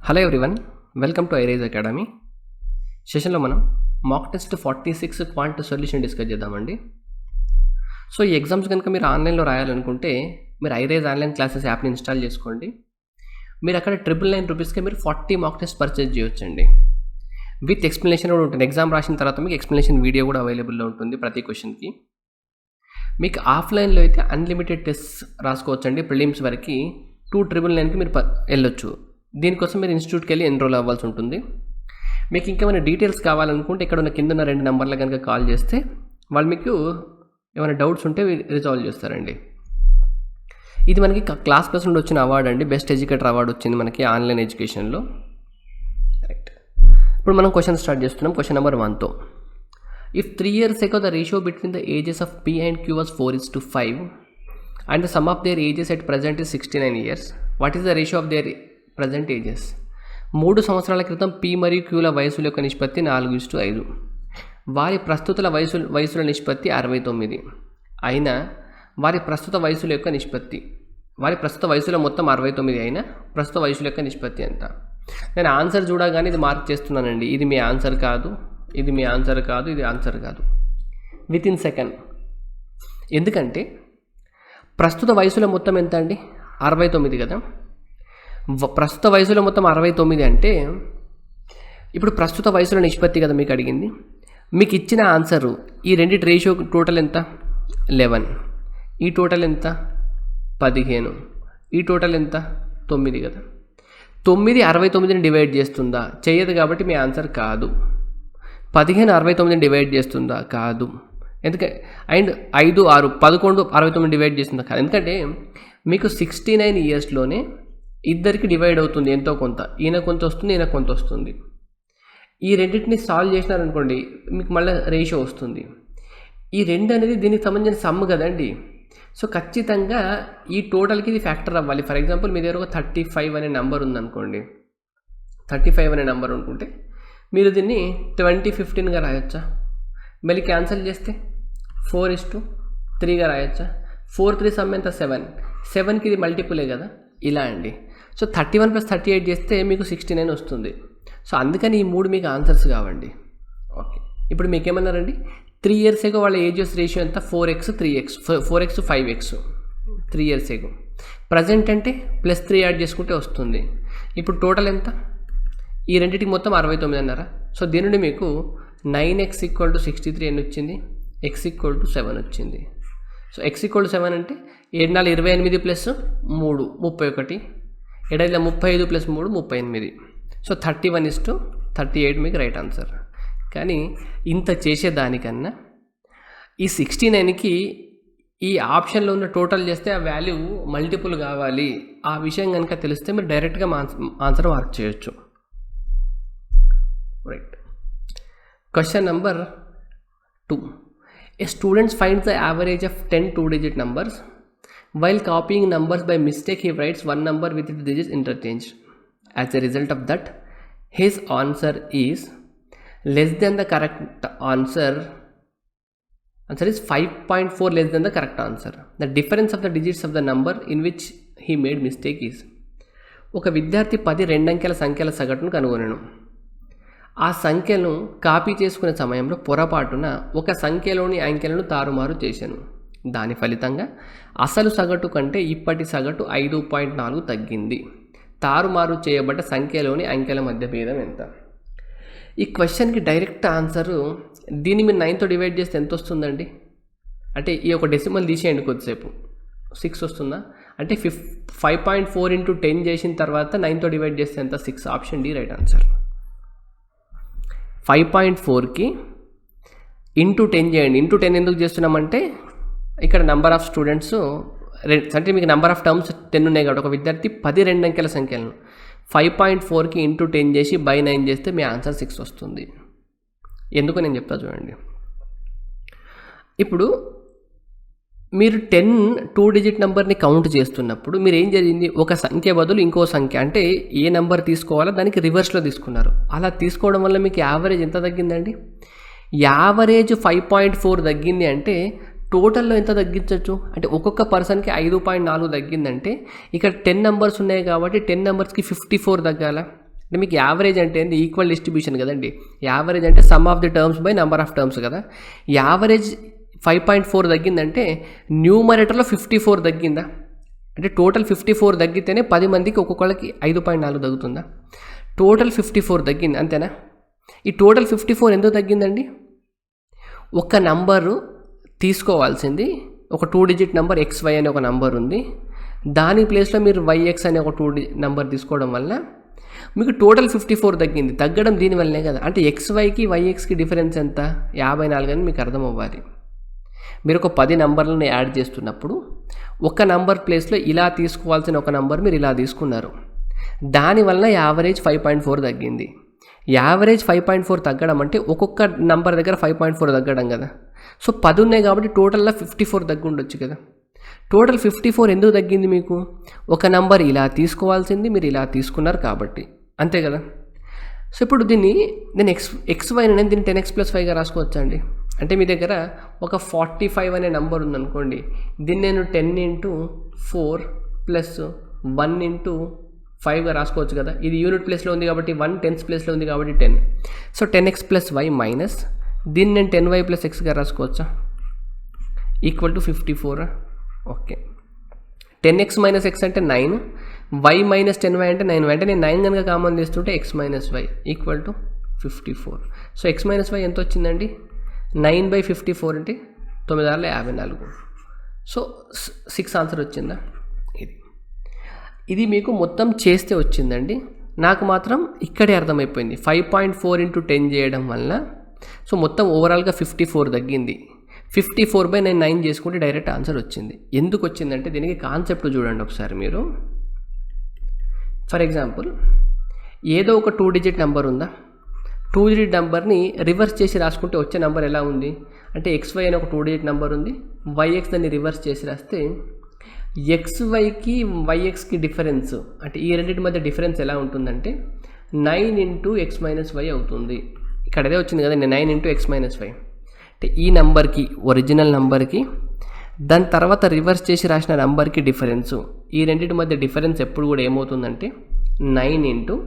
Hello everyone, welcome to ఐరేజ్ academy. సెషన్లో మనం mock test 46 quant solution discuss చేద్దామండి. So ఈ ఎగ్జామ్స్ కనుక మీరు ఆన్లైన్లో రాయాలనుకుంటే మీరు ఐరేజ్ ఆన్లైన్ క్లాసెస్ యాప్ని ఇన్స్టాల్ చేసుకోండి. మీరు అక్కడ ₹999కి మీరు 40 మాక్ టెస్ట్ పర్చేజ్ చేయొచ్చండి. విత్ ఎక్స్ప్లెనేషన్ కూడా ఉంటుంది. ఎగ్జామ్ రాసిన తర్వాత మీకు ఎక్స్ప్లెనేషన్ వీడియో కూడా అవైలబుల్లో ఉంటుంది ప్రతి క్వశ్చన్కి. మీకు ఆఫ్లైన్లో అయితే అన్లిమిటెడ్ టెస్ట్ రాసుకోవచ్చండి. ప్రిలిమ్స్ వరకు 2,999కి మీరు వెళ్ళొచ్చు. దీనికోసం మీరు ఇన్స్టిట్యూట్కి వెళ్ళి ఎన్రోల్ అవ్వాల్సి ఉంటుంది. మీకు ఇంకేమైనా డీటెయిల్స్ కావాలనుకుంటే ఇక్కడ ఉన్న కింద ఉన్న 2 నెంబర్లు కనుక కాల్ చేస్తే వాళ్ళు మీకు ఏమైనా డౌట్స్ ఉంటే రిజాల్వ్ చేస్తారండి. ఇది మనకి క్లాస్ ప్లస్ నుండి వచ్చిన అవార్డు అండి. బెస్ట్ ఎడ్యుకేటర్ అవార్డు వచ్చింది మనకి ఆన్లైన్ ఎడ్యుకేషన్లో. రైట్, ఇప్పుడు మనం క్వశ్చన్ స్టార్ట్ చేస్తున్నాం. క్వశ్చన్ నెంబర్ 1తో, if 3 years ago the ratio between the ages of P and Q was 4:5 and the sum of their ages at present is 69 years, what is the ratio of their present ages? 3 సంవత్సరాల క్రితం P మరియు క్యూల వయసుల యొక్క నిష్పత్తి 4:5. వారి ప్రస్తుత వయసుల నిష్పత్తి 69 అయినా వారి ప్రస్తుత వయసుల యొక్క నిష్పత్తి, వారి ప్రస్తుత వయసులో మొత్తం 69 అయినా ప్రస్తుత వయసుల యొక్క నిష్పత్తి ఎంత? నేను ఆన్సర్ చూడగానే ఇది మార్క్ చేస్తున్నానండి. ఇది మీ ఆన్సర్ కాదు, ఇది మీ ఆన్సర్ కాదు, ఇది ఆన్సర్ కాదు. With in second. ఎందుకంటే ప్రస్తుత వయసులో మొత్తం ఎంత అండి? 69 కదా. ప్రస్తుత వయసులో మొత్తం 69 అంటే ఇప్పుడు ప్రస్తుత వయసులో నిష్పత్తి కదా మీకు అడిగింది. మీకు ఇచ్చిన ఆన్సరు ఈ రెండింటి రేషియో టోటల్ ఎంత? 11. ఈ టోటల్ ఎంత? 15. ఈ టోటల్ ఎంత? 9 కదా. 9 69ని డివైడ్ చేస్తుందా? చేయదు, కాబట్టి మీ ఆన్సర్ కాదు. 15 69ని డివైడ్ చేస్తుందా? కాదు. ఎందుకంటే అండ్ 5 6 11 69 డివైడ్ చేస్తుందా? కాదు. ఎందుకంటే మీకు 69 ఇయర్స్లోనే ఇద్దరికి డివైడ్ అవుతుంది ఎంతో కొంత. ఈయన కొంత వస్తుంది, ఈయన కొంత వస్తుంది. ఈ రెండింటిని సాల్వ్ చేసినారనుకోండి మీకు మళ్ళీ రేషియో వస్తుంది. ఈ 2 అనేది దీనికి సంబంధించిన సమ్ కదండి. సో ఖచ్చితంగా ఈ టోటల్కి ఇది ఫ్యాక్టర్ అవ్వాలి. ఫర్ ఎగ్జాంపుల్ మీ దగ్గర ఒక 35 అనే నెంబర్ ఉందనుకోండి. 35 అనే నెంబర్ అనుకుంటే మీరు దీన్ని 2015గా రాయొచ్చా? మళ్ళీ క్యాన్సిల్ చేస్తే 4:3గా రాయొచ్చా? 4 3 సమ్ ఎంత? 7. 7కి ఇది మల్టిపులే కదా. ఇలా అండి. సో 31 + 38 చేస్తే మీకు 69 వస్తుంది. సో అందుకని ఈ 3 మీకు ఆన్సర్స్ కావండి. ఓకే, ఇప్పుడు మీకు ఏమన్నారండి? 3 years ago వాళ్ళ ఏజెస్ రేషియో ఎంత? 4x 3x 4x 5x 3 years ago. Present అంటే +3 యాడ్ చేసుకుంటే వస్తుంది. ఇప్పుడు టోటల్ ఎంత? ఈ రెండింటికి మొత్తం 69 అన్నారా. సో దీని నుండి మీకు 9x = 63 అని వచ్చింది, x = 7 వచ్చింది. సో x = 7 అంటే 7 4 28 + 3 31, 7 35 + 3 38. సో 31:38 మీకు రైట్ ఆన్సర్. కానీ ఇంత చేసేదానికన్నా ఈ 69కి ఈ ఆప్షన్లో ఉన్న టోటల్ చేస్తే ఆ వాల్యూ మల్టిపుల్ కావాలి. ఆ విషయం కనుక తెలిస్తే మీరు డైరెక్ట్గా ఆన్సర్ మార్క్ చేయొచ్చు. Right, question number 2. A student finds the average of 10 two-digit numbers. While copying numbers by mistake, he writes one number with its digits interchanged. As a result of that, his answer is less than the correct answer. Answer is 5.4 less than the correct answer. The difference of the digits of the number in which he made mistake is. ఒక విద్యార్థి 10 2 అంకెల సంఖ్యల సగటును కనుగొనను. ఆ సంఖ్యను copy చేసుకునే సమయంలో పొరపాటున ఒక సంఖ్యలోని అంకెలను తారుమారు చేశాను. దాని ఫలితంగా అసలు సగటు కంటే ఇప్పటి సగటు 5.4 తగ్గింది. తారుమారు చేయబడ్డ సంఖ్యలోని అంకెల మధ్య భేదం ఎంత? ఈ క్వశ్చన్కి డైరెక్ట్ ఆన్సరు దీన్ని మీరు 9తో డివైడ్ చేస్తే ఎంత వస్తుందండి? అంటే ఈ ఒక డెసిమల్ తీసేయండి కొద్దిసేపు. 6 వస్తుందా? అంటే 5.4 × 10 చేసిన తర్వాత 9తో డివైడ్ చేస్తే ఎంత? 6. Option D right answer. 5.4కి × 10 చేయండి. × 10 ఎందుకు చేస్తున్నామంటే ఇక్కడ నెంబర్ ఆఫ్ స్టూడెంట్స్ అంటే మీకు నెంబర్ ఆఫ్ టర్మ్స్ 10 ఉన్నాయి కాబట్టి ఒక విద్యార్థి 10 2 అంకెల సంఖ్యలను 5.4కి × 10 చేసి బై 9 చేస్తే మీ ఆన్సర్ 6 వస్తుంది. ఎందుకు నేను చెప్తా చూడండి. ఇప్పుడు మీరు 10 2-digit నెంబర్ని కౌంట్ చేస్తున్నప్పుడు మీరు ఏం జరిగింది? ఒక సంఖ్య బదులు ఇంకో సంఖ్య, అంటే ఏ నెంబర్ తీసుకోవాలో దానికి రివర్స్లో తీసుకున్నారు. అలా తీసుకోవడం వల్ల మీకు యావరేజ్ ఎంత తగ్గిందండి? యావరేజ్ 5.4 తగ్గింది. అంటే టోటల్లో ఎంత తగ్గించవచ్చు అంటే ఒక్కొక్క పర్సన్కి 5.4 తగ్గిందంటే ఇక్కడ 10 నెంబర్స్ ఉన్నాయి కాబట్టి 10 నెంబర్స్కి 54 తగ్గాల. అంటే మీకు యావరేజ్ అంటే ఏంటి, ఈక్వల్ డిస్ట్రిబ్యూషన్ కదండి. యావరేజ్ అంటే some of the terms by number of terms కదా. యావరేజ్ 5.4 తగ్గిందంటే న్యూమరేటర్లో 54 తగ్గిందా, అంటే టోటల్ 54 తగ్గితేనే 10 మందికి ఒక్కొక్కళ్ళకి 5.4 తగ్గుతుందా. టోటల్ 54 తగ్గింది అంతేనా. ఈ టోటల్ 54 ఎందుకు తగ్గిందండి, ఒక నంబరు తీసుకోవాల్సింది, ఒక 2 డిజిట్ నెంబర్ XY అనే ఒక నంబర్ ఉంది, దాని ప్లేస్లో మీరు YX అనే ఒక 2 నెంబర్ తీసుకోవడం వల్ల మీకు టోటల్ 54 తగ్గింది. తగ్గడం దీనివల్లనే కదా. అంటే XYకి YXకి డిఫరెన్స్ ఎంత, 54 అని మీకు అర్థం అవ్వాలి. మీరు ఒక 10 నంబర్లను యాడ్ చేస్తున్నప్పుడు ఒక నంబర్ ప్లేస్లో ఇలా తీసుకోవాల్సిన ఒక నంబర్ మీరు ఇలా తీసుకున్నారు, దానివల్ల యావరేజ్ 5.4 తగ్గింది. యావరేజ్ 5.4 తగ్గడం అంటే ఒక్కొక్క నంబర్ దగ్గర 5.4 తగ్గడం కదా. సో 10 ఉన్నాయి కాబట్టి టోటల్లో 54 తగ్గి ఉండొచ్చు కదా. టోటల్ 54 ఎందుకు తగ్గింది మీకు, ఒక నంబర్ ఇలా తీసుకోవాల్సింది మీరు ఇలా తీసుకున్నారు కాబట్టి, అంతే కదా. సో ఇప్పుడు దీన్ని నేను XY అనేది దీన్ని 10x+5గా రాసుకోవచ్చా అండి. అంటే మీ దగ్గర ఒక 45 అనే నెంబర్ ఉందనుకోండి, దీన్ని నేను 10 × 4 + 1 × 5గా రాసుకోవచ్చు కదా. ఇది యూనిట్ ప్లేస్లో ఉంది కాబట్టి 1, టెన్స్ ప్లేస్లో ఉంది కాబట్టి 10. సో 10x+y మైనస్ దీన్ని నేను 10y + xగా రాసుకోవచ్చా, equal to 54. Okay, 10x - x అంటే 9, y - 10y అంటే 9y. అంటే నేను 9 కనుక కామన్ తీస్తుంటే x - y equal to 54. So x - y ఎంత వచ్చిందండి, 9/54 అంటే 9 × 54. సో 6 ఆన్సర్ వచ్చిందా. ఇది మీకు మొత్తం చేస్తే వచ్చిందండి. నాకు మాత్రం ఇక్కడే అర్థమైపోయింది, 5.4 × 10 చేయడం వల్ల సో మొత్తం ఓవరాల్గా 54 తగ్గింది. 54/9 చేసుకుంటే డైరెక్ట్ ఆన్సర్ వచ్చింది. ఎందుకు వచ్చిందంటే దీనికి కాన్సెప్ట్ చూడండి ఒకసారి మీరు. ఫర్ ఎగ్జాంపుల్ ఏదో ఒక 2 డిజిట్ నెంబర్ ఉందా, 2 డిజిట్ నెంబర్ని రివర్స్ చేసి రాసుకుంటే వచ్చే నెంబర్ ఎలా ఉంది అంటే XY అనే ఒక 2 డిజిట్ నెంబర్ ఉంది, YX దాన్ని రివర్స్ చేసి రాస్తే XYకి YXకి డిఫరెన్స్ అంటే ఈ రెండింటి మధ్య డిఫరెన్స్ ఎలా ఉంటుందంటే 9 × x - y అవుతుంది. ఇక్కడ అదే వచ్చింది కదా, 9 × x - y. అంటే ఈ నెంబర్కి ఒరిజినల్ నెంబర్కి దాని తర్వాత రివర్స్ చేసి రాసిన నెంబర్కి డిఫరెన్సు, ఈ రెండింటి మధ్య డిఫరెన్స్ ఎప్పుడు కూడా ఏమవుతుందంటే 9 ×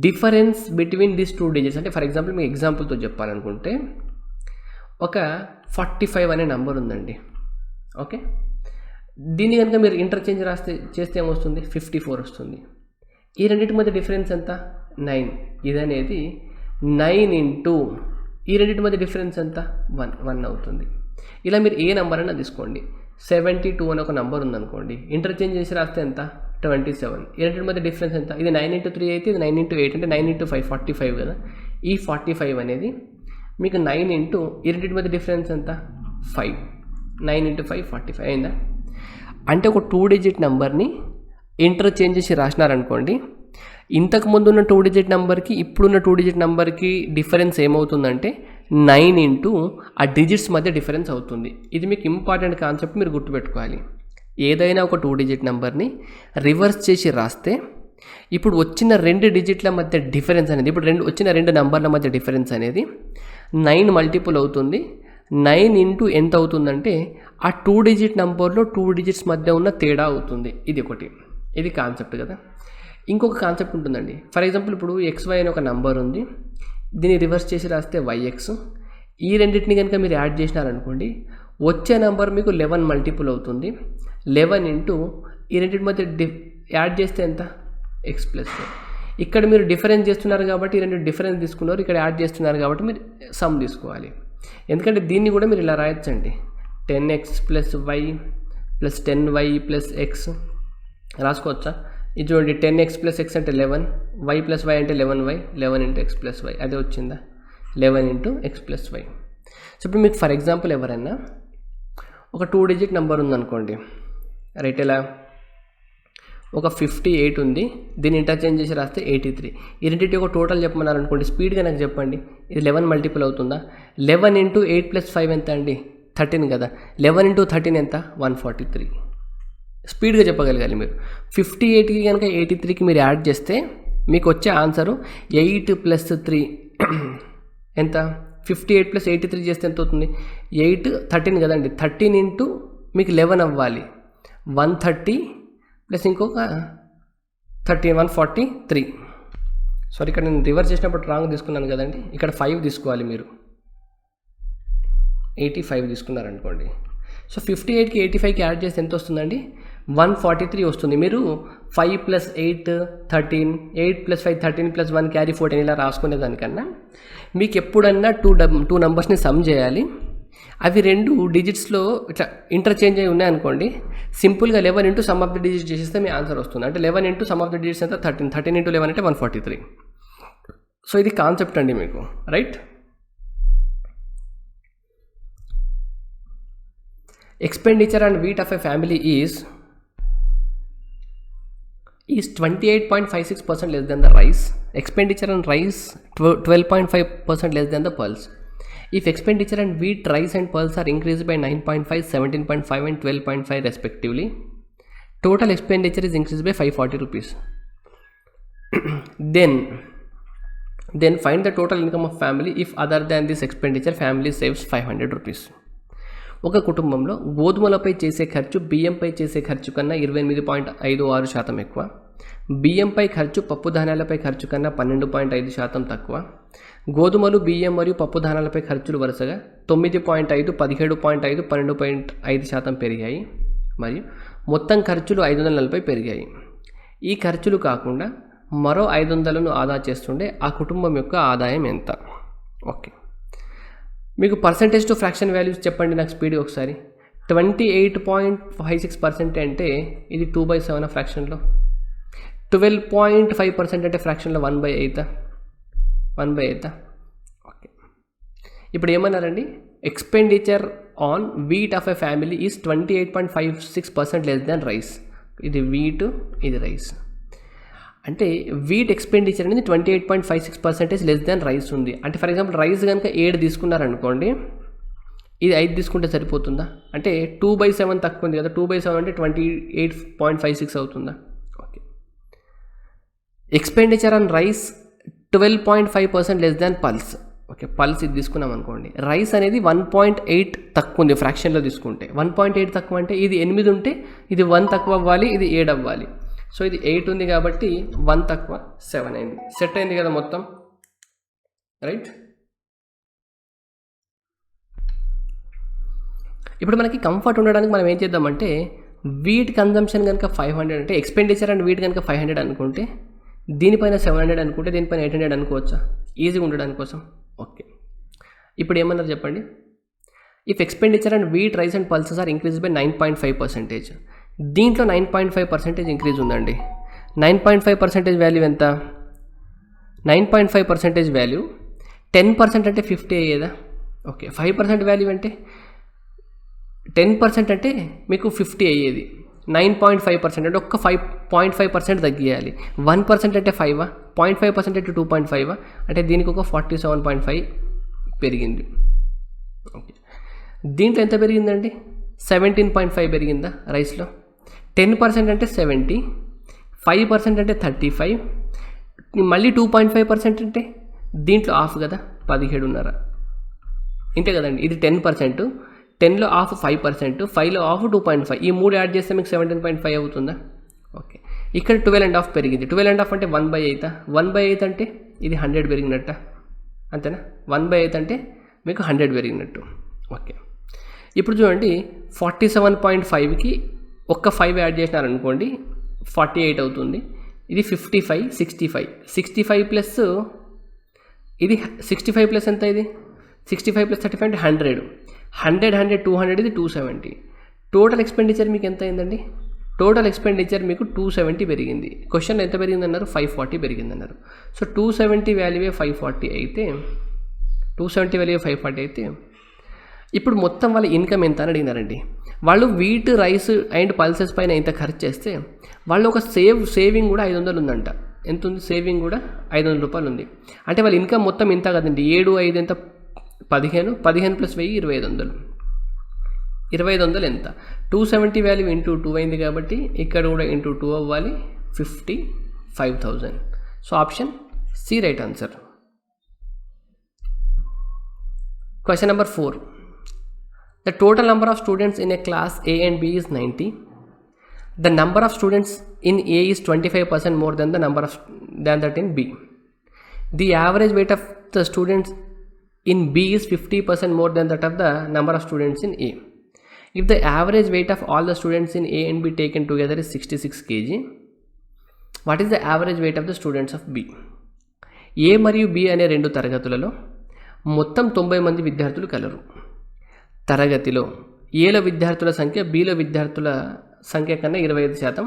డిఫరెన్స్ బిట్వీన్ దిస్ 2 డిజిట్స్. అంటే ఫర్ ఎగ్జాంపుల్ మీకు ఎగ్జాంపుల్తో చెప్పాలనుకుంటే ఒక 45 అనే నెంబర్ ఉందండి. ఓకే, దీన్ని కనుక మీరు ఇంటర్చేంజ్ చేస్తే ఏమొస్తుంది, 54 వస్తుంది. ఈ రెండింటి మధ్య డిఫరెన్స్ ఎంత, 9. ఇదనేది 9 × ఈ రెండింటి మధ్య డిఫరెన్స్ ఎంత, 1 అవుతుంది. ఇలా మీరు ఏ నెంబర్ అయినా తీసుకోండి, 72 అని ఒక నెంబర్ ఉందనుకోండి, ఇంటర్చేంజ్ చేసి రాస్తే ఎంత, 27. ఈ రెండింటి మధ్య డిఫరెన్స్ ఎంత, ఇది 9 × 3 అయితే ఇది 9 × 8 అంటే 9 × 5 45 కదా. ఈ 45 అనేది మీకు 9 × ఈ రెండింటి మధ్య డిఫరెన్స్ ఎంత, 5. 9 × 5 45 అయిందా. అంటే ఒక 2 డిజిట్ నెంబర్ని ఇంటర్చేంజ్ చేసి రాసినారనుకోండి, ఇంతకుముందు ఉన్న 2 డిజిట్ నెంబర్కి ఇప్పుడున్న 2 డిజిట్ నెంబర్కి డిఫరెన్స్ ఏమవుతుందంటే 9 × ఆ డిజిట్స్ మధ్య డిఫరెన్స్ అవుతుంది. ఇది మీకు ఇంపార్టెంట్ కాన్సెప్ట్, మీరు గుర్తుపెట్టుకోవాలి. ఏదైనా ఒక 2 డిజిట్ నెంబర్ని రివర్స్ చేసి రాస్తే ఇప్పుడు వచ్చిన 2 డిజిట్ల మధ్య డిఫరెన్స్ అనేది, ఇప్పుడు వచ్చిన 2 నెంబర్ల మధ్య డిఫరెన్స్ అనేది 9 మల్టిపుల్ అవుతుంది. 9 × ఎంత అవుతుందంటే ఆ 2 డిజిట్ నెంబర్లో 2 డిజిట్స్ మధ్య ఉన్న తేడా అవుతుంది. ఇది ఒకటి, ఇది కాన్సెప్ట్ కదా. ఇంకొక కాన్సెప్ట్ ఉంటుందండి. ఫర్ ఎగ్జాంపుల్ ఇప్పుడు XY అనే ఒక నెంబర్ ఉంది, దీన్ని రివర్స్ చేసి రాస్తే YX. ఈ రెండింటిని కనుక మీరు యాడ్ చేసినారనుకోండి, వచ్చే నెంబర్ మీకు 11 మల్టిపుల్ అవుతుంది. 11 × ఈ రెండింటి మధ్య యాడ్ చేస్తే ఎంత, x+4. ఇక్కడ మీరు డిఫరెన్స్ చేస్తున్నారు కాబట్టి ఈ రెండు డిఫరెన్స్ తీసుకున్నారు, ఇక్కడ యాడ్ చేస్తున్నారు కాబట్టి మీరు సమ్ తీసుకోవాలి. ఎందుకంటే దీన్ని కూడా మీరు ఇలా రాయొచ్చండి, 10x + y + 10y + x రాసుకోవచ్చా. ఇది చూడండి, 10x + x అంటే 11, y + y అంటే 11y, 11 × x + y అదే వచ్చిందా, 11 × x + y. సో ఇప్పుడు మీకు ఫర్ ఎగ్జాంపుల్ ఎవరైనా ఒక 2 డిజిట్ నెంబర్ ఉందనుకోండి, రైట్, ఎలా ఒక 58 ఉంది, దీన్ని ఇంటర్చేంజ్ చేసి రాస్తే 83. ఈ రెండింటి ఒక టోటల్ చెప్పమన్నారనుకోండి, స్పీడ్గా నాకు చెప్పండి, ఇది 11 మల్టిపుల్ అవుతుందా. 11 × 8 + 5 ఎంత అండి, 13 కదా. 11 × 13 ఎంత, 143. స్పీడ్గా చెప్పగలగాలి మీరు. 58కి కనుక 83కి మీరు యాడ్ చేస్తే మీకు వచ్చే ఆన్సరు 8 + 3 ఎంత, 58 + 83 చేస్తే ఎంత అవుతుంది, 8 13 కదండి. 13 × మీకు 11 అవ్వాలి, 130 ప్లస్ ఇంకొక 143. సారీ, ఇక్కడ నేను రివర్స్ చేసినప్పుడు రాంగ్ తీసుకున్నాను కదండి. ఇక్కడ 5 తీసుకోవాలి మీరు. 85 తీసుకున్నారనుకోండి. సో 58కి 85కి యాడ్ చేస్తే ఎంత వస్తుందండి? 143 వస్తుంది. మీరు 5 + 8 13, 8 + 5 13 + 1 క్యారీ 14 ఇలా రాసుకునే దానికన్నా మీకు ఎప్పుడన్నా టూ నెంబర్స్ని సమ్ చేయాలి. అవి 2 డిజిట్స్లో ఇట్లా ఇంటర్చేంజ్ అయి ఉన్నాయనుకోండి, సింపుల్గా 11 into some of the digits చేసేస్తే మీ ఆన్సర్ వస్తుంది. అంటే 11 into some of the digits ఎంత 13, 13 ఇంటూ 11 అంటే 143. సో ఇది కాన్సెప్ట్ అండి మీకు, right? Expenditure on wheat of a family is 28.56% less than the rice. Expenditure on rice 12.5% less than the pulse. If expenditure on wheat, rice and pulse are increased by 9.5, 17.5 and 12.5 respectively, total expenditure is increased by 540 rupees. then find the total income of family if other than this expenditure family saves 500 rupees. ఒక కుటుంబంలో గోధుమలపై చేసే ఖర్చు బియ్యంపై చేసే ఖర్చు కన్నా 28.56% ఎక్కువ, బియ్యంపై ఖర్చు పప్పు ధాన్యాలపై ఖర్చు కన్నా 12.5% తక్కువ, గోధుమలు, బియ్యం మరియు పప్పు ధాన్యాలపై ఖర్చులు వరుసగా 9.5, 17.5, 12.5% పెరిగాయి మరియు మొత్తం ఖర్చులు 540 పెరిగాయి. ఈ ఖర్చులు కాకుండా మరో 500ను ఆదా చేస్తుండే ఆ కుటుంబం యొక్క ఆదాయం ఎంత? ఓకే, మీకు పర్సంటేజ్ టు ఫ్రాక్షన్ వాల్యూస్ చెప్పండి నాకు స్పీడ్ ఒకసారి. 28.56% అంటే ఇది 2/7 ఫ్రాక్షన్లో, 12.5% అంటే ఫ్రాక్షన్లో 1/8. ఓకే, ఇప్పుడు ఏమన్నారండి? Expenditure on wheat of a family is 28.56% less than rice. ఇది వీట్, ఇది రైస్. అంటే వీట్ ఎక్స్పెండిచర్ అనేది 28.56% లెస్ దాన్ రైస్ ఉంది. అంటే ఫర్ ఎగ్జాంపుల్ రైస్ కనుక 7 తీసుకున్నారనుకోండి, ఇది 5 తీసుకుంటే సరిపోతుందా? అంటే 2/7 తక్కువ ఉంది కదా, 2/7 అంటే 28.56 అవుతుందా? Okay, expenditure on rice 12.5% less than pulse. Okay, pulse ఇది తీసుకున్నాం అనుకోండి, రైస్ అనేది 1.8 తక్కువ ఉంది ఫ్రాక్షన్లో తీసుకుంటే. 1.8 తక్కువ అంటే ఇది 8 ఉంటే ఇది 1 తక్కువ అవ్వాలి, ఇది 7 అవ్వాలి. సో ఇది 8 ఉంది కాబట్టి 1 తక్కువ 7 అయింది. సెట్ అయింది కదా మొత్తం, రైట్? ఇప్పుడు మనకి కంఫర్ట్ ఉండడానికి మనం ఏం చేద్దామంటే, వీట్ కన్జంప్షన్ కనుక 500 అంటే ఎక్స్పెండిచర్ అండ్ వీట్ కనుక 500 అనుకుంటే, దీనిపైన 700 అనుకుంటే దీనిపైన 800 అనుకోవచ్చా? ఈజీగా ఉండడానికి కోసం. ఓకే, ఇప్పుడు ఏమన్నారు చెప్పండి? If expenditure and wheat, rice and pulses are increase by 9.5%. దీంట్లో 9.5% ఇంక్రీజ్ ఉందండి. 9.5% వాల్యూ ఎంత? 9.5% వాల్యూ 10% అంటే 50 అయ్యేదా? ఓకే, 5% వాల్యూ అంటే 10% అంటే మీకు 50 అయ్యేది. 9.5% అంటే ఒక్క 5.5% తగ్గియాలి. 1% అంటే 5, 0.5% అంటే 2.5, అంటే దీనికి ఒక 47.5 పెరిగింది. ఓకే, దీంట్లో ఎంత పెరిగిందండి? 17.5 పెరిగిందా రైస్లో? 10% అంటే 70, 5% అంటే 35, మళ్ళీ 2.5% అంటే దీంట్లో హాఫ్ కదా, 17.5. ఇంతే కదండి, ఇది 10%, 10లో హాఫ్ 5%, 5లో హాఫ్ 2.5, ఈ 3 యాడ్ చేస్తే మీకు 17.5 అవుతుందా? ఓకే, ఇక్కడ 12.5 పెరిగింది. 12.5 అంటే 1/8. 1/8 అంటే ఇది 100 పెరిగినట్ట, అంతేనా? 1/8 అంటే మీకు 100 పెరిగినట్టు. ఓకే, ఇప్పుడు చూడండి, 47.5కి ఒక్క 5 యాడ్ చేసినారనుకోండి 48 అవుతుంది. ఇది 55, 65 ప్లస్ ఇది 65 ప్లస్ ఎంత? ఇది 65 ప్లస్ 35 అంటే 100, 200, ఇది 270. టోటల్ ఎక్స్పెండిచర్ మీకు ఎంత అయిందండి? టోటల్ ఎక్స్పెండిచర్ మీకు 270 పెరిగింది. క్వశ్చన్లో ఎంత పెరిగిందన్నారు? 540 పెరిగిందన్నారు. సో 270 వాల్యూవే 540 అయితే, 270 వాల్యూవే 540 అయితే, ఇప్పుడు మొత్తం వాళ్ళ ఇన్కమ్ ఎంత అని అడిగినారండి. వాళ్ళు వీట్, రైస్ అండ్ పల్సెస్ పైన ఇంత ఖర్చు చేస్తే వాళ్ళు ఒక సేవింగ్ కూడా 500 ఉందంట. ఎంత ఉంది? సేవింగ్ కూడా 500 రూపాయలు ఉంది. అంటే వాళ్ళ ఇన్కమ్ మొత్తం ఇంత కదండి, 7, 5 ఎంత? 15, 15 ప్లస్ 1000 2500. 2500 ఎంత? 270 వాల్యూ ఇంటూ 2 అయింది కాబట్టి ఇక్కడ కూడా ఇంటూ 2 అవ్వాలి, 55,000. So option C right answer. Question number 4. The total number of students in a class A and B is 90. The number of students in A is 25% more than that in B. The average weight of the students in B is 50% more than that of the number of students in A. If the average weight of all the students in A and B taken together is 66 kg, what is the average weight of the students of B? A మరియు B అనే రెండు తరగతులలో మొత్తం 90 మంది విద్యార్థులు colour. తరగతిలో ఏల విద్యార్థుల సంఖ్య Bలో విద్యార్థుల సంఖ్య కన్నా 25%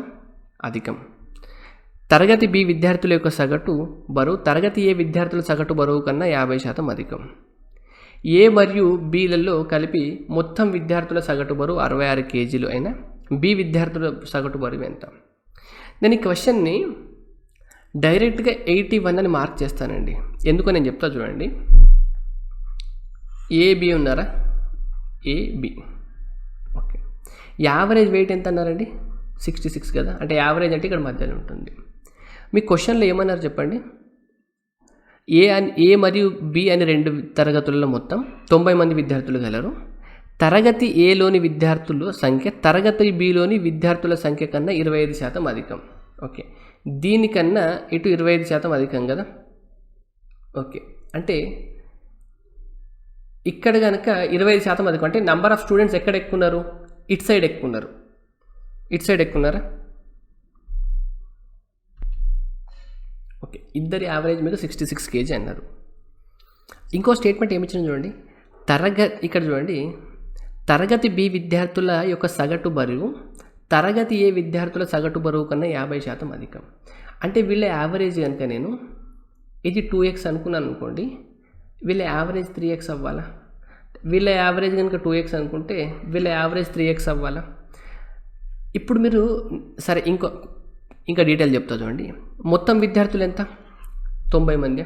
అధికం. తరగతి B విద్యార్థుల యొక్క సగటు బరువు తరగతి A విద్యార్థుల సగటు బరువు కన్నా 50% అధికం. A మరియు Bలలో కలిపి మొత్తం విద్యార్థుల సగటు బరువు 66 kgలు అయినా B విద్యార్థుల సగటు బరువు ఎంత? నేను ఈ క్వశ్చన్ని డైరెక్ట్గా 81 అని మార్క్ చేస్తానండి. ఎందుకో నేను చెప్తా చూడండి. AB ఉన్నారా? AB. ఓకే. యావరేజ్ వెయిట్ ఎంత అన్నారండి? 66 కదా, అంటే యావరేజ్ అంటే ఇక్కడ మధ్యలో ఉంటుంది. మీ క్వశ్చన్లో ఏమన్నారు చెప్పండి. ఏ మరియు బి అనే రెండు తరగతులలో మొత్తం 90 మంది విద్యార్థులు గలరు. తరగతి ఏలోని విద్యార్థుల సంఖ్య తరగతి బిలోని విద్యార్థుల సంఖ్య కన్నా 25% అధికం. ఓకే, దీనికన్నా ఇటు 25% అధికం కదా. ఓకే, అంటే ఇక్కడ కనుక 25% అధికం అంటే నెంబర్ ఆఫ్ స్టూడెంట్స్ ఎక్కడ ఎక్కున్నారు? ఇటు సైడ్ ఎక్కున్నారు. ఇటు సైడ్ ఎక్కున్నారా? ఓకే, ఇద్దరి యావరేజ్ మీకు 66 kg అన్నారు. ఇంకో స్టేట్మెంట్ ఏమి ఇచ్చిన చూడండి. ఇక్కడ చూడండి, తరగతి బి విద్యార్థుల యొక్క సగటు బరువు తరగతి ఏ విద్యార్థుల సగటు బరువు కన్నా 50% అధికం. అంటే వీళ్ళ యావరేజ్ కనుక నేను ఇది 2x అనుకున్నాను అనుకోండి, వీళ్ళ యావరేజ్ 3x అవ్వాలా? వీళ్ళ యావరేజ్ కనుక 2x అనుకుంటే వీళ్ళ యావరేజ్ 3x అవ్వాలా? ఇప్పుడు మీరు సరే ఇంకా డీటెయిల్ చెప్తా చూడండి. మొత్తం విద్యార్థులు ఎంత? 90 మంది.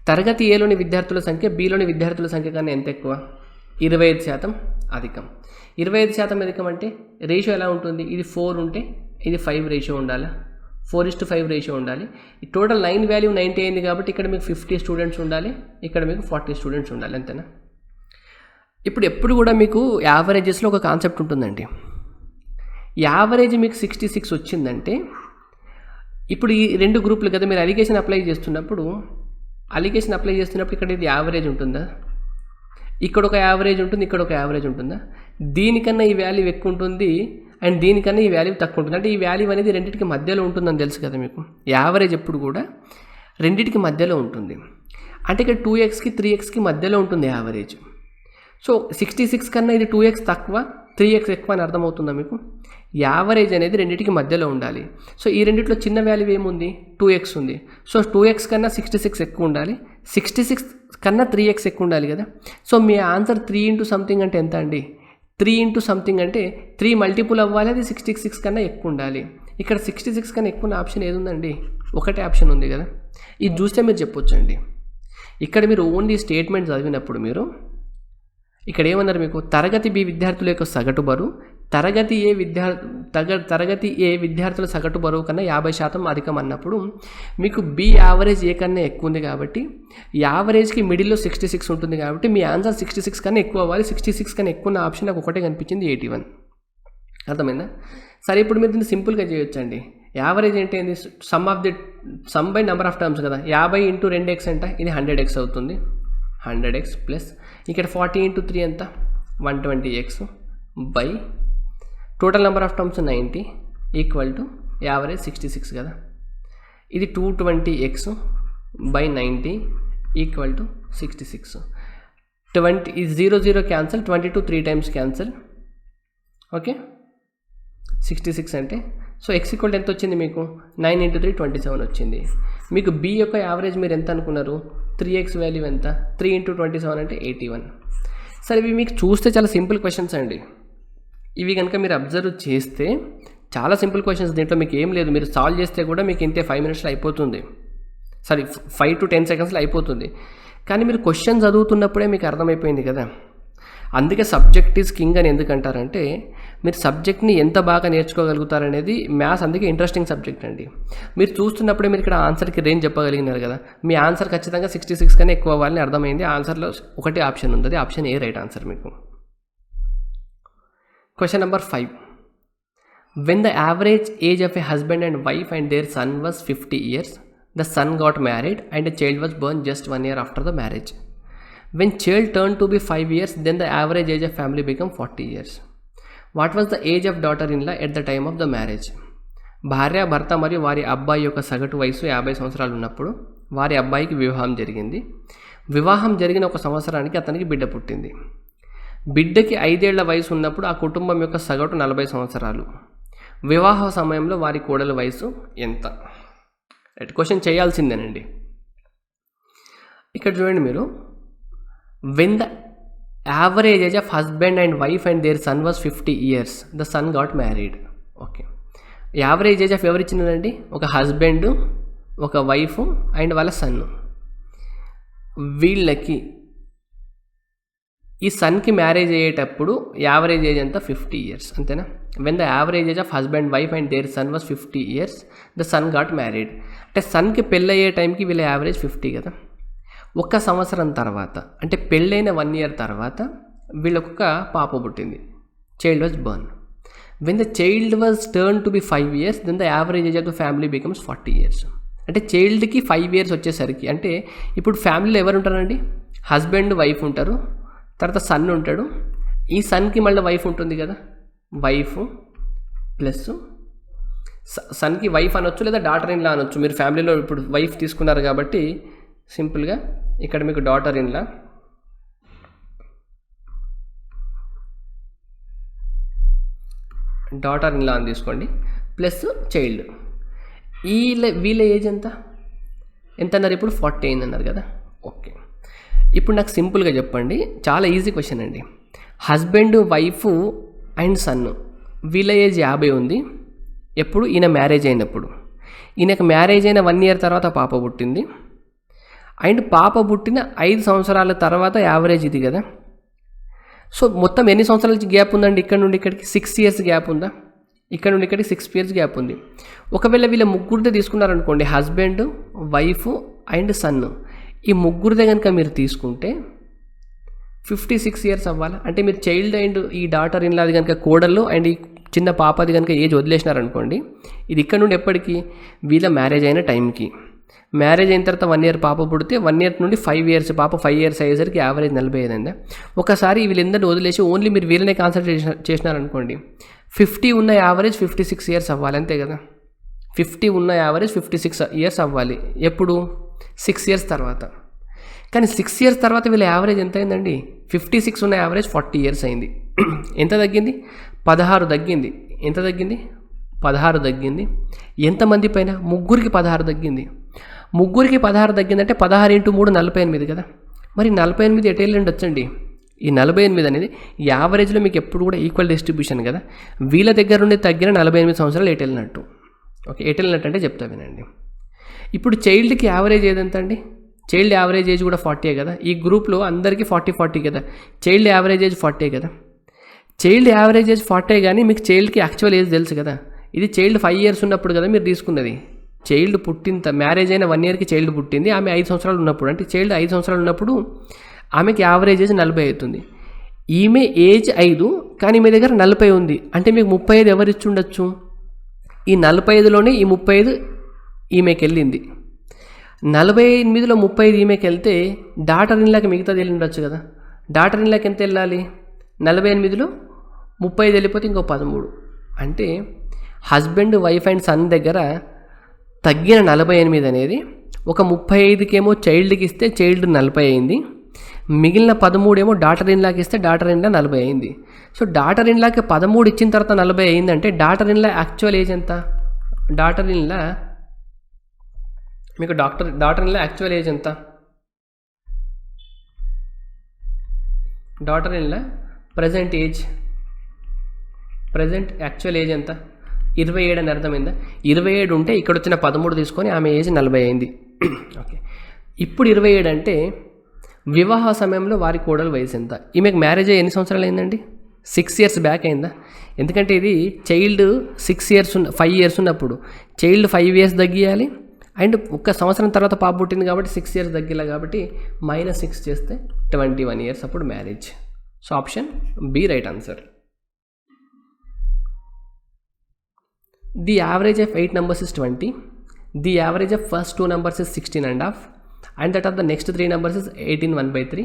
తరగతి ఏలోని విద్యార్థుల సంఖ్య బిలోని విద్యార్థుల సంఖ్య కన్నా ఎంత ఎక్కువ? 25% అధికం. 25% అధికం అంటే రేషియో ఎలా ఉంటుంది? ఇది 4 ఉంటే ఇది 5 రేషియో ఉండాలి, 4:5 రేషియో ఉండాలి. ఈ టోటల్ లైన్ వాల్యూ 90 అయింది కాబట్టి ఇక్కడ మీకు 50 స్టూడెంట్స్ ఉండాలి, ఇక్కడ మీకు 40 స్టూడెంట్స్ ఉండాలి, అంతేనా? ఇప్పుడు ఎప్పుడు కూడా మీకు యావరేజెస్లో ఒక కాన్సెప్ట్ ఉంటుందండి. యావరేజ్ మీకు 66 వచ్చిందంటే ఇప్పుడు ఈ రెండు గ్రూపులు కదా, మీరు అలిగేషన్ అప్లై చేస్తున్నప్పుడు ఇక్కడ ఇది యావరేజ్ ఉంటుందా? ఇక్కడ ఒక యావరేజ్ ఉంటుంది, ఇక్కడ ఒక యావరేజ్ ఉంటుందా? దీనికన్నా ఈ వాల్యూ ఎక్కువ ఉంటుంది అండ్ దీనికన్నా ఈ వాల్యూ తక్కువ ఉంటుంది. అంటే ఈ వాల్యూ అనేది రెండింటికి మధ్యలో ఉంటుందని తెలుసు కదా మీకు. యావరేజ్ ఎప్పుడు కూడా రెండింటికి మధ్యలో ఉంటుంది. అంటే ఇక్కడ 2xకి 3xకి మధ్యలో ఉంటుంది యావరేజ్. సో 66 కన్నా ఇది 2x తక్కువ, 3x ఎక్కువ అని అర్థమవుతుందా మీకు? యావరేజ్ అనేది రెండింటికి మధ్యలో ఉండాలి. సో ఈ రెండిట్లో చిన్న వాల్యూ ఏముంది? 2x ఉంది. సో 2x కన్నా 66 ఎక్కువ ఉండాలి, 66 కన్నా 3x ఎక్కువ ఉండాలి కదా. సో మీ ఆన్సర్ 3 ఇంటూ సంథింగ్ అంటే ఎంత అండి? 3 ఇంటూ సంథింగ్ అంటే 3 మల్టిపుల్ అవ్వాలి, అది 66 కన్నా ఎక్కువ ఉండాలి. ఇక్కడ 66 కన్నా ఎక్కువ ఉన్న ఆప్షన్ ఏది ఉందండి? ఒకటే ఆప్షన్ ఉంది కదా. ఇది చూస్తే మీరు చెప్పొచ్చండి. ఇక్కడ మీరు ఓన్లీ స్టేట్మెంట్ చదివినప్పుడు మీరు ఇక్కడ ఏమన్నారు మీకు? తరగతి బి విద్యార్థుల యొక్క సగటు బరువు తరగతి ఏ విద్యార్థుల సగటు బరువు కన్నా 50% అధికం అన్నప్పుడు మీకు బి యావరేజ్ ఏ కన్నా ఎక్కువ ఉంది కాబట్టి యావరేజ్కి మిడిల్లో 66 ఉంటుంది కాబట్టి మీ ఆన్సర్ 66 కన్నా ఎక్కువ అవ్వాలి. 66 కన్నా ఎక్కువ ఉన్న ఆప్షన్ నాకు ఒకటే కనిపించింది, 81. అర్థమైందా? సరే, ఇప్పుడు మీరు దీన్ని సింపుల్గా చేయొచ్చండి. యావరేజ్ అంటే ఏంది? Sum by number of terms కదా. 50 ఇంటూ 2x అంటే ఇది 100x అవుతుంది. 100x ప్లస్ ఇక్కడ 40 ఇంటూ 3 ఎంత? 120x by total number of terms 90 equal to average 66 కదా. ఇది 220x బై 90 ఈక్వల్ టు 66. 20 ఇది 0 0 క్యాన్సల్, 22 3 టైమ్స్ క్యాన్సల్. ఓకే, 66 అంటే సో x ఈక్వల్ ఎంత వచ్చింది మీకు? 9 ఇంటూ 3 27 వచ్చింది. మీకు b యొక్క యావరేజ్ మీరు ఎంత అనుకున్నారు? 3x వాల్యూ ఎంత? 3 ఇంటూ 27 అంటే 81. సరే, ఇవి మీకు చూస్తే చాలా సింపుల్ క్వశ్చన్స్ అండి. ఇవి కనుక మీరు అబ్జర్వ్ చేస్తే చాలా సింపుల్ క్వశ్చన్స్, దీంట్లో మీకు ఏం లేదు. మీరు సాల్వ్ చేస్తే కూడా మీకు ఇంతే 5 మినిట్స్లో అయిపోతుంది, సారీ 5 to 10 సెకండ్స్లో అయిపోతుంది. కానీ మీరు క్వశ్చన్ చదువుతున్నప్పుడే మీకు అర్థమైపోయింది కదా. అందుకే సబ్జెక్ట్ ఈజ్ కింగ్ అని ఎందుకంటారంటే మీరు సబ్జెక్ట్ని ఎంత బాగా నేర్చుకోగలుగుతారనేది మ్యాథ్స్ అందుకే ఇంట్రెస్టింగ్ సబ్జెక్ట్ అండి. మీరు చూస్తున్నప్పుడే మీరు ఇక్కడ ఆన్సర్కి రేంజ్ చెప్పగలిగినారు కదా. మీ ఆన్సర్ ఖచ్చితంగా 66 కన్నా ఎక్కువ అవ్వాలని అర్థమైంది. ఆన్సర్లో ఒకటే ఆప్షన్ ఉంది, అది ఆప్షన్ ఏ రైట్ ఆన్సర్ మీకు. Question number 5. When the average age of a husband and wife and their son was 50 years, the son got married and a child was born just 1 year after the marriage. When child turned to be 5 years, then the average age of family became 40 years. What was the age of daughter-in-law at the time of the marriage? భార్య భర్త మరియు వారి అబ్బాయి యొక్క సగటు వయసు 50 సంవత్సరాలు ఉన్నప్పుడు వారి అబ్బాయికి వివాహం జరిగింది. వివాహం జరిగిన 1 సంవత్సరానికి అతనికి బిడ్డ పుట్టింది. బిడ్డకి 5 ఏళ్ల వయసు ఉన్నప్పుడు ఆ కుటుంబం యొక్క సగటు 40 సంవత్సరాలు. వివాహ సమయంలో వారి కోడల వయసు ఎంత? క్వశ్చన్ చేయాల్సిందేనండి. ఇక్కడ చూడండి మీరు, when the average age of husband and wife and their son was 50 years, the son got married. Okay, average age of ఎవరు ఇచ్చినారండి? ఒక హస్బెండ్, ఒక వైఫ్ అండ్ వాళ్ళ సన్. వీళ్ళకి ఈ సన్కి మ్యారేజ్ అయ్యేటప్పుడు యావరేజ్ ఏజ్ ఎంత? 50 years, అంతేనా? When the average age of husband wife and their son was 50 years, the son got married. అంటే సన్కి పెళ్ళయ్యే టైంకి వీళ్ళ యావరేజ్ 50 కదా. 1 సంవత్సరం తర్వాత, అంటే పెళ్ళైన 1 year తర్వాత వీళ్ళకు ఒక పాప పుట్టింది. Child was born. When the child was turn to be 5 years, then the average age of the family becomes 40 years. అంటే చైల్డ్కి 5 years వచ్చేసరికి, అంటే ఇప్పుడు ఫ్యామిలీలో ఎవరు ఉంటారండి? హస్బెండ్ వైఫ్ ఉంటారు, తర్వాత సన్ ఉంటాడు. ఈ సన్కి మళ్ళీ వైఫ్ ఉంటుంది కదా, వైఫ్ ప్లస్ సన్కి వైఫ్ అనొచ్చు లేదా డాటర్ ఇన్ లా అనొచ్చు. మీరు ఫ్యామిలీలో ఇప్పుడు వైఫ్ తీసుకున్నారు కాబట్టి సింపుల్గా ఇక్కడ మీకు డాటర్ ఇన్ లా, అని తీసుకోండి, ప్లస్ చైల్డ్. వీళ్ళ ఏజ్ ఎంత అన్నారు ఇప్పుడు? 40 అయిందన్నారు కదా. ఓకే, ఇప్పుడు నాకు సింపుల్గా చెప్పండి, చాలా ఈజీ క్వశ్చన్ అండి. హస్బెండ్, వైఫ్ అండ్ సన్ వీళ్ళ ఏజ్ 50 ఉంది. ఎప్పుడు? ఈయన మ్యారేజ్ అయినప్పుడు. ఈయనకు మ్యారేజ్ అయిన 1 year తర్వాత పాప పుట్టింది. అండ్ పాప పుట్టిన 5 సంవత్సరాల తర్వాత యావరేజ్ ఇది కదా. సో మొత్తం ఎన్ని సంవత్సరాల గ్యాప్ ఉందండి? ఇక్కడ నుండి ఇక్కడికి 6 years గ్యాప్ ఉందా? ఇక్కడ నుండి ఇక్కడికి 6 years గ్యాప్ ఉంది. ఒకవేళ వీళ్ళ ముగ్గురితో తీసుకున్నారనుకోండి, హస్బెండ్, వైఫ్ అండ్ సన్, ఈ ముగ్గురిదే కనుక మీరు తీసుకుంటే 56 years అవ్వాలి. అంటే మీరు చైల్డ్ అండ్ ఈ డాటర్ ఇన్ లాది కనుక కోడళ్ళు అండ్ ఈ చిన్న పాపది కనుక ఏజ్ వదిలేసినారనుకోండి, ఇది ఇక్కడ నుండి ఎప్పటికీ? వీళ్ళ మ్యారేజ్ అయిన టైంకి. మ్యారేజ్ అయిన తర్వాత 1 year పాప పుడితే 1 year నుండి 5 years, పాప 5 years అయ్యేసరికి యావరేజ్ 45 అయిందా. ఒకసారి వీళ్ళందరినీ వదిలేసి ఓన్లీ మీరు వీళ్ళనే కాన్సన్ట్రేట్ చేసినారనుకోండి, 50 ఉన్న యావరేజ్ 56 years అవ్వాలి, అంతే కదా. 50 ఉన్న యావరేజ్ 56 years అవ్వాలి. ఎప్పుడు? 6 years తర్వాత. కానీ 6 years తర్వాత వీళ్ళ యావరేజ్ ఎంత అయిందండి? 56 ఉన్న యావరేజ్ 40 years అయింది. ఎంత తగ్గింది? 16 తగ్గింది. ఎంత తగ్గింది? 16 తగ్గింది. ఎంతమంది పైన? ముగ్గురికి 16 తగ్గింది. ముగ్గురికి 16 తగ్గిందంటే 16 × 3 48 కదా. మరి 48 ఎటు వెళ్ళండి వచ్చండి? ఈ 48 అనేది యావరేజ్లో మీకు ఎప్పుడు కూడా ఈక్వల్ డిస్ట్రిబ్యూషన్ కదా. వీళ్ళ దగ్గర నుండి తగ్గిన 48 సంవత్సరాలు ఎటు వెళ్ళినట్టు. ఓకే, ఎటు వెళ్ళినట్టు అంటే చెప్తా వినండి. ఇప్పుడు చైల్డ్కి యావరేజ్ ఏదంత అండి? చైల్డ్ యావరేజ్ ఏజ్ కూడా 40 కదా. ఈ గ్రూప్లో అందరికీ 40 కదా. చైల్డ్ యావరేజ్ ఏజ్ 40 కదా. చైల్డ్ యావరేజ్ ఏజ్ 40 కానీ మీకు చైల్డ్కి యాక్చువల్ ఏజ్ తెలుసు కదా. ఇది చైల్డ్ 5 years ఉన్నప్పుడు కదా మీరు తీసుకున్నది. చైల్డ్ పుట్టిన మ్యారేజ్ అయిన 1 yearకి చైల్డ్ పుట్టింది, ఆమె 5 సంవత్సరాలు ఉన్నప్పుడు, అంటే చైల్డ్ 5 సంవత్సరాలు ఉన్నప్పుడు ఆమెకి యావరేజ్ ఏజ్ 40 అవుతుంది. ఈమె ఏజ్ 5 కానీ మీ దగ్గర 40 ఉంది, అంటే మీకు 35 ఎవరు ఇచ్చి ఉండొచ్చు? ఈ 45లోనే ఈ 35 ఈమెకి వెళ్ళింది. 48లో 35 ఈమెకి వెళ్తే డాటర్ ఇన్లాకి మిగతాది వెళ్ళి ఉండొచ్చు కదా. డాటర్ ఇన్లాకి ఎంత వెళ్ళాలి? 48లో 35 వెళ్ళిపోతే ఇంకో 13. అంటే హస్బెండ్, వైఫ్ అండ్ సన్ దగ్గర తగ్గిన 48 అనేది ఒక 35కేమో చైల్డ్కి ఇస్తే చైల్డ్ 40 అయింది, మిగిలిన 13 ఏమో డాటర్ ఇన్లాకి ఇస్తే డాటర్ ఇన్లా 40 అయింది. సో డాటర్ ఇన్లాకి 13 ఇచ్చిన తర్వాత 40 అయిందంటే డాటర్ ఇన్లా యాక్చువల్ ఏజ్ ఎంత? డాటర్ ఇన్లా మీకు డాటర్ ఇన్లా యాక్చువల్ ఏజ్ ఎంత? Daughter in-law present actual age ఎంత? 27 అని అర్థమైందా? 27 ఉంటే ఇక్కడ వచ్చిన 13 తీసుకొని ఆమె ఏజ్ 40 అయింది. ఓకే, ఇప్పుడు 27 అంటే వివాహ సమయంలో వారి కోడలు వయసు ఎంత? ఈమెకు మ్యారేజ్ అయ్యి ఎన్ని సంవత్సరాలు అయిందండి? 6 years బ్యాక్ అయిందా? ఎందుకంటే ఇది చైల్డ్ 5 years ఉన్నప్పుడు చైల్డ్ 5 years తగ్గియాలి, అండ్ 1 సంవత్సరం తర్వాత పాప పుట్టింది కాబట్టి 6 years తగ్గిలా, కాబట్టి -6 చేస్తే 21 years అప్పుడు marriage. So option B right answer. The average of 8 numbers is 20. The average of first 2 numbers is 16.5 and that of the next 3 numbers is 18 1/3.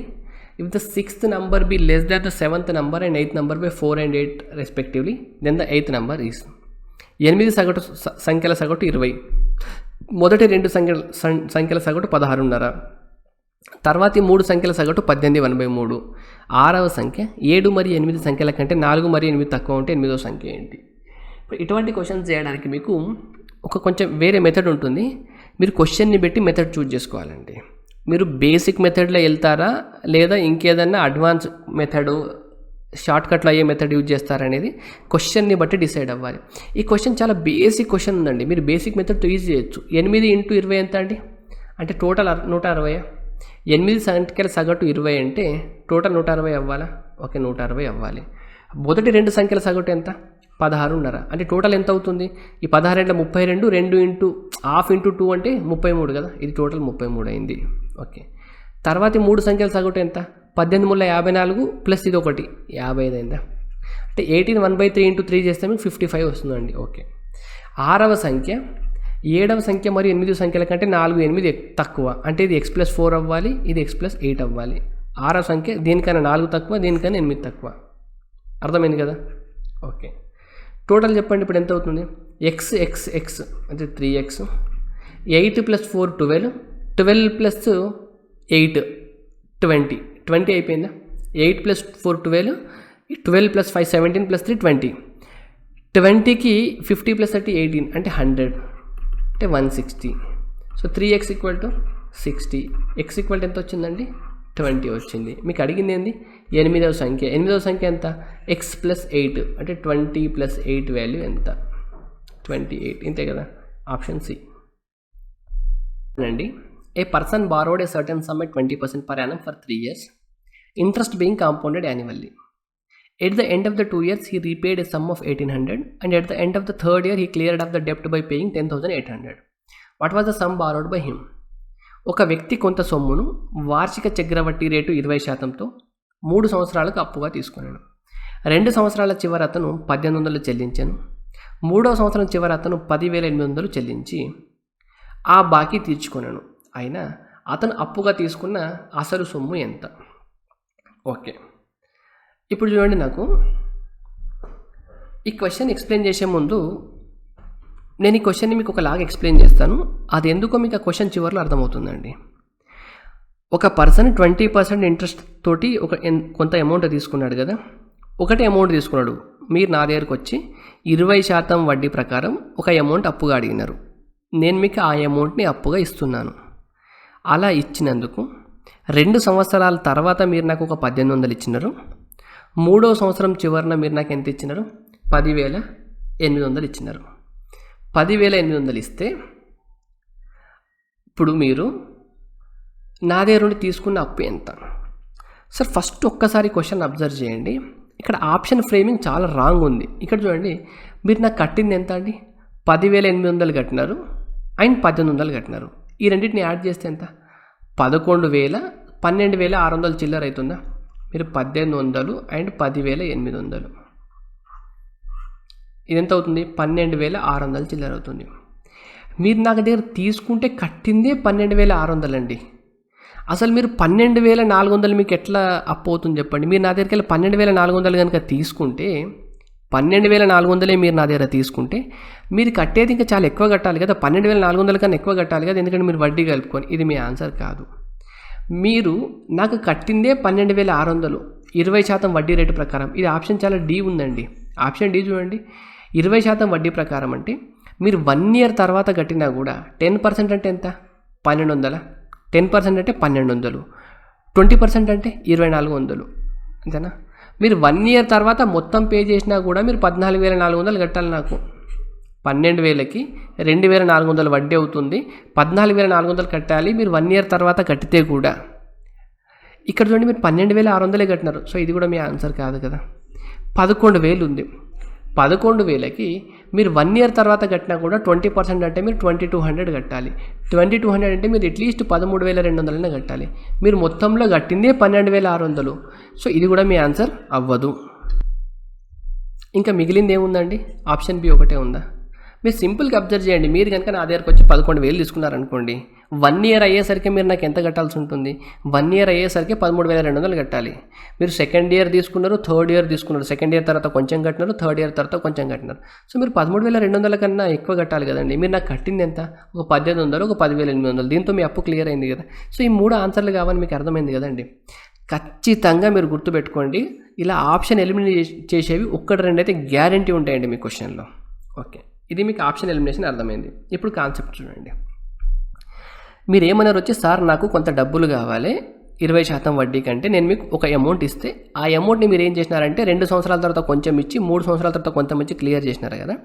If the 6th number be less than the 7th number and 8th number by 4 and 8 respectively, then the 8th number is 8 సగటు సంఖ్యల సగటు 20, మొదటి 2 సంఖ్యల సగటు 16.5, తర్వాతి 3 సంఖ్యల సగటు 18 1/3, 6వ సంఖ్య 7 మరియు 8 సంఖ్యల కంటే 4 మరియు 8 తక్కువ ఉంటే 8వ సంఖ్య ఏంటి? ఇటువంటి క్వశ్చన్స్ చేయడానికి మీకు ఒక కొంచెం వేరే మెథడ్ ఉంటుంది. మీరు క్వశ్చన్ని బట్టి మెథడ్ చూజ్ చేసుకోవాలండి. మీరు బేసిక్ మెథడ్లో వెళ్తారా లేదా ఇంకేదన్నా అడ్వాన్స్ మెథడ్ షార్ట్కట్లో అయ్యే మెథడ్ యూజ్ చేస్తారనేది క్వశ్చన్ని బట్టి డిసైడ్ అవ్వాలి. ఈ క్వశ్చన్ చాలా బేసిక్ క్వశ్చన్ ఉందండి. మీరు బేసిక్ మెథడ్తో ఈజీ చేయొచ్చు. 8 × 20 ఎంత అండి? అంటే టోటల్ 160. 8 సంఖ్యల సగటు 20 అంటే టోటల్ 160 అవ్వాలా? ఓకే, 160 అవ్వాలి. మొదటి 2 సంఖ్యల సగటు ఎంత? 16.5. అంటే టోటల్ ఎంత అవుతుంది? ఈ 16 32, 2 × ½ × 2 అంటే 33 కదా. ఇది టోటల్ 33 అయింది. ఓకే, తర్వాతి 3 సంఖ్యల సగటు ఎంత? 18 × 54 ప్లస్ ఇది ఒకటి 55 అయిందా? అంటే 18 1/3 × 3 చేస్తే మీకు 55 వస్తుందండి. ఓకే, 6వ సంఖ్య 7వ సంఖ్య మరియు 8 సంఖ్యల కంటే 4 8 తక్కువ, అంటే ఇది x+4 అవ్వాలి, ఇది x+8 అవ్వాలి. 6వ సంఖ్య దీనికన్నా 4 తక్కువ, దీనికన్నా 8 తక్కువ. అర్థమైంది కదా? ఓకే, టోటల్ చెప్పండి ఇప్పుడు ఎంత అవుతుంది? x అంటే 3x, 8 + 4 12, 12 + 8 20 అయిపోయిందా? 8 + 4 12, 12 + 5 17 + 3 20. 20కి 50 + 30 18 అంటే 100 అంటే 160. So 3x = 60. x = ఎంత వచ్చిందండి? 20 వచ్చింది. మీకు అడిగింది ఏంది? 8వ సంఖ్య. 8వ సంఖ్య ఎంత? x+8 అంటే 20 + 8 వాల్యూ ఎంత? 28. ఇంతే కదా. ఆప్షన్ సి అండి. A person borrowed a certain sum at 20% per annum for 3 years, interest being compounded annually. At the end of the 2 years he repaid a sum of 1800 and at the end of the 3rd year he cleared up the debt by paying 10,800. What was the sum borrowed by him? ఒక వ్యక్తి కొంత సొమ్మును వార్షిక చక్రవడ్డీ rate 20%తో 3 సంవత్సరాలకు అప్పుగా తీసుకున్నాడు. 2 సంవత్సరాల చివర అతను 1800 చెల్లించాను. 3వ సంవత్సరం చివర అతను 10,800 చెల్లించి ఆ బాకీ తీర్చుకున్నాను. అయినా అతను అప్పుగా తీసుకున్న అసలు సొమ్ము ఎంత? ఓకే, ఇప్పుడు చూడండి, నాకు ఈ క్వశ్చన్ ఎక్స్ప్లెయిన్ చేసే ముందు నేను ఈ క్వశ్చన్ని మీకు ఒకలాగా ఎక్స్ప్లెయిన్ చేస్తాను. అది ఎందుకో మీకు ఆ క్వశ్చన్ చివరిలో అర్థమవుతుందండి. ఒక పర్సన్ 20% ఇంట్రెస్ట్ తోటి కొంత అమౌంట్ తీసుకున్నాడు కదా. ఒకటే అమౌంట్ తీసుకున్నాడు. మీరు నా దగ్గరకు వచ్చి 20% వడ్డీ ప్రకారం ఒక అమౌంట్ అప్పుగా అడిగినారు. నేను మీకు ఆ అమౌంట్ని అప్పుగా ఇస్తున్నాను. అలా ఇచ్చినందుకు 2 సంవత్సరాల తర్వాత మీరు నాకు ఒక 1800 ఇచ్చినారు. 3వ సంవత్సరం చివరన మీరు నాకు ఎంత ఇచ్చినారు? 10,800 ఇచ్చినారు. 10,800 ఇస్తే ఇప్పుడు మీరు నా దగ్గర నుండి తీసుకున్న అప్పు ఎంత? సార్, ఫస్ట్ ఒక్కసారి క్వశ్చన్ అబ్జర్వ్ చేయండి. ఇక్కడ ఆప్షన్ ఫ్రేమింగ్ చాలా రాంగ్ ఉంది. ఇక్కడ చూడండి, మీరు నాకు కట్టింది ఎంత అండి? 10,800 కట్టినారు అండ్ 1800 కట్టినారు. ఈ రెండింటిని యాడ్ చేస్తే ఎంత? 12,600 చిల్లర అవుతుందా? మీరు 1800 అండ్ 10,800 ఇదెంత అవుతుంది? 12,600 చిల్లర అవుతుంది. మీరు నాకు దగ్గర తీసుకుంటే కట్టిందే 12,600 అండి. అసలు మీరు 12,400 మీకు ఎట్లా అప్పు అవుతుంది చెప్పండి? మీరు నా దగ్గరికి వెళ్ళి 12,400 కనుక తీసుకుంటే 12,400 మీరు నా దగ్గర తీసుకుంటే మీరు కట్టేది ఇంకా చాలా ఎక్కువ కట్టాలి కదా. 12,400 కన్నా ఎక్కువ కట్టాలి కదా, ఎందుకంటే మీరు వడ్డీ కలుపుకొని. ఇది మీ ఆన్సర్ కాదు. మీరు నాకు కట్టిందే 12,600 20% వడ్డీ రేటు ప్రకారం. ఇది ఆప్షన్ చాలా డి ఉందండి. ఆప్షన్ డి చూడండి, 20% వడ్డీ ప్రకారం అంటే మీరు 1 year తర్వాత కట్టినా కూడా 10% అంటే ఎంత? 1200. 10% అంటే 1200. 20% అంటే 2,400. అంతేనా? మీరు 1 year తర్వాత మొత్తం పే చేసినా కూడా మీరు 14,400 కట్టాలి నాకు. 12,000కి 2,400 వడ్డీ అవుతుంది. 14,400 కట్టాలి మీరు 1 year తర్వాత కట్టితే కూడా. ఇక్కడ చూడండి, మీరు 12,600 కట్టినారు. సో ఇది కూడా మీ ఆన్సర్ కాదు కదా. 11,000 ఉంది. 11,000కి మీరు 1 year తర్వాత కట్టినా కూడా 20% అంటే మీరు 2,200 కట్టాలి. 2,200 అంటే మీరు అట్లీస్ట్ 13,200 కట్టాలి. మీరు మొత్తంలో కట్టిందే 12,600. సో ఇది కూడా మీ ఆన్సర్ అవ్వదు. ఇంకా మిగిలింది ఏముందండి? ఆప్షన్ బి ఒకటే ఉందా? మీరు సింపుల్గా అబ్జర్వ్ చేయండి. మీరు కనుక నా దగ్గరకు వచ్చి 11,000 తీసుకున్నారనుకోండి, 1 ఇయర్ అయ్యేసరికి మీరు నాకు ఎంత కట్టాల్సి ఉంటుంది? 1 ఇయర్ అయ్యేసరికి 13,200 కట్టాలి. మీరు సెకండ్ ఇయర్ తీసుకున్నారు, థర్డ్ ఇయర్ తీసుకున్నారు, సెకండ్ ఇయర్ తర్వాత కొంచెం కట్టినారు, థర్డ్ ఇయర్ తర్వాత కొంచెం కట్టినారు. సో మీరు 13,200 కన్నా ఎక్కువ కట్టాలి కదండి. మీరు నాకు కట్టింది ఎంత? ఒక 18,000, ఒక 10,800. దీంతో మీ అప్పు క్లియర్ అయింది కదా. సో ఈ 3 ఆన్సర్లు కావాలని మీకు అర్థమైంది కదండి. ఖచ్చితంగా మీరు గుర్తుపెట్టుకోండి, ఇలా ఆప్షన్ ఎలిమినేట్ చేసేవి 1-2 అయితే గ్యారంటీ ఉంటాయండి మీ క్వశ్చన్లో. ఓకే, ఇది మీకు ఆప్షన్ ఎలిమినేషన్ అర్థమైంది. ఇప్పుడు కాన్సెప్ట్ చూడండి. మీరు ఏమన్నారు వచ్చి, సార్ నాకు కొంత డబ్బులు కావాలి 20% వడ్డీ కంటే, నేను మీకు ఒక అమౌంట్ ఇస్తే ఆ అమౌంట్ని మీరు ఏం చేసినారంటే 2 సంవత్సరాల తర్వాత కొంచెం ఇచ్చి 3 సంవత్సరాల తర్వాత కొంచెం ఇచ్చి క్లియర్ చేసినారు కదా.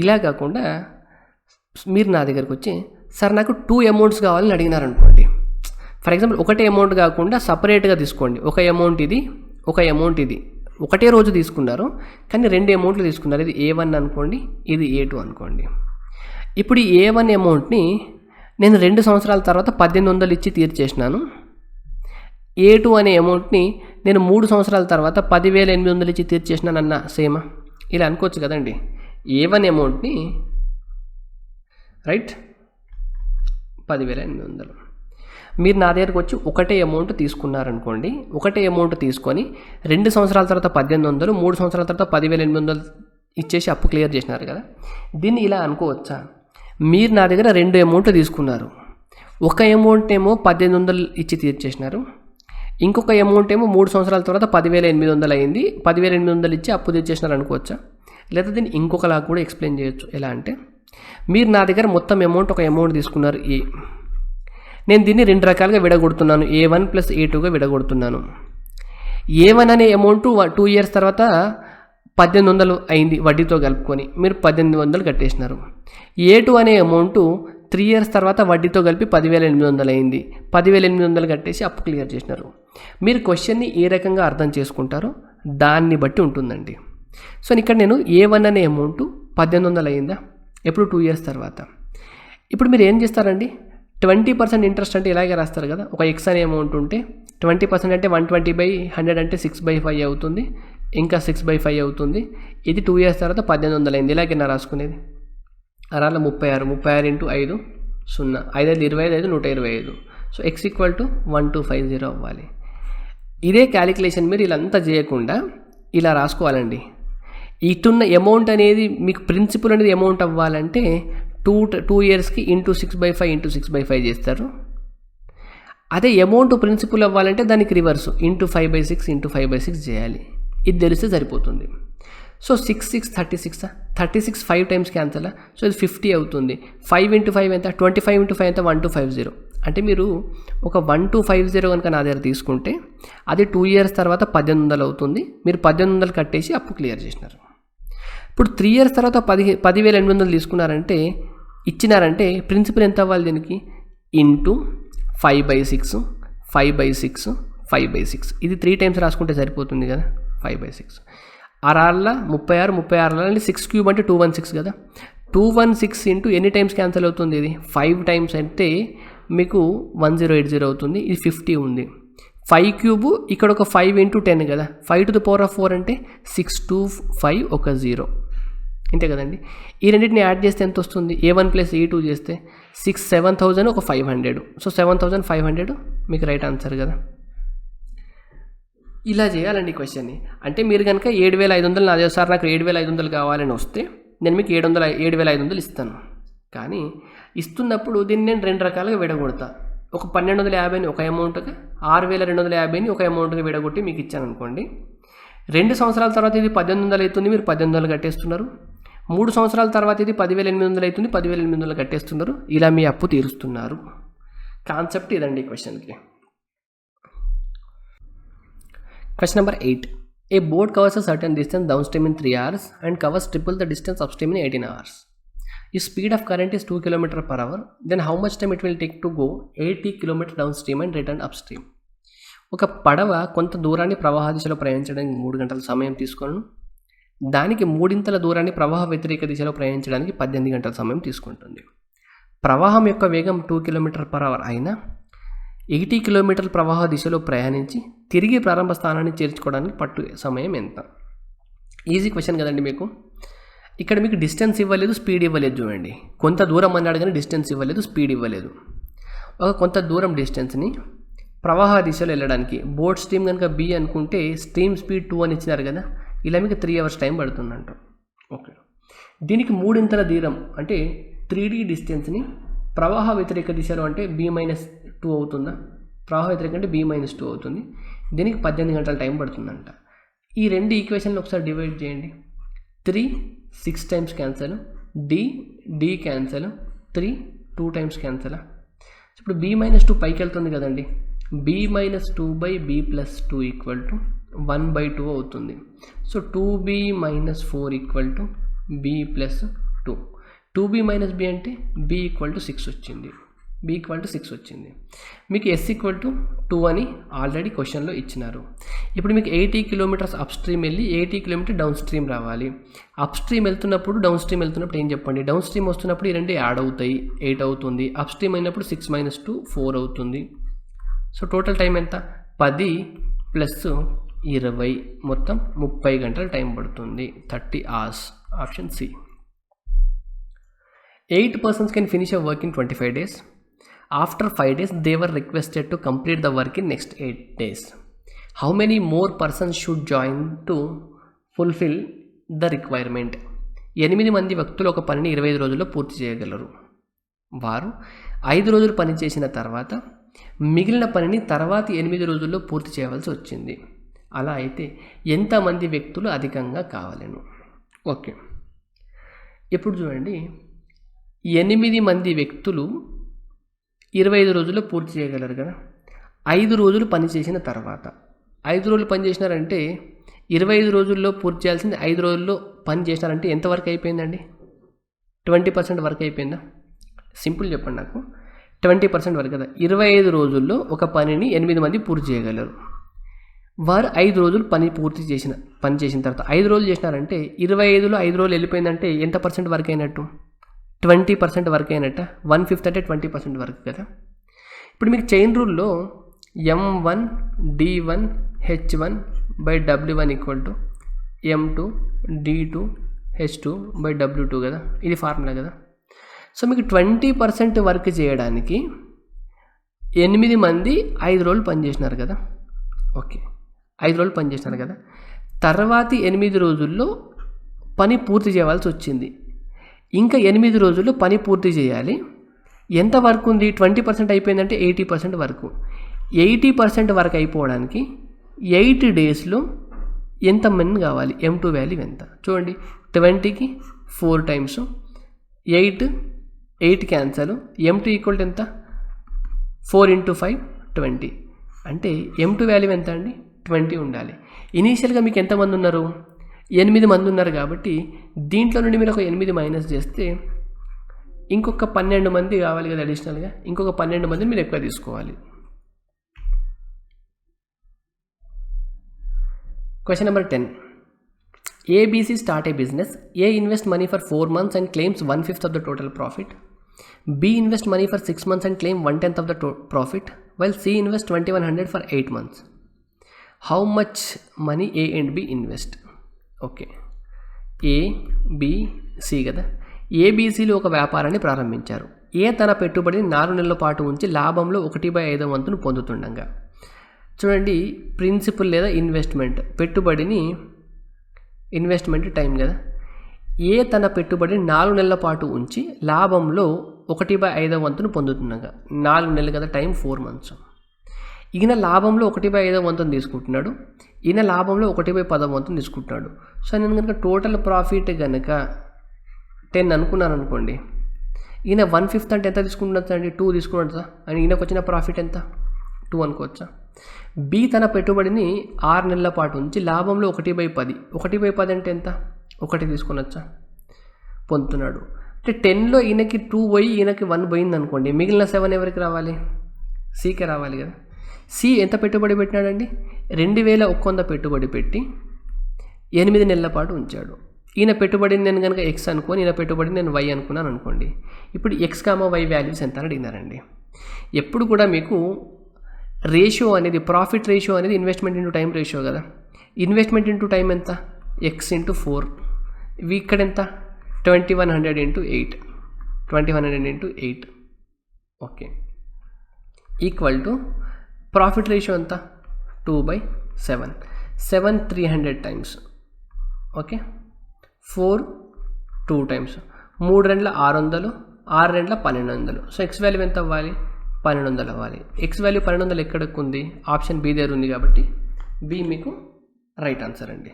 ఇలా కాకుండా మీరు నా దగ్గరకు వచ్చి, సార్ నాకు 2 అమౌంట్స్ కావాలని అడిగినారనుకోండి. ఫర్ ఎగ్జాంపుల్ ఒకటే అమౌంట్ కాకుండా సపరేట్గా తీసుకోండి. ఒక అమౌంట్ ఇది, ఒక అమౌంట్ ఇది. ఒకటే రోజు తీసుకున్నారు కానీ 2 అమౌంట్లు తీసుకున్నారు. ఇది A1 అనుకోండి, ఇది A2 అనుకోండి. ఇప్పుడు ఈ A1 అమౌంట్ని నేను 2 సంవత్సరాల తర్వాత 1800 ఇచ్చి తీర్చేసినాను. A2 అనే అమౌంట్ని నేను 3 సంవత్సరాల తర్వాత 10,800 ఇచ్చి తీర్చేసినాను అన్న సేమా? ఇలా అనుకోవచ్చు కదండి. A1 అమౌంట్ని రైట్ 10,800 మీరు నా దగ్గరకు వచ్చి ఒకటే అమౌంట్ తీసుకున్నారనుకోండి. ఒకటే అమౌంట్ తీసుకొని 2 సంవత్సరాల తర్వాత 1800, 3 సంవత్సరాల తర్వాత 10,800 ఇచ్చేసి అప్పు క్లియర్ చేసినారు కదా. దీన్ని ఇలా అనుకోవచ్చా? మీరు నా దగ్గర 2 అమౌంట్లు తీసుకున్నారు. ఒక అమౌంట్ ఏమో 1800 ఇచ్చి తీర్చేసినారు, ఇంకొక అమౌంట్ ఏమో 3 సంవత్సరాల తర్వాత 10,800 అయింది. 10,800 ఇచ్చి అప్పు తీర్చేసినారు అనుకోవచ్చా? లేదా దీన్ని ఇంకొకలా కూడా ఎక్స్ప్లెయిన్ చేయొచ్చు. ఎలా అంటే, మీరు నా దగ్గర మొత్తం అమౌంట్ ఒక అమౌంట్ తీసుకున్నారు A. నేను దీన్ని 2 రకాలుగా విడగొడుతున్నాను. A1 + A2గా విడగొడుతున్నాను. A1 అనే అమౌంట్ 2 ఇయర్స్ తర్వాత 1800 అయింది వడ్డీతో కలుపుకొని, మీరు 1800 కట్టేసినారు. A2 అనే అమౌంట్ 3 ఇయర్స్ తర్వాత వడ్డీతో కలిపి 10,800 అయింది. 10,800 కట్టేసి అప్పు క్లియర్ చేసినారు. మీరు క్వశ్చన్ని ఏ రకంగా అర్థం చేసుకుంటారో దాన్ని బట్టి ఉంటుందండి. సో ఇక్కడ నేను A1 అనే అమౌంట్ 1800 అయిందా, ఎప్పుడు 2 ఇయర్స్ తర్వాత. ఇప్పుడు మీరు ఏం చేస్తారండి, 20% ఇంట్రెస్ట్ అంటే ఇలాగే రాస్తారు కదా. ఒక X అనే అమౌంట్ ఉంటే 20% అంటే 120/100 అంటే 6/5 అవుతుంది, ఇంకా 6/5 అవుతుంది. ఇది 2 ఇయర్స్ తర్వాత 1800 అయింది. ఇలాగే నా రాసుకునేది. అలా 36 × 5 0, 5 × 25, 125. సో X = 1250 అవ్వాలి. ఇదే క్యాలిక్యులేషన్ మీరు ఇలాంతా చేయకుండా ఇలా రాసుకోవాలండి. ఇటున్న అమౌంట్ అనేది మీకు ప్రిన్సిపల్ అనేది అమౌంట్ అవ్వాలంటే 2 ఇయర్స్కి ఇంటూ 6/5 చేస్తారు. అదే అమౌంట్ ప్రిన్సిపల్ అవ్వాలంటే దానికి రివర్స్ ఇంటూ 5/6 చేయాలి. ఇది తెలిస్తే సరిపోతుంది. So 6 6 36, 36 5 times cancel. సో ఇది 50 అవుతుంది. 5 × 5 ఎంత? 25 × 5 ఎంత? 1250. అంటే మీరు ఒక 1250 కనుక నా దగ్గర తీసుకుంటే అది 2 ఇయర్స్ తర్వాత 1800 అవుతుంది. మీరు 1800 కట్టేసి అప్పు క్లియర్ చేసినారు. ఇప్పుడు 3 ఇయర్స్ తర్వాత 10,800 తీసుకున్నారంటే ఇచ్చినారంటే ప్రిన్సిపల్ ఎంత అవ్వాలి దీనికి? ఇంటూ 5/6, 5/6, 5/6. ఇది 3 టైమ్స్ రాసుకుంటే సరిపోతుంది కదా. 5/6 6 36 6³ అంటే 216 కదా. 216 ఇంటూ ఎన్ని టైమ్స్ క్యాన్సిల్ అవుతుంది? ఇది 5 టైమ్స్ అంటే మీకు 1080 అవుతుంది. ఇది 50 ఉంది. 5³ ఇక్కడ ఒక 5 × 10 కదా. 5⁴ అంటే 6 2 5 ఒక 0 ఇంతే కదండి. ఈ రెండింటిని యాడ్ చేస్తే ఎంత వస్తుంది? A1 + A2 చేస్తే 7,000 ఒక 500. సో 7,500 మీకు రైట్ ఆన్సర్ కదా. ఇలా చేయాలండి క్వశ్చన్ని. అంటే మీరు కనుక 7,500 నా దగ్గర, సార్ నాకు 7,500 కావాలని వస్తే నేను మీకు 7,500 ఇస్తాను. కానీ ఇస్తున్నప్పుడు దీన్ని నేను 2 రకాలుగా విడగొడతా. ఒక 1,250ని ఒక అమౌంట్గా, 6,250ని ఒక అమౌంట్గా విడగొట్టి మీకు ఇచ్చాను అనుకోండి. 2 సంవత్సరాల తర్వాత ఇది 1800 అవుతుంది, మీరు 1800 కట్టేస్తున్నారు. 3 సంవత్సరాల తర్వాత ఇది 10,800 అవుతుంది, 10,800 కట్టేస్తున్నారు. ఇలా మీ అప్పు తీరుస్తున్నారు. కాన్సెప్ట్ ఇదండి క్వశ్చన్కి. Question number 8. A boat covers a certain distance downstream in 3 hours and covers triple the distance upstream in 18 hours. If speed of current is 2 km/h, then how much time it will take to go 80 km downstream and return upstream? ఒక పడవ కొంత దూరాన్ని ప్రవాహ దిశలో ప్రయాణించడానికి 3 గంటల సమయం తీసుకుని దానికి 3 దూరాన్ని ప్రవాహ వ్యతిరేక దిశలో ప్రయాణించడానికి 18 గంటల సమయం తీసుకుంటుంది. ప్రవాహం యొక్క వేగం 2 km/h అయినా 80 కిలోమీటర్ల ప్రవాహ దిశలో ప్రయాణించి తిరిగి ప్రారంభ స్థానాన్ని చేర్చుకోవడానికి పట్టు సమయం ఎంత? ఈజీ క్వశ్చన్ కదండి మీకు. ఇక్కడ మీకు డిస్టెన్స్ ఇవ్వలేదు, స్పీడ్ ఇవ్వలేదు. చూడండి, కొంత దూరం అన్నాడు కానీ డిస్టెన్స్ ఇవ్వలేదు, స్పీడ్ ఇవ్వలేదు. ఒక కొంత దూరం డిస్టెన్స్ని ప్రవాహ దిశలో వెళ్ళడానికి బోట్ స్ట్రీమ్ కనుక బి అనుకుంటే స్ట్రీమ్ స్పీడ్ 2 అని ఇచ్చినారు కదా, ఇలా మీకు 3 hours టైం పడుతుందంట. ఓకే, దీనికి 3 దూరం అంటే 3D డిస్టెన్స్ని ప్రవాహ వ్యతిరేక దిశలో అంటే B-2 అవుతుందా, ప్రవాహ వ్యతిరేక అంటే B-2 అవుతుంది. దీనికి 18 గంటల టైం పడుతుందంట. ఈ రెండు ఈక్వేషన్లు ఒకసారి డివైడ్ చేయండి. 3 6 times cancel, D cancel, 3 2 times cancel. ఇప్పుడు B-2 పైకి వెళ్తుంది కదండి, B-2/B+2 ఈక్వల్ టు 1/2 అవుతుంది. So 2B-4 equal to B+2. 2B - B అంటే B=6 వచ్చింది. మీకు S=2 అని ఆల్రెడీ క్వశ్చన్లో ఇచ్చినారు. ఇప్పుడు మీకు 80 kilometers అప్ స్ట్రీమ్ వెళ్ళి 80 kilometers డౌన్ స్ట్రీమ్ రావాలి. అప్ స్ట్రీమ్ వెళ్తున్నప్పుడు డౌన్ స్ట్రీమ్ వెళ్తున్నప్పుడు ఏం చెప్పండి, డౌన్ స్ట్రీమ్ వస్తున్నప్పుడు ఈ రెండు యాడ్ అవుతాయి, 8 అవుతుంది. అప్ స్ట్రీమ్ అయినప్పుడు 6 - 2 4 అవుతుంది. సో టోటల్ టైం ఎంత, 10 + 20 మొత్తం 30 గంటల టైం పడుతుంది, 30 hours. Option C. 8 persons can finish a work in 25 days. After 5 days, they were requested to complete the work in next 8 days. How many more persons should join to fulfill the requirement? 8 మంది వ్యక్తులు ఒక పనిని 25 రోజుల్లో పూర్తి చేయగలరు. వారు 5 రోజులు పని చేసిన తర్వాత మిగిలిన పనిని తర్వాతి 8 రోజుల్లో పూర్తి చేయవలసి వచ్చింది. అలా అయితే ఎంతమంది వ్యక్తులు అధికంగా కావాలను? ఓకే, ఇప్పుడు చూడండి, 8 మంది వ్యక్తులు 25 రోజుల్లో పూర్తి చేయగలరు కదా. 5 రోజులు పని చేసిన తర్వాత 5 రోజులు పని చేసినారంటే 25 రోజుల్లో పూర్తి చేయాల్సింది 5 రోజుల్లో పని చేసినారంటే ఎంతవరకు అయిపోయిందండి? 20% వరకు అయిపోయిందా? సింపుల్ చెప్పండి నాకు, 20% వరకు కదా. 25 రోజుల్లో ఒక పనిని 8 మంది పూర్తి చేయగలరు. వారు 5 రోజులు పని చేసిన తర్వాత 5 రోజులు చేసినారంటే 25లో 5 రోజులు వెళ్ళిపోయిందంటే ఎంత % వరకు అయినట్టు? 20% వరకు అయినట్ట. 1/5 అంటే 20% వరకు కదా. ఇప్పుడు మీకు chain రూల్లో M1 D1 H1 /W1 = M2 D2 H2 /W2 కదా, ఇది ఫార్ములా కదా. సో మీకు 20% వర్క్ చేయడానికి 8 మంది 5 రోజులు పనిచేసినారు కదా. ఓకే, 5 రోజులు పనిచేసినారు కదా. తర్వాతి 8 రోజుల్లో పని పూర్తి చేయవలసి వచ్చింది. ఇంకా 8 రోజుల్లో పని పూర్తి చేయాలి. ఎంత వర్క్ ఉంది? 20% అయిపోయిందంటే 80% వరకు. 80% వరకు అయిపోవడానికి 8 daysలో ఎంతమంది కావాలి? M2 వాల్యూ ఎంత చూడండి. 20కి 4 times 8 క్యాన్సల్. M2 = ఎంత? 4 × 5 20. అంటే M2 వాల్యూ ఎంత అండి? 20 ఉండాలి. ఇనీషియల్గా మీకు ఎంతమంది ఉన్నారు? 8 మంది ఉన్నారు కాబట్టి దీంట్లో నుండి మీరు ఒక 8 మైనస్ చేస్తే ఇంకొక 12 మంది కావాలి కదా అడిషనల్గా. ఇంకొక 12 మందిని మీరు ఎక్కువ తీసుకోవాలి. Question number 10. ABC start a business. A invest money for 4 months and claims 1/5 of the total profit. B invest money for 6 months and claim 1/10 of the profit, while C invest 2100 for 8 months. How much money A and B invest? Okay, ABC కదా. ABCలు ఒక వ్యాపారాన్ని ప్రారంభించారు. ఏ తన పెట్టుబడిని 4 నెలల పాటు ఉంచి లాభంలో 1/5 వంతును పొందుతుండగా. చూడండి, ప్రిన్సిపల్ లేదా ఇన్వెస్ట్మెంట్, పెట్టుబడిని ఇన్వెస్ట్మెంట్ టైం కదా. ఏ తన పెట్టుబడిని 4 నెలల పాటు ఉంచి లాభంలో 1/5 వంతును పొందుతుండగా. 4 నెలలు కదా టైం, 4 months. ఈయన లాభంలో 1/5 వంతును తీసుకుంటున్నాడు, ఈయన లాభంలో 1/10 వంతును తీసుకుంటున్నాడు. సో నేను కనుక టోటల్ ప్రాఫిట్ కనుక 10 అనుకున్నాను అనుకోండి, ఈయన 1/5 అంటే ఎంత తీసుకుంటున్నా అండి? 2 తీసుకున్నట్టు. అని ఈయనకు వచ్చిన ప్రాఫిట్ ఎంత? 2 అనుకోవచ్చా. బి తన పెట్టుబడిని 6 నెలల పాటు ఉంచి లాభంలో 1/10. 1/10 అంటే ఎంత? 1 తీసుకునొచ్చా, పొందుతున్నాడు. అంటే 10లో ఈయనకి 2 పోయి ఈయనకి 1 పోయింది అనుకోండి, మిగిలిన 7 ఎవరికి రావాలి? సికే రావాలి కదా. సి ఎంత పెట్టుబడి పెట్టినాడండి? 2100 పెట్టుబడి పెట్టి 8 నెలల పాటు ఉంచాడు. ఈయన పెట్టుబడిని నేను కనుక ఎక్స్ అనుకోని, ఈయన పెట్టుబడిని నేను వై అనుకున్నాను అనుకోండి. ఇప్పుడు X, Y వాల్యూస్ ఎంత అని అడిగినారండి. ఎప్పుడు కూడా మీకు రేషియో అనేది, ప్రాఫిట్ రేషియో అనేది ఇన్వెస్ట్మెంట్ ఇంటూ టైం రేషియో కదా. ఇన్వెస్ట్మెంట్ ఇంటూ టైం ఎంత? X × 4. ఇక్కడ ఎంత? 2100 into 8, 2100 into 8, okay, equal to profit ratio ఎంత 2/7, 7 300 times, okay, 4 2 times, 3 2 600, 6 2 1200. So X value ఎంత అవ్వాలి? 1200 అవ్వాలి. ఎక్స్ వాల్యూ 1200 ఎక్కడికి ఉంది? ఆప్షన్ బి దగ్గర ఉంది కాబట్టి బి మీకు రైట్ ఆన్సర్ అండి.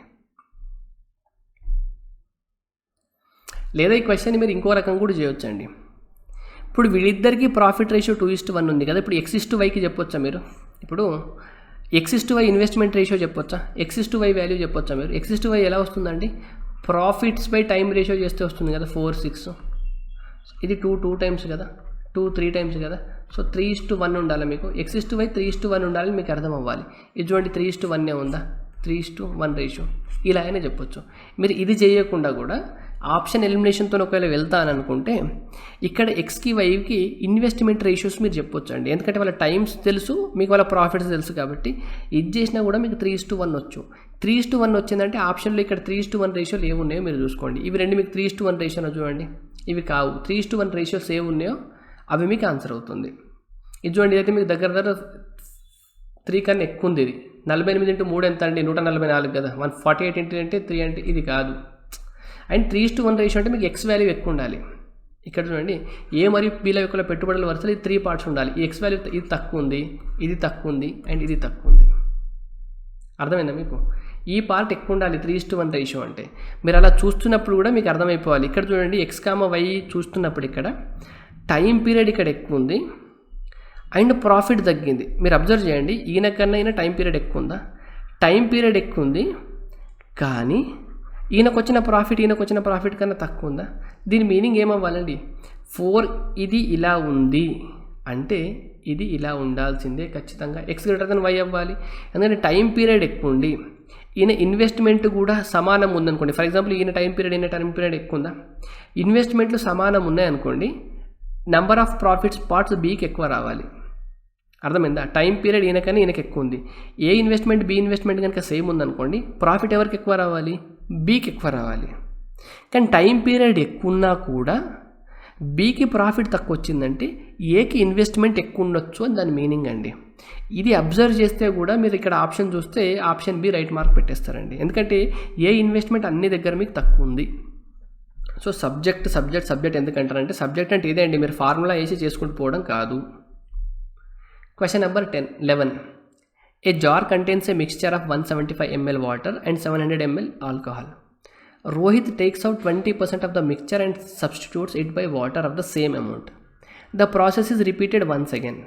లేదా ఈ క్వశ్చన్ మీరు ఇంకో రకం కూడా చేయొచ్చండి. ఇప్పుడు వీళ్ళిద్దరికీ ప్రాఫిట్ రేషియో 2:1 ఉంది కదా, ఇప్పుడు x:y చెప్పొచ్చా మీరు? ఇప్పుడు x:y ఇన్వెస్ట్మెంట్ రేషియో చెప్పొచ్చా? x:y వాల్యూ చెప్పొచ్చా మీరు? x:y ఎలా వస్తుందండి? ప్రాఫిట్స్ బై టైం రేషియో చేస్తే వస్తుంది కదా, 4 6, ఇది 2 టైమ్స్ కదా, 2 3 టైమ్స్ కదా, సో 3:1 ఉండాలి మీకు. x:y 3:1 ఉండాలి, మీకు అర్థం అవ్వాలి. ఇది చూడండి 3:1 ఉందా, 3:1 రేషియో, ఇలా అయినా చెప్పొచ్చు. మీరు ఇది చేయకుండా కూడా ఆప్షన్ ఎలిమినేషన్తో ఒకవేళ వెళ్తాను అనుకుంటే ఇక్కడ ఎక్స్కి వైకి ఇన్వెస్ట్మెంట్ రేషియోస్ మీరు చెప్పొచ్చు అండి. ఎందుకంటే వాళ్ళ టైమ్స్ తెలుసు, మీకు వాళ్ళ ప్రాఫిట్స్ తెలుసు కాబట్టి ఇది చేసినా కూడా మీకు 3:1 వచ్చు. 3:1 వచ్చిందంటే ఆప్షన్లో ఇక్కడ 3:1 రేషియోలు ఏమి ఉన్నాయో మీరు చూసుకోండి. ఇవి రెండు మీకు 3:1 రేషియోలో చూడండి, ఇవి కావు. 3:1 రేషియోస్ ఏమి ఉన్నాయో అవి మీకు ఆన్సర్ అవుతుంది. ఇది చూడండి, ఇదైతే మీకు దగ్గర 3 కన్నా ఎక్కువ ఉంది. ఇది 48 into 3 ఎంత అండి? 144 కదా, 148 into అంటే 3 అంటే ఇది కాదు. అండ్ 3:1 రేషియో అంటే మీకు ఎక్స్ వాల్యూ ఎక్కువ ఉండాలి. ఇక్కడ చూడండి, ఏ మరియు బిల యొక్క పెట్టుబడుల వరుసలో ఇది 3 పార్ట్స్ ఉండాలి. ఈ ఎక్స్ వాల్యూ ఇది తక్కువ ఉంది, ఇది తక్కువ ఉంది, అండ్ ఇది తక్కువ ఉంది. అర్థమైందా మీకు? ఈ పార్ట్ ఎక్కువ ఉండాలి 3:1 రేషియో అంటే. మీరు అలా చూస్తున్నప్పుడు కూడా మీకు అర్థమైపోవాలి. ఇక్కడ చూడండి, x, y చూస్తున్నప్పుడు ఇక్కడ టైం పీరియడ్ ఇక్కడ ఎక్కువ ఉంది అండ్ ప్రాఫిట్ తగ్గింది. మీరు అబ్జర్వ్ చేయండి, ఈయన కన్నా ఈయన టైం పీరియడ్ ఎక్కువ ఉందా? టైం పీరియడ్ ఎక్కువ ఉంది, కానీ ఈయనకు వచ్చిన ప్రాఫిట్ కన్నా తక్కువ ఉందా? దీని మీనింగ్ ఏమవ్వాలండి? 4 ఇది ఇలా ఉంది అంటే ఇది ఇలా ఉండాల్సిందే ఖచ్చితంగా. x > y అవ్వాలి. ఎందుకంటే టైం పీరియడ్ ఎక్కువ ఉండి ఈయన ఇన్వెస్ట్మెంట్ కూడా సమానం ఉందనుకోండి. ఫర్ ఎగ్జాంపుల్ ఈయన టైం పీరియడ్ ఎక్కువ ఉందా? ఇన్వెస్ట్మెంట్లు సమానం ఉన్నాయనుకోండి, నెంబర్ ఆఫ్ ప్రాఫిట్స్ పార్ట్స్ బీకి ఎక్కువ రావాలి. అర్థమైందా? టైం పీరియడ్ ఈయనకన్నా ఈయనకి ఎక్కువ ఉంది. ఏ ఇన్వెస్ట్మెంట్ బి ఇన్వెస్ట్మెంట్ కనుక సేమ్ ఉందనుకోండి, ప్రాఫిట్ ఎవరికి ఎక్కువ రావాలి? బీకి ఎక్కువ రావాలి. కానీ టైం పీరియడ్ ఎక్కువ ఉన్నా కూడా బీకి ప్రాఫిట్ తక్కువ వచ్చిందంటే ఏకి ఇన్వెస్ట్మెంట్ ఎక్కువ ఉండొచ్చు అని దాని మీనింగ్ అండి. ఇది అబ్జర్వ్ చేస్తే కూడా మీరు ఇక్కడ ఆప్షన్ చూస్తే ఆప్షన్ బి రైట్ మార్క్ పెట్టేస్తారండి. ఎందుకంటే ఏ ఇన్వెస్ట్మెంట్ అన్ని దగ్గర మీకు తక్కువ ఉంది. సో సబ్జెక్ట్ ఎందుకంటారంటే సబ్జెక్ట్ అంటే ఇదే అండి, మీరు ఫార్ములా వేసి చేసుకుంటూ పోవడం కాదు. Question number 11. A jar contains a mixture of 175 ml water and 700 ml alcohol. Rohit takes out 20% of the mixture and substitutes it by water of the same amount. The process is repeated once again.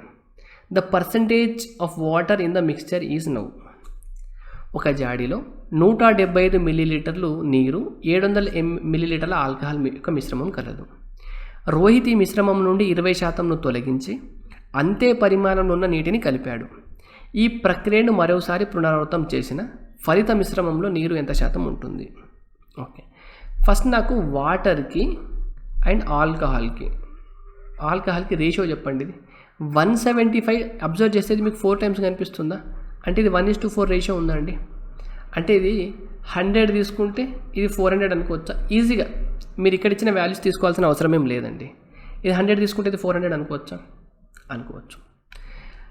The percentage of water in the mixture is now. ఒక జాడీలో 175 మిల్లీలీటర్లు నీరు, 700 మిల్లీలీటర్ల alcohol యొక్క మిశ్రమం కలదు. రోహిత్ ఈ మిశ్రమం నుండి 20%ను తొలగించి అంతే పరిమాణంలో ఉన్న నీటిని కలిపాడు. ఈ ప్రక్రియను మరోసారి పునరావృతం చేసిన ఫలిత మిశ్రమంలో నీరు ఎంత శాతం ఉంటుంది? ఓకే, ఫస్ట్ నాకు వాటర్కి అండ్ ఆల్కహాల్కి రేషియో చెప్పండి. ఇది 175 అబ్జర్వ్ చేసేది మీకు 4 టైమ్స్ కనిపిస్తుందా? అంటే ఇది 1:4 రేషియో ఉందండి. అంటే ఇది 100 తీసుకుంటే ఇది 400 అనుకోవచ్చా? ఈజీగా మీరు ఇక్కడ ఇచ్చిన వాల్యూస్ తీసుకోవాల్సిన అవసరం ఏం లేదండి. ఇది 100 తీసుకుంటే ఇది 400 అనుకోవచ్చా? అనుకోవచ్చు.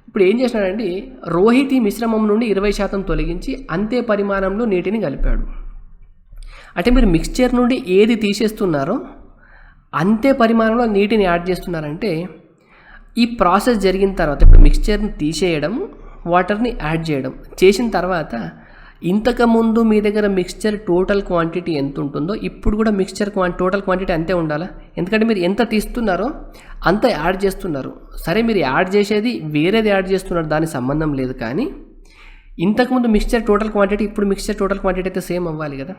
ఇప్పుడు ఏం చేసినాడండి, రోహిత్ ఈ మిశ్రమం నుండి 20% తొలగించి అంతే పరిమాణంలో నీటిని కలిపాడు. అంటే మీరు మిక్స్చర్ నుండి ఏది తీసేస్తున్నారో అంతే పరిమాణంలో నీటిని యాడ్ చేస్తున్నారంటే ఈ ప్రాసెస్ జరిగిన తర్వాత ఇప్పుడు మిక్స్చర్ని తీసేయడం, వాటర్ని యాడ్ చేయడం చేసిన తర్వాత ఇంతకుముందు మీ దగ్గర మిక్స్చర్ టోటల్ క్వాంటిటీ ఎంత ఉంటుందో ఇప్పుడు కూడా మిక్స్చర్ టోటల్ క్వాంటిటీ అంతే ఉండాలా? ఎందుకంటే మీరు ఎంత తీస్తున్నారో అంత యాడ్ చేస్తున్నారు. సరే, మీరు యాడ్ చేసేది వేరేది యాడ్ చేస్తున్నారు, దానికి సంబంధం లేదు. కానీ ఇంతకుముందు మిక్స్చర్ టోటల్ క్వాంటిటీ ఇప్పుడు మిక్స్చర్ టోటల్ క్వాంటిటీ అయితే సేమ్ అవ్వాలి కదా,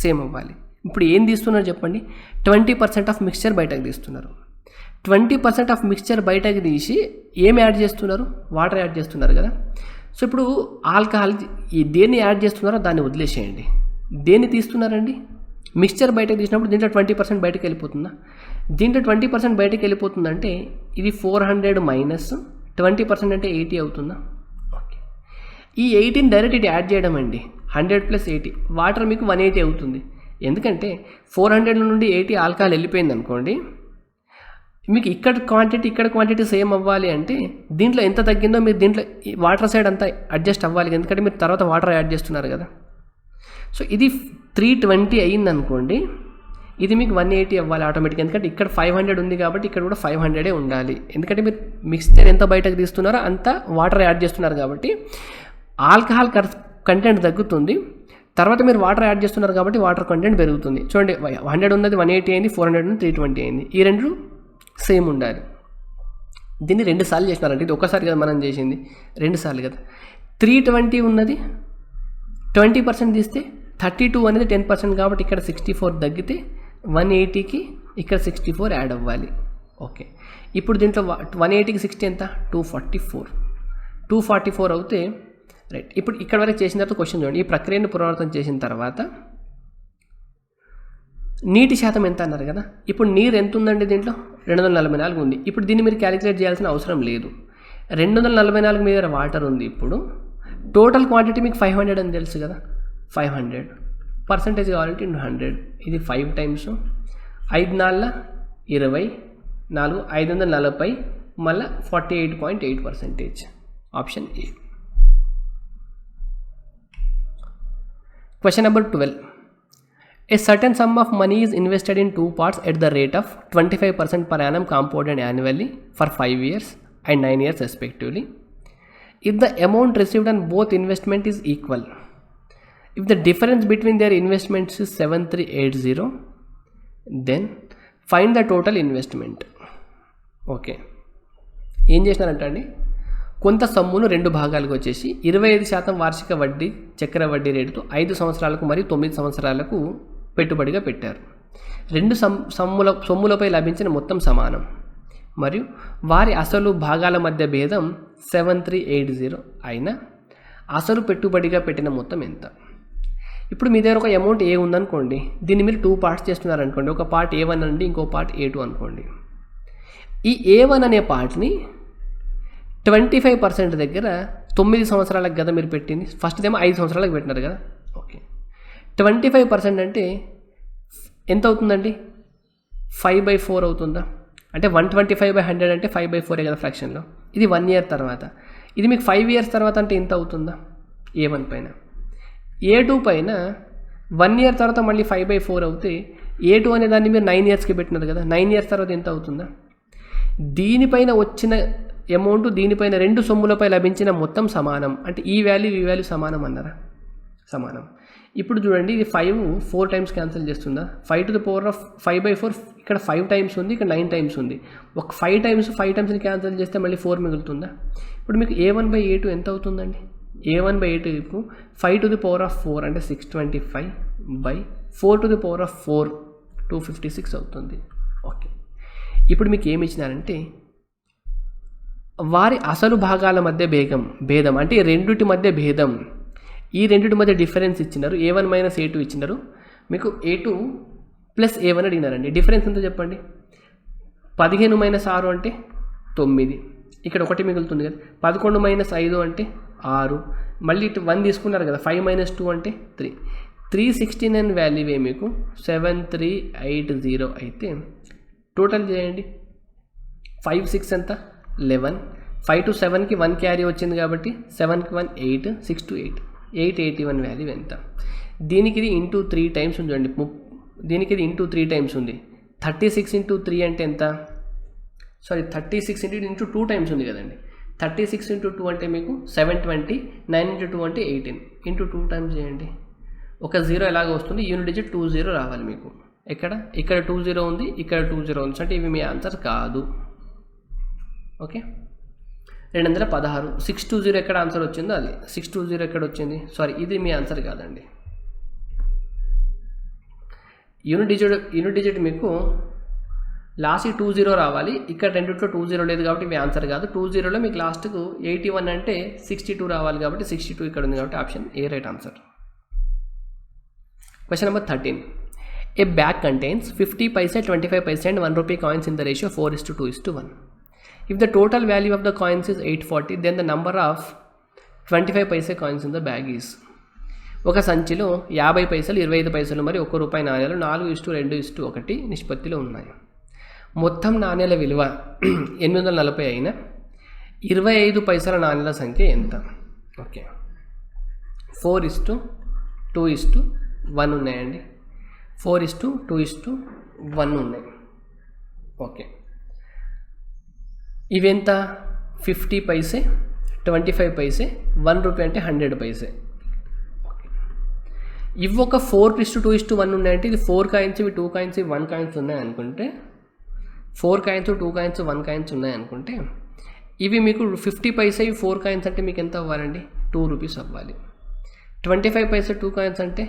సేమ్ అవ్వాలి. ఇప్పుడు ఏం తీస్తున్నారు చెప్పండి? 20% ఆఫ్ మిక్స్చర్ బయటకు తీస్తున్నారు. 20% ఆఫ్ మిక్స్చర్ బయటకు తీసి ఏం యాడ్ చేస్తున్నారు? వాటర్ యాడ్ చేస్తున్నారు కదా. సో ఇప్పుడు ఆల్కహాల్ దేన్ని యాడ్ చేస్తున్నారో దాన్ని వదిలేసేయండి. దేన్ని తీస్తున్నారండి? మిక్స్చర్ బయటకు తీసినప్పుడు దీంట్లో 20% బయటకు వెళ్ళిపోతుందా? దీంట్లో 20% బయటకు వెళ్ళిపోతుందంటే ఇది 400 మైనస్ 20% అంటే 80 అవుతుందా? ఓకే, ఈ 80ని డైరెక్ట్ ఇటు యాడ్ చేయడం అండి. 100 + 80 వాటర్ మీకు 180 అవుతుంది. ఎందుకంటే 400 నుండి 80 ఆల్కహాల్ వెళ్ళిపోయింది అనుకోండి, మీకు ఇక్కడ క్వాంటిటీ సేమ్ అవ్వాలి అంటే దీంట్లో ఎంత తగ్గిందో మీరు దీంట్లో వాటర్ సైడ్ అంతా అడ్జస్ట్ అవ్వాలి, ఎందుకంటే మీరు తర్వాత వాటర్ యాడ్ చేస్తున్నారు కదా. సో ఇది 320 అయ్యింది అనుకోండి, ఇది మీకు 180 అవ్వాలి ఆటోమేటిక్గా, ఎందుకంటే ఇక్కడ 500 ఉంది కాబట్టి ఇక్కడ కూడా 500 ఉండాలి, ఎందుకంటే మీరు మిక్స్చర్ ఎంత బయటకు తీస్తున్నారో అంత వాటర్ యాడ్ చేస్తున్నారు కాబట్టి ఆల్కహాల్ కంటెంట్ తగ్గుతుంది, తర్వాత మీరు వాటర్ యాడ్ చేస్తున్నారు కాబట్టి వాటర్ కంటెంట్ పెరుగుతుంది. చూడండి 100 ఉన్నది 180 అయింది, 400 ఉన్నది 320 అయింది, ఈ రెండు సేమ్ ఉండాలి. దీన్ని 2 సార్లు చేసినారంటే ఇది ఒకసారి కదా మనం చేసింది, 2 సార్లు కదా. 320 ఉన్నది 20% తీస్తే 32 అనేది 10% కాబట్టి ఇక్కడ 64 తగ్గితే 180కి ఇక్కడ 64 యాడ్ అవ్వాలి. ఓకే, ఇప్పుడు దీంట్లో 180కి 60 ఎంత, 244 అవుతే రైట్. ఇప్పుడు ఇక్కడ వరకు చేసిన తర్వాత క్వశ్చన్ చూడండి, ఈ ప్రక్రియను పునరావృతం చేసిన తర్వాత నీటి శాతం ఎంత అన్నారు కదా. ఇప్పుడు నీరు ఎంత ఉందండి దీంట్లో 244 ఉంది. ఇప్పుడు దీన్ని మీరు క్యాలిక్యులేట్ చేయాల్సిన అవసరం లేదు, 244 మీద వాటర్ ఉంది. ఇప్పుడు టోటల్ క్వాంటిటీ మీకు 500 అని తెలుసు కదా, 500 పర్సెంటేజ్ కావాలంటే 100, ఇది 5 టైమ్స్ 5 4 20 4 540 మళ్ళీ 48.8%. Option A. Question number 12. A certain sum of money is invested in 2 parts at the rate of 25% per annum compounded annually for 5 years and 9 years respectively. If the amount received on both investment is equal, if the difference between their investments is 7380, then find the total investment. Okay, ఏం చేసినారంటే అండి, కొంత సొమ్మును 2 భాగాలకు వచ్చేసి 25% వార్షిక వడ్డీ చక్ర వడ్డీ రేటుతో 5 సంవత్సరాలకు మరియు 9 సంవత్సరాలకు పెట్టుబడిగా పెట్టారు. 2 సొమ్ములపై లభించిన మొత్తం సమానం మరియు వారి అసలు భాగాల మధ్య భేదం 7380 అయినా అసలు పెట్టుబడిగా పెట్టిన మొత్తం ఎంత. ఇప్పుడు మీ దగ్గర ఒక అమౌంట్ ఏ ఉందనుకోండి, దీన్ని మీరు 2 పార్ట్స్ చేస్తున్నారనుకోండి, ఒక పార్ట్ A1 అండి, ఇంకో పార్ట్ A2 అనుకోండి. ఈ A1 అనే పార్ట్ని 25% దగ్గర 9 సంవత్సరాలకు కదా మీరు పెట్టింది, ఫస్ట్ ఏమో 5 సంవత్సరాలకు పెట్టినారు కదా. ఓకే, 25% అంటే ఎంత అవుతుందండి, 5/4 అవుతుందా, అంటే 125/100 అంటే 5/4 కదా ఫ్రాక్షన్లో. ఇది 1 ఇయర్ తర్వాత, ఇది మీకు 5 ఇయర్స్ తర్వాత అంటే ఎంత అవుతుందా A1 పైన. A2 పైన 1 ఇయర్ తర్వాత మళ్ళీ 5/4 అవుతే A2 అనే దాన్ని మీరు 9 ఇయర్స్కి పెట్టినారు కదా, 9 ఇయర్స్ తర్వాత ఎంత అవుతుందా. దీనిపైన వచ్చిన అమౌంట్ దీనిపైన 2 సొమ్ములపై లభించిన మొత్తం సమానం, అంటే ఈ వాల్యూ సమానం అన్నారా, సమానం. ఇప్పుడు చూడండి, ఇది 5 4 టైమ్స్ క్యాన్సిల్ చేస్తుందా, 5/4 ఇక్కడ 5 టైమ్స్ ఉంది, ఇక్కడ 9 టైమ్స్ ఉంది. ఒక 5 టైమ్స్ని క్యాన్సిల్ చేస్తే మళ్ళీ 4 మిగులుతుందా. ఇప్పుడు మీకు A1/A2 ఎంత అవుతుందండి, A1/A2 ఇప్పుడు 5/4 అంటే 625/4/4 256 అవుతుంది. ఓకే, ఇప్పుడు మీకు ఏమి ఇచ్చినారంటే వారి అసలు భాగాల మధ్య భేదం అంటే రెండిటి మధ్య భేదం, ఈ రెండిటి మధ్య డిఫరెన్స్ ఇచ్చినారు. A1 - A2 ఇచ్చినారు, మీకు A2 + A1 అడిగినారండి. డిఫరెన్స్ ఎంత చెప్పండి, 15 - 6 అంటే 9, ఇక్కడ 1 మిగులుతుంది కదా. 11 - 5 అంటే 6, మళ్ళీ ఇటు 1 తీసుకున్నారు కదా, 5 - 2 అంటే 3. 369 వాల్యూవే మీకు 7380 అయితే టోటల్ చేయండి. 5 6 ఎంత 11, 5 to 7కి 1 క్యారీ వచ్చింది కాబట్టి 7కి 1 8, 6 to 8 881 వాల్యూ ఎంత. దీనికి ఇది ఇంటూ 3 టైమ్స్ ఉందండి, దీనికి ఇది ఇంటూ 3 టైమ్స్ ఉంది. 36 × 3 అంటే ఎంత, 36 ఇంటూ 2 టైమ్స్ ఉంది కదండి. 36 × 2 అంటే మీకు 720, 9 × 2 అంటే 18, ఇంటూ 2 టైమ్స్ చేయండి. ఒక 0 ఎలాగ వస్తుంది, యూనిట్ డిజిట్ 20 రావాలి మీకు. ఇక్కడ 20 ఉంది, ఇక్కడ 20 ఉంది, అంటే ఇవి మీ ఆన్సర్ కాదు. ఓకే, 216 620 ఎక్కడ ఆన్సర్ వచ్చిందో అది 620 ఎక్కడ వచ్చింది, ఇది మీ ఆన్సర్ కాదండి. యూనిట్ డిజిట్ మీకు లాస్ట్కి 20 రావాలి, ఇక్కడ రెండిట్లో 20 లేదు కాబట్టి ఇవి ఆన్సర్ కాదు. 20లో మీకు లాస్ట్కు 81 అంటే 62 రావాలి కాబట్టి 62 ఇక్కడ ఉంది కాబట్టి option A right answer. Question number 13. A bag contains 50 paise, 25 paise and 1 rupee coins in the ratio 4:2:1. If the total value of the coins is 840, then the number of 25 paise coins in the bag is. ఒక సంచిలో 50 పైసలు, 25 పైసలు మరియు ₹1 నాణేలు 4:2:1 నిష్పత్తిలో ఉన్నాయి. మొత్తం నాణేల విలువ 840 అయినా 25 పైసల నాణేల సంఖ్య ఎంత? ఓకే, 4:2:1 ఉన్నాయండి. 4:2:1 ఉన్నాయి. ఓకే, ఇవెంత? 50 పైసే, 25 పైసే, ₹1 అంటే 100 పైసే. ఇవి ఒక 4:2:1 ఉన్నాయంటే ఇది 4 కాయిన్స్, ఇవి 2 కాయిన్స్, ఇవి 1 కాయిన్స్ ఉన్నాయనుకుంటే 4 కాయిన్స్, 2 కాయిన్స్, 1 కాయిన్స్ ఉన్నాయనుకుంటే ఇవి మీకు 50 పైసే, ఇవి 4 కాయిన్స్ అంటే మీకు ఎంత అవ్వాలండి? ₹2 అవ్వాలి. 25 పైసే 2 కాయిన్స్ అంటే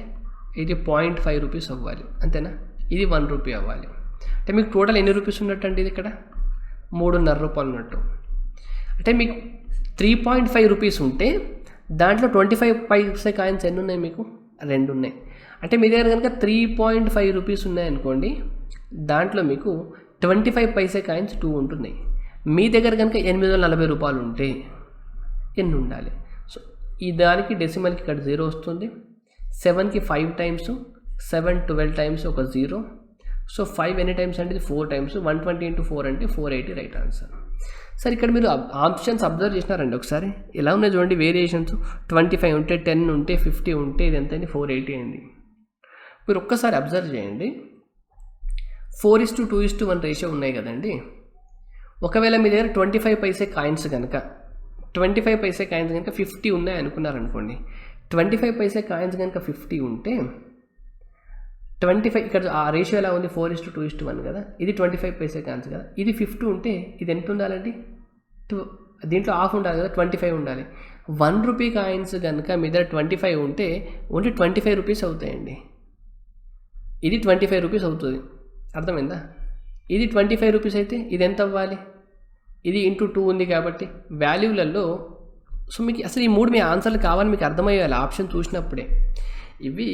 ఇది ₹0.5 అవ్వాలి, అంతేనా? ఇది ₹1 అవ్వాలి. అంటే మీకు టోటల్ ఎన్ని రూపీస్ ఉన్నట్టు అండి? ఇది ఇక్కడ ₹3.5 ఉన్నట్టు. అంటే మీకు ₹3.5 ఉంటే దాంట్లో 25 పైసే కాయిన్స్ ఎన్ని ఉన్నాయి? మీకు 2 ఉన్నాయి. అంటే మీ దగ్గర కనుక ₹3.5 ఉన్నాయనుకోండి, దాంట్లో మీకు 25 పైసే కాయిన్స్ 2 ఉంటున్నాయి. మీ దగ్గర కనుక ₹840 ఉంటే ఎన్ని ఉండాలి? సో ఈ దానికి డెసిమల్కి ఇక్కడ 0 వస్తుంది. 7కి 5 టైమ్స్, 7 12 టైమ్స్ ఒక 0. సో 5 ఎన్ని టైమ్స్ అంటే ఇది 4 టైమ్స్. 120 × 4 అంటే 480 రైట్ ఆన్సర్. సరే, ఇక్కడ మీరు ఆప్షన్స్ అబ్జర్వ్ చేసినారండి ఒకసారి ఎలా ఉన్నాయి చూడండి. వేరియేషన్స్ 25 ఉంటే, 10 ఉంటే, 50 ఉంటే ఇది ఎంత అయింది? 480 అయింది. మీరు ఒక్కసారి అబ్జర్వ్ చేయండి. 4:2:1 రేషియో ఉన్నాయి కదండి. ఒకవేళ మీ దగ్గర 25 పైసే కాయిన్స్ కనుక 50 ఉన్నాయి అనుకున్నారనుకోండి. 25 పైసే కాయిన్స్ కనుక 50 ఉంటే 25 ఇక్కడ ఆ రేషియో ఎలా ఉంది? 4:2:1 కదా. ఇది 25 పైసే కాయిన్స్ కదా. ఇది 50 ఉంటే ఇది ఎంత ఉండాలండి? దీంట్లో హాఫ్ ఉండాలి కదా, 25 ఉండాలి. ₹1 కాయిన్స్ కనుక మీ దగ్గర 25 ఉంటే ఓన్లీ ₹25 అవుతాయండి. ఇది ₹25 అవుతుంది, అర్థమైందా? ఇది ₹25 అయితే ఇది ఎంత అవ్వాలి? ఇది ఇంటూ 2 ఉంది కాబట్టి వాల్యూలలో. సో మీకు అసలు ఈ 3 మీ ఆన్సర్లు కావాలి, మీకు అర్థమయ్యాలి ఆప్షన్ చూసినప్పుడే. ఇవి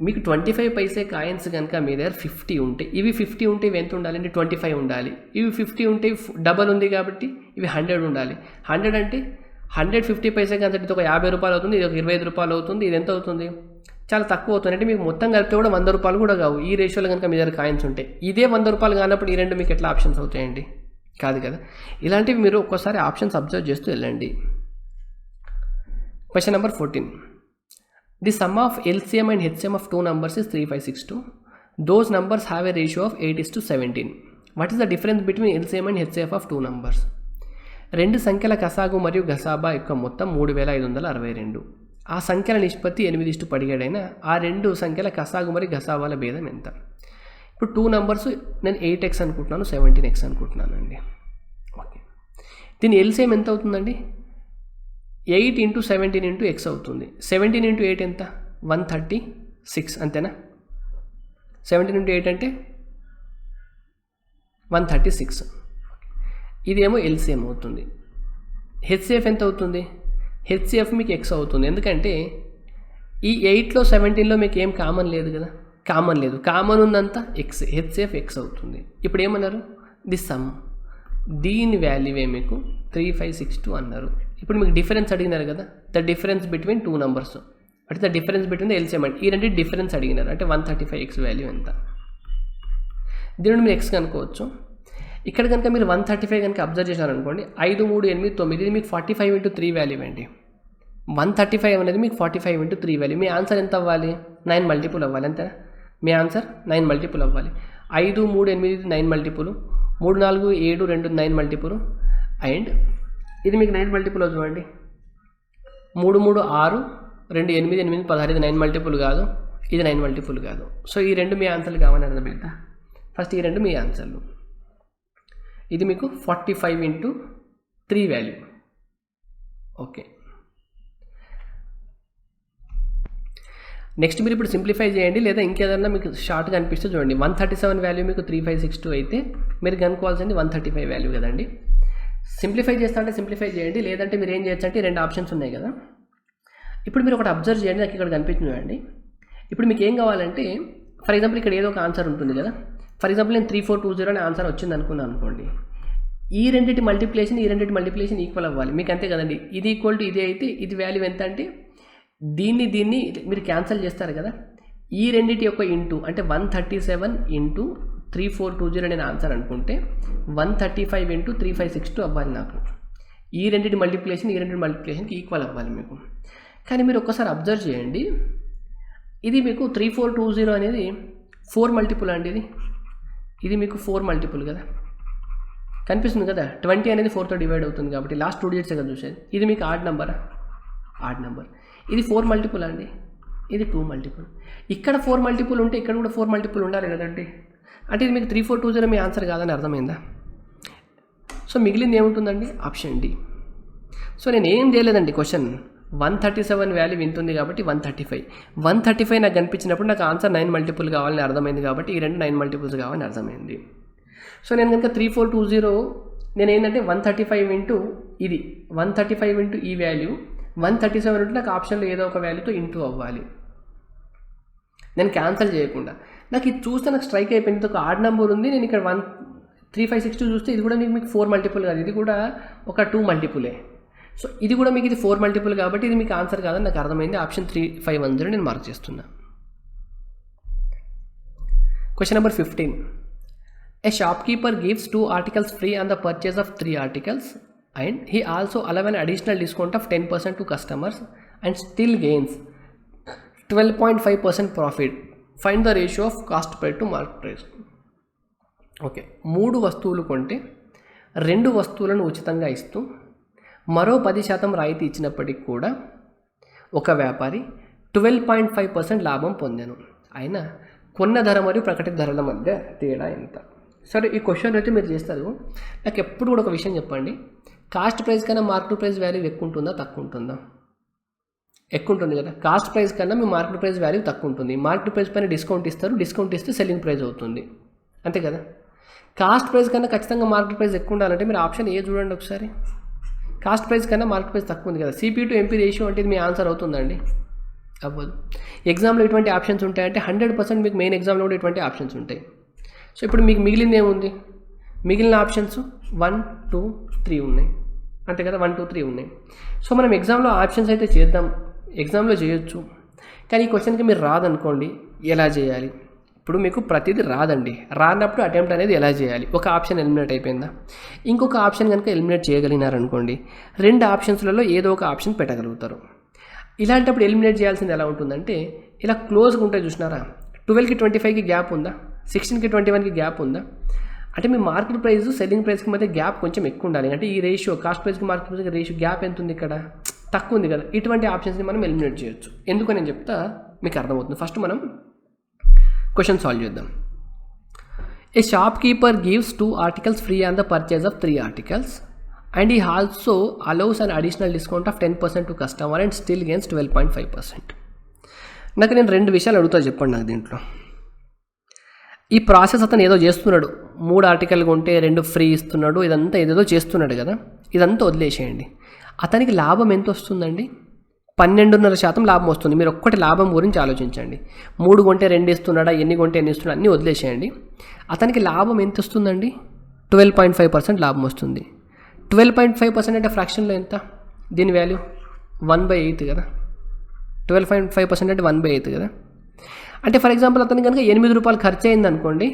మీకు 25 పైసే కాయిన్స్ కనుక మీ దగ్గర 50 ఉంటే, ఇవి 50 ఉంటే ఇవి ఎంత ఉండాలంటే 25 ఉండాలి. ఇవి 50 ఉంటే డబల్ ఉంది కాబట్టి ఇవి 100 ఉండాలి. 100 అంటే 150 పైసే కాయిన్స్ అంటే ఇది ఒక ₹50 అవుతుంది, ఇది ఒక ₹25 అవుతుంది. ఇది ఎంత అవుతుంది? చాలా తక్కువ అవుతుంది. అంటే మీకు మొత్తం కలిపితే కూడా ₹100 కూడా కావు ఈ రేషియోలో కనుక మీ దగ్గర కాయిన్స్ ఉంటాయి. ఇదే ₹100 కానప్పుడు ఈ రెండు మీకు ఎట్లా ఆప్షన్స్ అవుతాయండి? కాదు కదా. ఇలాంటివి మీరు ఒక్కోసారి ఆప్షన్స్ అబ్జర్వ్ చేస్తూ వెళ్ళండి. Question number 14. The sum of LCM and HCM of two numbers is 3562. Those numbers have a ratio of 8:17. What is the difference between LCM and HCF of two numbers? రెండు సంఖ్యల కసాగు మరియు గసాబా యొక్క మొత్తం 3562. ఆ సంఖ్యల నిష్పత్తి 8:17 అయిన ఆ రెండు సంఖ్యల కసాగు మరియు గసాబాల భేదం ఎంత? ఇప్పుడు 2 నంబర్స్ నేను 8x అనుకుంటున్నాను, 17x అనుకుంటున్నాను అండి. ఓకే, దీని LCM ఎంత అవుతుందండి? 8 × 17 × x అవుతుంది. 17 × 8 ఎంత? 136 అంతేనా? 17 × 8 అంటే 136. ఇదేమో LCM అవుతుంది. HCF ఎంత అవుతుంది? HCF మీకు x అవుతుంది. ఎందుకంటే ఈ 8లో 17లో మీకు ఏం కామన్ లేదు కదా, కామన్ లేదు, కామన్ ఉందంతా x. HCF x అవుతుంది. ఇప్పుడు ఏమన్నారు? ది సమ్, దీని వాల్యూవే మీకు 3562 అన్నారు. ఇప్పుడు మీకు డిఫరెన్స్ అడిగినారు కదా, ద డిఫరెన్స్ బిట్వీన్ 2 నంబర్స్, అంటే the difference between the LCM అంటే ఈ రెండు డిఫరెన్స్ అడిగినారు. అంటే 135x వాల్యూ ఎంత? దీనిని మీరు x కనుక్కోవచ్చు. ఇక్కడ కనుక మీరు 135 కనుక అబ్జర్వ్ చేశారనుకోండి, 5, 3, 8, 9 ఇది మీకు 45 × 3 వాల్యూ అండి. 135 అనేది మీకు 45 × 3 వాల్యూ. మీ ఆన్సర్ ఎంత అవ్వాలి? 9 మల్టిపుల్ అవ్వాలి, అంతేనా? మీ ఆన్సర్ 9 మల్టిపుల్ అవ్వాలి. 5, 3, 8 9 మల్టిపుల్, 3, 4, 7, 2 9 మల్టిపుల్, అండ్ ఇది మీకు 9 మల్టిపుల్ చూడండి. 3, 3, 6, 2, 8, 8, 16 ఇది 9 మల్టిపుల్ కాదు, ఇది 9 మల్టిపుల్ కాదు. సో ఈ రెండు మీ ఆన్సర్లు కావాలని అర్థమైందా? ఫస్ట్ ఈ రెండు మీ ఆన్సర్లు. ఇది మీకు 45 × 3 వాల్యూ. ఓకే, నెక్స్ట్ మీరు ఇప్పుడు సింప్లిఫై చేయండి, లేదా ఇంకేదన్నా మీకు షార్ట్గా అనిపిస్తే చూడండి. 137 వాల్యూ మీకు 3562 అయితే మీరు కనుక్కోవాల్సింది 135 వాల్యూ కదండి. సింప్లిఫై చేస్తా అంటే సింప్లిఫై చేయండి, లేదంటే మీరు ఏం చేయొచ్చు అంటే రెండు ఆప్షన్స్ ఉన్నాయి కదా. ఇప్పుడు మీరు ఒకటి అబ్జర్వ్ చేయండి, నాకు ఇక్కడ కనిపించింది చూడండి. ఇప్పుడు మీకు ఏం కావాలంటే, ఫర్ ఎగ్జాంపుల్ ఇక్కడ ఏదో ఒక ఆన్సర్ ఉంటుంది కదా. ఫర్ ఎగ్జాంపుల్ నేను 3420 అనే ఆన్సర్ వచ్చింది అనుకున్నాను అనుకోండి. ఈ రెండింటి మల్టిప్లికేషన్ ఈక్వల్ అవ్వాలి మీకు, అంతే కదండి. ఇది ఈక్వల్ టు ఇదే అయితే ఇది వాల్యూ ఎంత అంటే దీన్ని మీరు క్యాన్సిల్ చేస్తారు కదా, ఈ రెండింటి యొక్క ఇంటూ అంటే 137 ఇంటూ 3420 అనేది ఆన్సర్ అనుకుంటే 135 ఇంటూ 3562 అవ్వాలి నాకు. ఈ రెండింటి మల్టిప్లికేషన్కి ఈక్వల్ అవ్వాలి మీకు. కానీ మీరు ఒక్కసారి అబ్జర్వ్ చేయండి, ఇది మీకు 3420 అనేది 4 మల్టిపుల్ అండి. ఇది మీకు 4 మల్టిపుల్ కదా, కనిపిస్తుంది కదా. 20 అనేది 4తో డివైడ్ అవుతుంది కాబట్టి లాస్ట్ 2 డిజిట్స్ కదా చూసేది. ఇది మీకు ఆడ్ నెంబర్. ఇది 4 మల్టిపుల్ అండి, ఇది 2 మల్టిపుల్. ఇక్కడ 4 మల్టిపుల్ ఉంటే ఇక్కడ కూడా 4 మల్టిపుల్ ఉండాలి కదండి. అంటే ఇది మీకు 3420 మీ ఆన్సర్ కాదని అర్థమైందా? సో మిగిలింది ఏముంటుందండి? Option D. సో నేను ఏం చేయలేదండి, క్వశ్చన్ 137 వాల్యూ వింటుంది కాబట్టి 135 నాకు కనిపించినప్పుడు నాకు ఆన్సర్ 9 మల్టిపుల్ కావాలని అర్థమైంది కాబట్టి ఈ రెండు 9 మల్టిపుల్స్ కావాలని అర్థమైంది. సో నేను కనుక 3420 నేను ఏంటంటే 135 ఇంటూ ఇది 135 ఇంటూ ఈ వాల్యూ 137 ఉంటే నాకు ఆప్షన్లో ఏదో ఒక వాల్యూతో ఇంటూ అవ్వాలి. నేను క్యాన్సిల్ చేయకుండా నాకు ఇది చూస్తే నాకు స్ట్రైక్ అయిపోయింది, ఒక ఆడ్ నెంబర్ ఉంది. నేను ఇక్కడ 3562 చూస్తే ఇది కూడా మీకు 4 మల్టిపుల్ కాదు, ఇది కూడా ఒక 2 మల్టిపులే. సో ఇది కూడా మీకు ఇది 4 మల్టిపుల్ కాబట్టి ఇది మీకు ఆన్సర్ కాదని నాకు అర్థమైంది. ఆప్షన్ 3510 నేను మార్క్ చేస్తున్నా. Question number 15. A shopkeeper gives 2 articles free on the purchase of 3 articles and he also allows an additional discount of 10% to customers and still gains 12.5% profit. Find the ratio of cost price to market price. Okay, 3 వస్తువులు కొంటే 2 వస్తువులను ఉచితంగా ఇస్తూ మరో 10% రాయితీ ఇచ్చినప్పటికీ కూడా ఒక వ్యాపారి 12.5% లాభం పొందాను. అయినా కొన్న ధర మరియు ప్రకటిత ధరల మధ్య తేడా ఎంత? సరే, ఈ క్వశ్చన్ అయితే మీరు చేస్తారు. నాకు ఎప్పుడు కూడా ఒక విషయం చెప్పండి, కాస్ట్ ప్రైస్ కన్నా మార్కెట్ ప్రైస్ వాల్యూ ఎక్కువ ఉంటుందా తక్కువ ఉంటుందా? ఎక్కువ ఉంటుంది కదా. కాస్ట్ ప్రైస్ కన్నా మీ మార్కెట్ ప్రైస్ వాల్యూ తక్కువ ఉంటుంది. మార్కెట్ ప్రైస్ పైన డిస్కౌంట్ ఇస్తారు, డిస్కౌంట్ ఇస్తే సెల్లింగ్ ప్రైస్ అవుతుంది, అంతే కదా. కాస్ట్ ప్రైస్ కన్నా ఖచ్చితంగా మార్కెట్ ప్రైస్ ఎక్కువ ఉండాలంటే మీరు ఆప్షన్ ఏ చూడండి ఒకసారి. కాస్ట్ ప్రైస్ కన్నా మార్కెట్ ప్రైస్ తక్కువ ఉంది కదా. సిపి టు ఎంపీ రేషియో అంటే ఇది మీ ఆన్సర్ అవుతుందండి? అవ్వదు. ఎగ్జామ్లో ఎటువంటి ఆప్షన్స్ ఉంటాయంటే 100% మీకు మెయిన్ ఎగ్జామ్లో కూడా ఎటువంటి ఆప్షన్స్ ఉంటాయి. సో ఇప్పుడు మీకు మిగిలింది ఏముంది? మిగిలిన ఆప్షన్స్ 1, 2, 3 ఉన్నాయి, అంతే కదా. 1, 2, 3 ఉన్నాయి. సో మనం ఎగ్జామ్లో ఆప్షన్స్ అయితే చేద్దాం, ఎగ్జామ్లో చేయొచ్చు. కానీ ఈ క్వశ్చన్కి మీరు రాదనుకోండి, ఎలా చేయాలి? ఇప్పుడు మీకు ప్రతిదీ రాదండి, రానప్పుడు అటెంప్ట్ అనేది ఎలా చేయాలి? ఒక ఆప్షన్ ఎలిమినేట్ అయిపోయిందా, ఇంకొక ఆప్షన్ కనుక ఎలిమినేట్ చేయగలిగినారనుకోండి, 2 ఆప్షన్స్లలో ఏదో ఒక ఆప్షన్ పెట్టగలుగుతారు. ఇలాంటప్పుడు ఎలిమినేట్ చేయాల్సింది ఎలా ఉంటుందంటే, ఇలా క్లోజ్గా ఉంటాయి చూసినారా, 12కి 25కి గ్యాప్ ఉందా, 16కి 21కి గ్యాప్ ఉందా, అంటే మీ మార్కెట్ ప్రైస్ సెల్లింగ్ ప్రైస్కి మధ్య గ్యాప్ కొంచెం ఎక్కువ ఉండాలి. అంటే ఈ రేషియో కాస్ట్ ప్రైస్కి మార్కెట్ ప్రైస్కి రేషియో గ్యాప్ ఎంత ఉంది, ఇక్కడ తక్కువ ఉంది కదా. ఇటువంటి ఆప్షన్స్ని మనం ఎలిమినేట్ చేయొచ్చు. ఎందుకు నేను చెప్తా, మీకు అర్థమవుతుంది. ఫస్ట్ మనం క్వశ్చన్ సాల్వ్ చేద్దాం. A shopkeeper gives 2 articles free on the purchase of 3 articles and he also allows an additional discount of 10% to customer and still gains 12.5%. నాకు నేను 2 విషయాలు అడుగుతా, చెప్పండి నాకు. దీంట్లో ఈ ప్రాసెస్ అతను ఏదో చేస్తున్నాడు, 3 ఆర్టికల్ కొంటే 2 ఫ్రీ ఇస్తున్నాడు, ఇదంతా ఏదేదో చేస్తున్నాడు కదా. ఇదంతా వదిలేసేయండి. అతనికి లాభం ఎంత వస్తుందండి? 12.5% లాభం వస్తుంది. మీరు ఒక్కటి లాభం గురించి ఆలోచించండి. 3 కొంటే 2 ఇస్తున్నాడా, ఎన్ని కొంటే ఎన్ని ఇస్తున్నాడా అన్నీ వదిలేసేయండి. అతనికి లాభం ఎంత వస్తుందండి? 12.5% లాభం వస్తుంది. 12.5% అంటే ఫ్రాక్షన్లో ఎంత? దీని వాల్యూ 1/8 కదా. 12.5% అంటే 1/8 కదా. అంటే ఫర్ ఎగ్జాంపుల్ అతనికి కనుక 8 రూపాయలు ఖర్చు అయింది అనుకోండి,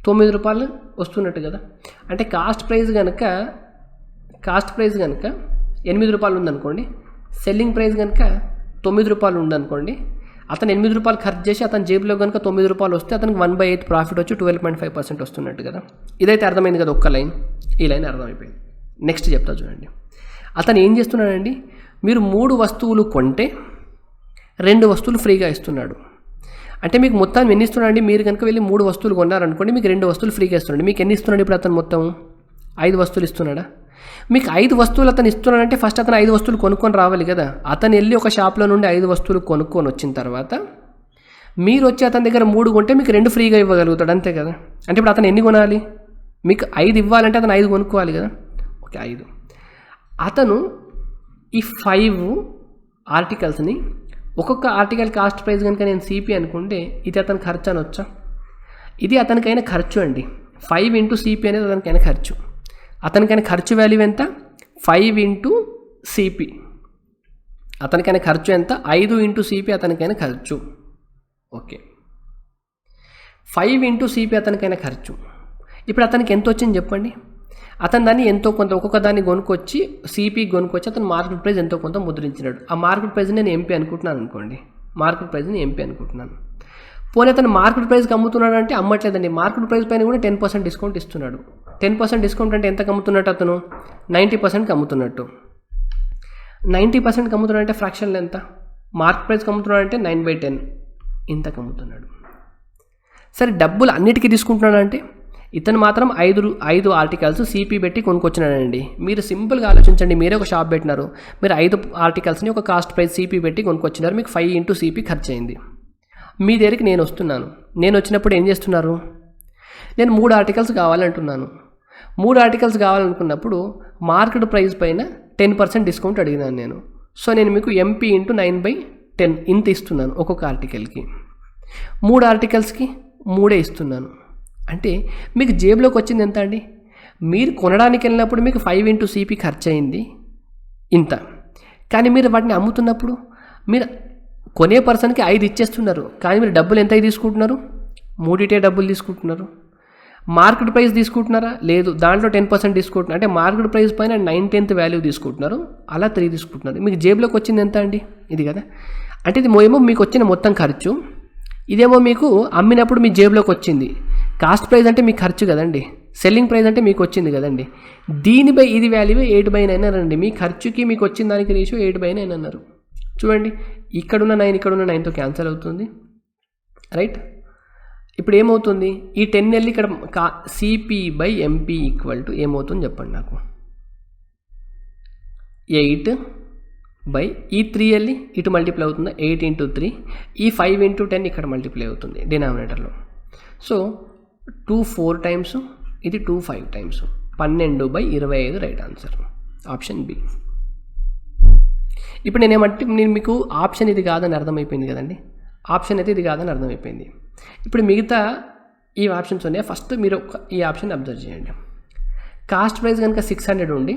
9 రూపాయలు వస్తున్నట్టు కదా. అంటే కాస్ట్ ప్రైస్ కనుక 8 రూపాయలు ఉందనుకోండి, సెల్లింగ్ ప్రైస్ కనుక 9 రూపాయలు ఉందనుకోండి, అతను 8 రూపాయలు ఖర్చు చేసి అతని జేబులో కనుక 9 రూపాయలు వస్తే అతనికి 1/8 ప్రాఫిట్ వచ్చి 12.5% వస్తున్నట్టు కదా. ఇదైతే అర్థమైంది కదా, ఒక్క లైన్. ఈ లైన్ అర్థమైపోయింది. నెక్స్ట్ చెప్తా చూడండి. అతను ఏం చేస్తున్నాడండి, మీరు 3 వస్తువులు కొంటే 2 వస్తువులు ఫ్రీగా ఇస్తున్నాడు. అంటే మీకు మొత్తం ఎన్ని ఇస్తున్నాడండి? మీరు కనుక వెళ్ళి 3 వస్తువులు కొన్నారనుకోండి, మీకు 2 వస్తువులు ఫ్రీగా ఇస్తున్నాడు. మీకు ఎన్ని ఇస్తున్నాడు ఇప్పుడు అతను? మొత్తం 5 వస్తువులు ఇస్తున్నాడా? మీకు 5 వస్తువులు అతను ఇస్తున్నాడంటే ఫస్ట్ అతను 5 వస్తువులు కొనుక్కొని రావాలి కదా. అతను వెళ్ళి ఒక షాప్లో నుండి 5 వస్తువులు కొనుక్కొని వచ్చిన తర్వాత మీరు వచ్చి అతని దగ్గర 3 కొంటే మీకు 2 ఫ్రీగా ఇవ్వగలుగుతాడు, అంతే కదా. అంటే ఇప్పుడు అతను ఎన్ని కొనాలి? మీకు 5 ఇవ్వాలంటే అతను 5 కొనుక్కోవాలి కదా. ఓకే, 5. అతను ఈ 5 ఆర్టికల్స్ని ఒక్కొక్క ఆర్టికల్ కాస్ట్ ప్రైస్ కనుక నేను సిపి అనుకుంటే ఇది అతని ఖర్చు అనొచ్చా? ఇది అతనికైనా ఖర్చు అండి. 5 ఇంటూ సిపి అనేది అతనికైనా ఖర్చు. అతనికైనా ఖర్చు వాల్యూ ఎంత? 5 ఇంటూ సిపి. అతనికైనా ఖర్చు ఎంత? 5 ఇంటూ సిపి అతనికైనా ఖర్చు. ఓకే, 5 ఇంటూ సిపి అతనికైనా ఖర్చు. ఇప్పుడు అతనికి ఎంత వచ్చింది చెప్పండి. అతను దాన్ని ఎంతో కొంత ఒక్కొక్క దాన్ని కొనుక్కొచ్చి సిపి కొనుక్కొచ్చి అతను మార్కెట్ ప్రైస్ ఎంతో కొంత ముద్రించినాడు. ఆ మార్కెట్ ప్రైస్ నేను ఎంపీ అనుకుంటున్నాను అనుకోండి, మార్కెట్ ప్రైస్ని ఎంపీ అనుకుంటున్నాను. పోనీ అతను మార్కెట్ ప్రైస్కి అమ్ముతున్నాడు అంటే అమ్మట్లేదండి, మార్కెట్ ప్రైస్ పైన కూడా 10% డిస్కౌంట్ ఇస్తున్నాడు. 10% డిస్కౌంట్ అంటే ఎంతకు అమ్ముతున్నట్టు అతను? 90%కి అమ్ముతున్నట్టు. 90%కి అమ్ముతున్నాడు అంటే ఫ్రాక్షన్లు ఎంత? మార్కెట్ ప్రైస్కి అమ్ముతున్నాడు అంటే 9/10 ఇంతకు అమ్ముతున్నాడు. సరే, డబ్బులు అన్నిటికీ తీసుకుంటున్నాడు అంటే ఇతను మాత్రం 5 ఆర్టికల్స్ సిపి పెట్టి కొనుక్కొచ్చినాడండి. మీరు సింపుల్గా ఆలోచించండి, మీరే ఒక షాప్ పెట్టినారు, మీరు 5 ఆర్టికల్స్ని ఒక కాస్ట్ ప్రైస్ సిపి పెట్టి కొనుక్కొచ్చినారు, మీకు 5 ఇంటూ సిపి ఖర్చు అయింది. మీ దగ్గరికి నేను వస్తున్నాను, నేను వచ్చినప్పుడు ఏం చేస్తున్నారు? నేను 3 ఆర్టికల్స్ కావాలంటున్నాను. 3 ఆర్టికల్స్ కావాలనుకున్నప్పుడు మార్కెట్ ప్రైస్ పైన 10% డిస్కౌంట్ అడిగినాను నేను. సో నేను మీకు ఎంపీ ఇంటూ 9/10 ఇంత ఇస్తున్నాను ఒక్కొక్క ఆర్టికల్కి. 3 ఆర్టికల్స్కి 3 ఇస్తున్నాను. అంటే మీకు జేబులోకి వచ్చింది ఎంత అండి? మీరు కొనడానికి వెళ్ళినప్పుడు మీకు 5 ఇంటూ సిపి ఖర్చు అయింది ఇంత. కానీ మీరు వాటిని అమ్ముతున్నప్పుడు మీరు కొనే పర్సన్కి 5 ఇచ్చేస్తున్నారు, కానీ మీరు డబ్బులు ఎంత తీసుకుంటున్నారు? 3 డబ్బులు తీసుకుంటున్నారు. మార్కెట్ ప్రైస్ తీసుకుంటున్నారా? లేదు, దాంట్లో 10% తీసుకుంటున్నారు. అంటే మార్కెట్ ప్రైస్ పైన 9/10 వాల్యూ తీసుకుంటున్నారు, అలా 3 తీసుకుంటున్నారు. మీకు జేబులోకి వచ్చింది ఎంత అండి? ఇది కదా. అంటే ఇది ఏమో మీకు వచ్చిన మొత్తం ఖర్చు, ఇదేమో మీకు అమ్మినప్పుడు మీ జేబులోకి వచ్చింది. కాస్ట్ ప్రైస్ అంటే మీకు ఖర్చు కదండి, సెల్లింగ్ ప్రైస్ అంటే మీకు వచ్చింది కదండి. దీనిపై ఇది వాల్యూ 8/9 అన్నారండి. మీ ఖర్చుకి మీకు వచ్చిన దానికి రేషియో 8/9 అన్నారు. చూడండి, ఇక్కడున్న 9 ఇక్కడున్న 9తో క్యాన్సిల్ అవుతుంది, రైట్. ఇప్పుడు ఏమవుతుంది? ఈ 10 వెళ్ళి ఇక్కడ సిపి/ఎంపీ ఈక్వల్ టు ఏమవుతుంది చెప్పండి నాకు? 8 బై ఈ 3 వెళ్ళి ఇటు మల్టిప్లై అవుతుంది, 8 ఇంటూ 3. ఈ 5 ఇంటూ 10 ఇక్కడ మల్టిప్లై అవుతుంది డినామినేటర్లో. సో 2 4 టైమ్స్, ఇది 2 5 times, 12/25 right answer, option B. ఇప్పుడు నేను మీకు ఆప్షన్ ఇది కాదని అర్థమైపోయింది కదండి, ఆప్షన్ అయితే ఇది కాదని అర్థమైపోయింది. ఇప్పుడు మిగతా ఈ ఆప్షన్స్ ఉన్నాయి, ఫస్ట్ మీరు ఈ ఆప్షన్ అబ్జర్వ్ చేయండి. కాస్ట్ ప్రైస్ కనుక 600 ఉండి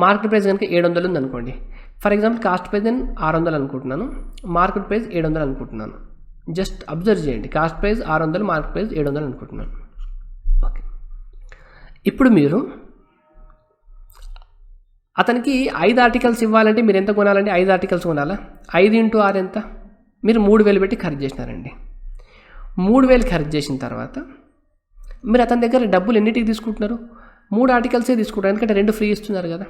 మార్కెట్ ప్రైస్ కనుక 700 ఉంది అనుకోండి. ఫర్ ఎగ్జాంపుల్ కాస్ట్ ప్రైస్ నేను 600 అనుకుంటున్నాను, మార్కెట్ ప్రైస్ 700 అనుకుంటున్నాను. జస్ట్ అబ్జర్వ్ చేయండి, కాస్ట్ ప్రైస్ 600, మార్కెట్ ప్రైస్ 700 అనుకుంటున్నాను. ఓకే, ఇప్పుడు మీరు అతనికి 5 ఆర్టికల్స్ ఇవ్వాలంటే మీరు ఎంత కొనాలండి? 5 ఆర్టికల్స్ కొనాలా? 5 ఇంటూ 6 ఎంత? మీరు 3000 పెట్టి ఖరీదు చేసినారండి. 3000 ఖరీదు చేసిన తర్వాత మీరు అతని దగ్గర డబ్బులు ఎన్నిటికి తీసుకుంటున్నారు? 3 ఆర్టికల్సే తీసుకుంటారు, ఎందుకంటే 2 ఫ్రీ ఇస్తున్నారు కదా.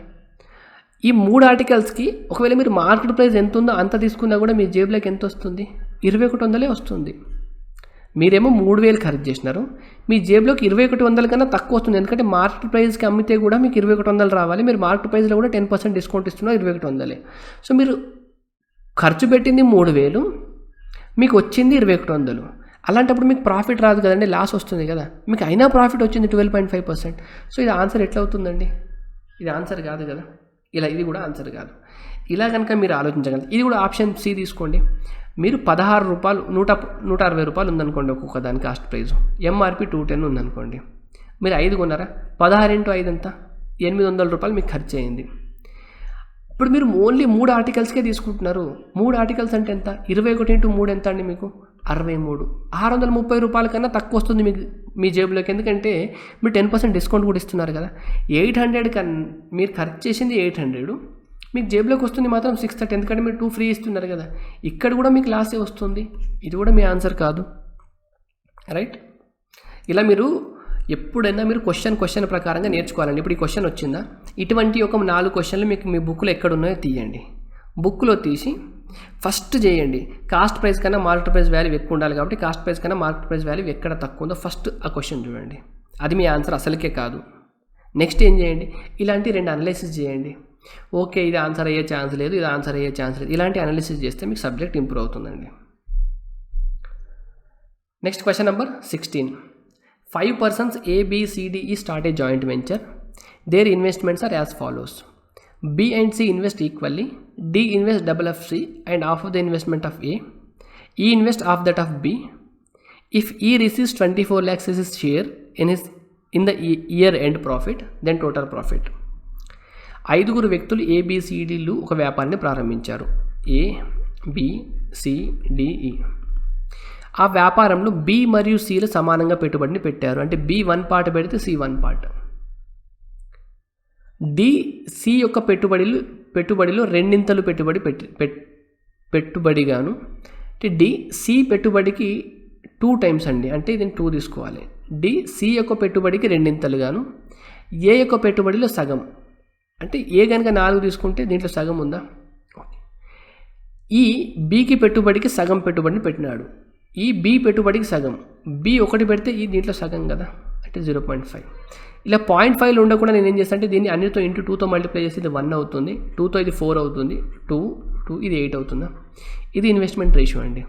ఈ 3 ఆర్టికల్స్కి ఒకవేళ మీరు మార్కెట్ ప్రైస్ ఎంత ఉందో అంత తీసుకున్నా కూడా మీ జేబులోకి ఎంత వస్తుంది? 2100 వస్తుంది. మీరేమో 3000 ఖరీదు చేసినారు, మీ జేబులోకి 2100 కన్నా తక్కువ వస్తుంది, ఎందుకంటే మార్కెట్ ప్రైస్కి అమ్మితే కూడా మీకు 2100 రావాలి, మీరు మార్కెట్ ప్రైస్లో కూడా 10% డిస్కౌంట్ ఇస్తున్నారు, 2100. సో మీరు ఖర్చు పెట్టింది 3000, మీకు వచ్చింది 2100. అలాంటప్పుడు మీకు ప్రాఫిట్ రాదు కదండి, లాస్ వస్తుంది కదా. మీకు అయినా ప్రాఫిట్ వచ్చింది 12.5%. సో ఇది ఆన్సర్ ఎట్లా అవుతుందండి? ఇది ఆన్సర్ కాదు కదా, ఇది కూడా ఆన్సర్ కాదు. ఇలా కనుక మీరు ఆలోచించగలరు. ఇది కూడా ఆప్షన్ సి తీసుకోండి. మీరు 16 రూపాయలు 160 రూపాయలు ఉందనుకోండి ఒక్కొక్క దాని కాస్ట్ ప్రైస్, ఎంఆర్పి 210 ఉందనుకోండి, మీరు 5 కొన్నారా? 16 ఇంటూ 5 ఎంత? 800 రూపాయలు మీకు ఖర్చు అయింది. ఇప్పుడు మీరు ఓన్లీ 3 ఆర్టికల్స్కే తీసుకుంటున్నారు. 3 ఆర్టికల్స్ అంటే ఎంత? 21 ఇంటూ 3 ఎంత అండి మీకు? 63. 630 రూపాయల కన్నా తక్కువ వస్తుంది మీకు మీ జేబులోకి, ఎందుకంటే మీరు 10% డిస్కౌంట్ కూడా ఇస్తున్నారు కదా. 800 కన్నా మీరు ఖర్చు చేసింది 800, మీకు జేబులోకి వస్తుంది మాత్రం 630, ఎందుకంటే మీరు 2 ఫ్రీ ఇస్తున్నారు కదా. ఇక్కడ కూడా మీకు లాసే వస్తుంది, ఇది కూడా మీ ఆన్సర్ కాదు, రైట్. ఇలా మీరు ఎప్పుడైనా మీరు క్వశ్చన్ ప్రకారంగా నేర్చుకోవాలండి. ఇప్పుడు ఈ క్వశ్చన్ వచ్చిందా, ఇటువంటి ఒక 4 క్వశ్చన్లు మీకు మీ బుక్లో ఎక్కడ ఉన్నాయో తీయండి. బుక్లో తీసి ఫస్ట్ చేయండి. కాస్ట్ ప్రైస్ కన్నా మార్కెట్ ప్రైస్ వాల్యూ ఎక్కువ ఉండాలి కాబట్టి కాస్ట్ ప్రైస్ కన్నా మార్కెట్ ప్రైస్ వాల్యూ ఎక్కడ తక్కువ ఉందో ఫస్ట్ ఆ క్వశ్చన్ చూడండి, అది మీ ఆన్సర్ అసలుకే కాదు. నెక్స్ట్ ఏం చేయండి, ఇలాంటి 2 అనాలిసిస్ చేయండి. ఓకే, ఇది ఆన్సర్ అయ్యే ఛాన్స్ లేదు, ఇది ఆన్సర్ అయ్యే ఛాన్స్ లేదు, ఇలాంటి అనాలిసిస్ చేస్తే మీకు సబ్జెక్ట్ ఇంప్రూవ్ అవుతుందండి. Next question number 16. 5 persons A, B, C, D, E start a joint venture. Their investments are as follows. B and C invest equally. D invest double of C and half of the investment of A. E invest half that of B. If E receives 24 lakhs as his share in the year end profit, then total profit. 5 వ్యక్తులు ABCDలు ఒక వ్యాపారాన్ని ప్రారంభించారు. ABCDE. ఆ వ్యాపారంలో B మరియు Cలు సమానంగా పెట్టుబడిని పెట్టారు. అంటే B 1 పార్ట్ పెడితే C 1 పార్ట్. D C యొక్క పెట్టుబడిలో రెండింతలు పెట్టుబడిగాను. అంటే D C పెట్టుబడికి 2 టైమ్స్ అండి. అంటే దీన్ని 2 తీసుకోవాలి. D C యొక్క పెట్టుబడికి రెండింతలుగాను. A యొక్క పెట్టుబడిలో సగం. అంటే A కనుక 4 తీసుకుంటే దీంట్లో సగం ఉందా? ఈ Bకి పెట్టుబడికి సగం పెట్టుబడిని పెట్టినాడు. ఈ B పెట్టుబడికి సగం. B 1 పెడితే ఈ దీంట్లో సగం కదా, అంటే 0.5. ఇలా 0.5లో ఉండకుండా నేను ఏం చేస్తాను అంటే దీన్ని అన్నిటితో ఇంటూ 2తో మల్టిప్లై చేసి ఇది 1 అవుతుంది. 2తో ఇది 4 అవుతుంది. 2 ఇది 8 అవుతుందా? ఇది ఇన్వెస్ట్మెంట్ రేషియో అండి.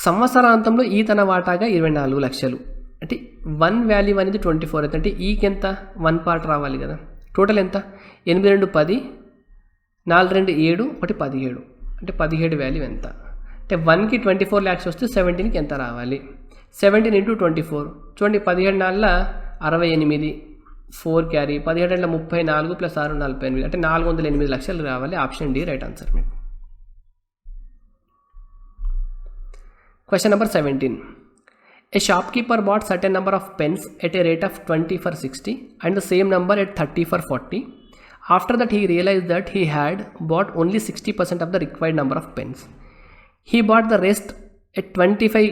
సంవత్సరాంతంలో ఈ తన వాటాగా 24 లక్షలు. అంటే 1 వాల్యూ అనేది 24 అవుతుంది. అంటే ఈకి ఎంత 1 పార్ట్ రావాలి కదా. టోటల్ ఎంత? 8 2 10, 4 2 7, 1 17. అంటే 17 వాల్యూ ఎంత? అంటే 1కి 24 lakhs వస్తే 17కి ఎంత రావాలి? 17 × 24 చూడండి. 17 4 68, 4 క్యారీ, 17 34 + 6 48. అంటే 408 లక్షలు రావాలి. ఆప్షన్ డి రైట్ ఆన్సర్ మీకు. Question number 17. A shopkeeper bought certain number of pens at a rate of 20 for 60 and the same number at 30 for 40. After that he realized that he had bought only 60% of the required number of pens. He bought the rest at 25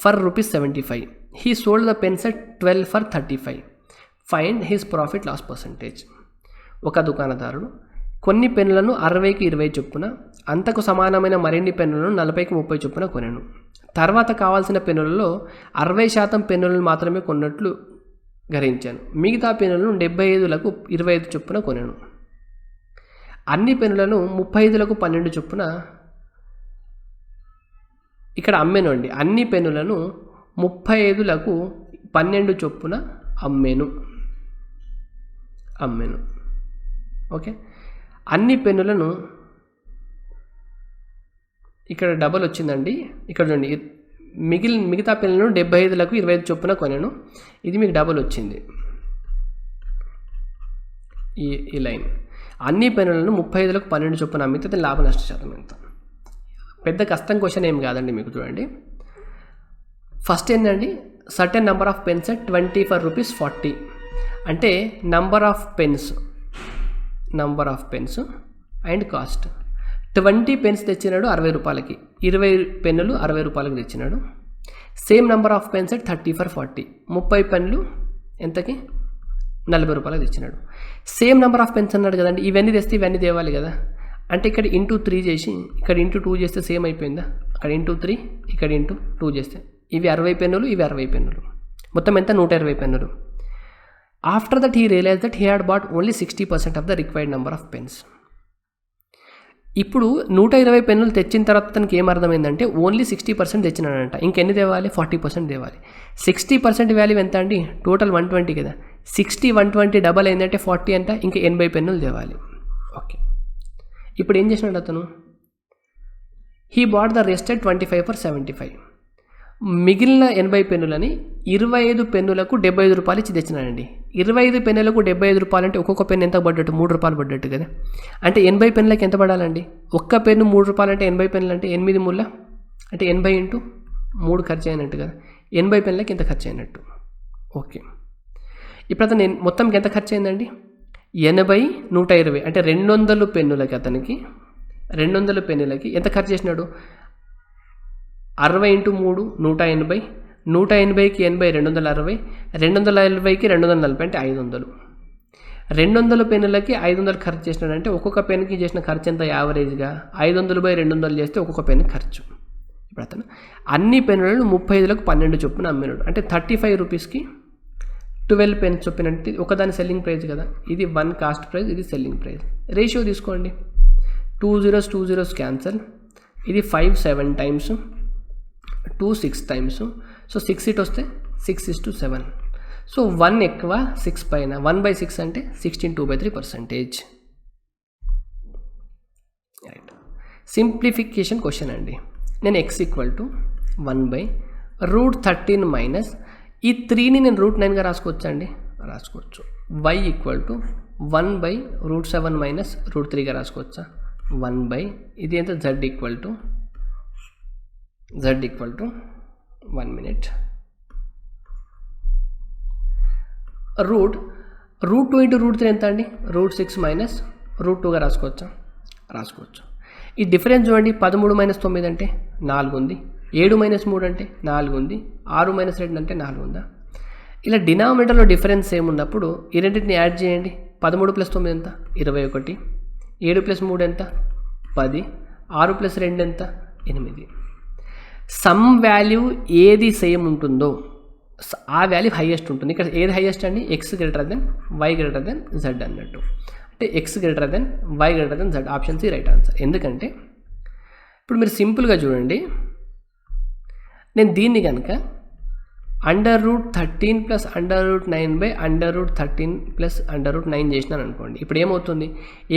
for rupees 75. He sold the pens at 12 for 35. Find his profit loss percentage. ఒక దుకాణదారుడు కొన్ని పెన్నులను 60కి 20 చొప్పున, అంతకు సమానమైన మరిన్ని పెన్నులను 40కి 30 చొప్పున కొనెను. తర్వాత కావాల్సిన పెన్నులలో 60% పెన్నులను మాత్రమే కొన్నట్లు గ్రహించాను. మిగతా పెన్నులను 75లకు 25 చొప్పున కొనెను. అన్ని పెన్నులను 35లకు 12 చొప్పున ఇక్కడ అమ్మెను అండి. అన్ని పెన్నులను 35లకు 12 చొప్పున అమ్మెను. ఓకే. అన్ని పెన్నులను ఇక్కడ డబల్ వచ్చిందండి. ఇక్కడ చూడండి, మిగతా పెన్నులను 75లకు 25 చొప్పున కొనెను. ఇది మీకు డబల్ వచ్చింది. ఈ లైన్ అన్ని పెన్నులను 35లకు 12 చొప్పున అమ్మితే లాభ నష్ట శాతం ఎంత? పెద్ద కష్టం క్వశ్చన్ ఏం కాదండి. మీకు చూడండి, ఫస్ట్ ఏంటండి, certain number of pens at 20 for rupees 40. అంటే number of pens and cost. 20 pens తెచ్చినాడు 60 రూపాయలకి, 20 పెన్నులు 60 రూపాయలకి తెచ్చినాడు. Same number of pens at 30 for 40. 30 పెన్నులు ఎంతకి? 40 రూపాయలకి తెచ్చినాడు. సేమ్ నెంబర్ ఆఫ్ పెన్స్ అన్నాడు కదండి. ఇవన్నీ తెస్తే ఇవన్నీ తేవాలి కదా. అంటే ఇక్కడ ఇంటూ 3 చేసి ఇక్కడ ఇంటూ 2 చేస్తే సేమ్ అయిపోయిందా? అక్కడ ఇంటూ 3, ఇక్కడ ఇంటూ 2 చేస్తే ఇవి 60 పెన్నులు, ఇవి 60 పెన్నులు, మొత్తం ఎంత? 120 పెన్నులు. After that he realise that he had bought only 60% of the required number of pens. ఇప్పుడు 120 పెన్నులు తెచ్చిన తర్వాత తనకి ఏం అర్థమైందంటే ఓన్లీ 60% తెచ్చినాడంట. ఇంకెన్ని తేవాలి? 40% తేవాలి. 60% వాల్యూ ఎంత అండి? టోటల్ 120 కదా. 60 120 డబల్ అయిందంటే 40 అంట. ఇంకా 80 పెన్నులు తేవాలి. ఓకే. ఇప్పుడు ఏం చేసినాడు అతను? He bought the rest at 25 for 75. మిగిలిన 80 పెన్నులని 25 పెన్నులకు 75 రూపాయలు ఇచ్చి తెచ్చినాడండి. 25 పెన్నులకు 75 రూపాయలు అంటే ఒక్కొక్క పెన్ను ఎంత పడ్డట్టు? 3 రూపాయలు పడ్డట్టు కదా. అంటే 80 పెన్నులకి ఎంత పడాలండి? ఒక్క పెన్ను 3 రూపాయలు అంటే 80 పెన్నులు అంటే 8 ముళ్ళ అంటే 80 × 3 ఖర్చు అయినట్టు కదా. 80 పెన్నులకి ఎంత ఖర్చు అయినట్టు? ఓకే. ఇప్పుడు అతను మొత్తంకి ఎంత ఖర్చు అయిందండి? 80 120 అంటే 200 పెన్నులకి, అతనికి 200 పెన్నులకి ఎంత ఖర్చు చేసినాడు? 60 × 3 180, 180కి 80 260, 240కి 240 అంటే 500. 200 పెన్నులకి 500 ఖర్చు చేసినాడంటే ఒక్కొక్క పెన్నుకి చేసిన ఖర్చు ఎంత? యావరేజ్గా 500/200 చేస్తే ఒక్కొక్క పెన్ను ఖర్చు. ఇప్పుడు అతను అన్ని పెన్నులను 35లకు 12 చొప్పున అమ్మినాడు. అంటే 35 రూపీస్కి 12 పెన్స్ చొప్పున. అంటే ఒకదాని సెల్లింగ్ ప్రైస్ కదా. ఇది 1 కాస్ట్ ప్రైస్, ఇది సెల్లింగ్ ప్రైస్. రేషియో తీసుకోండి. 2 zeros క్యాన్సల్. ఇది 5 7 టైమ్స్, 2 6 టైమ్స్. సో 6 ఇట్ వస్తే 6:7. సో 1 ఎక్కువ 6 పైన 1/6 అంటే 16.2/3%. రైట్. సింప్లిఫికేషన్ క్వశ్చన్ అండి. నేను x = 1/√13 మైనస్ ఈ 3ని నేను √9గా రాసుకోవచ్చా అండి? రాసుకోవచ్చు. వై ఈక్వల్ టు 1/√7 మైనస్ √3గా రాసుకోవచ్చా? 1 ఇది ఎంత? z equal to 1 minus √2 into √3 ఎంత అండి? √6 మైనస్ √2గా రాసుకోవచ్చా? రాసుకోవచ్చు. ఈ డిఫరెన్స్ చూడండి, 13 మైనస్ 9 అంటే 4 ఉంది, 7 మైనస్ 3 అంటే 4 ఉంది, 6 మైనస్ 2 అంటే 4 ఉందా? ఇలా డినామినేటర్లో డిఫరెన్స్ ఏమున్నప్పుడు ఈ రెండింటిని యాడ్ చేయండి. 13 ప్లస్ 9 ఎంత? 21. 7 ప్లస్ 3 ఎంత? 10. 6 ప్లస్ 2 ఎంత? 8. సమ్ వాల్యూ ఏది సేమ్ ఉంటుందో ఆ వాల్యూ హైయెస్ట్ ఉంటుంది. ఇక్కడ ఏది హైయెస్ట్ అండి? x greater than y greater than z అన్నట్టు. అంటే x greater than y greater than z. Option C right answer. ఎందుకంటే ఇప్పుడు మీరు సింపుల్గా చూడండి, నేను దీన్ని కనుక √13 ప్లస్ √9/√13 ప్లస్ √9 చేసినాను అనుకోండి. ఇప్పుడు ఏమవుతుంది?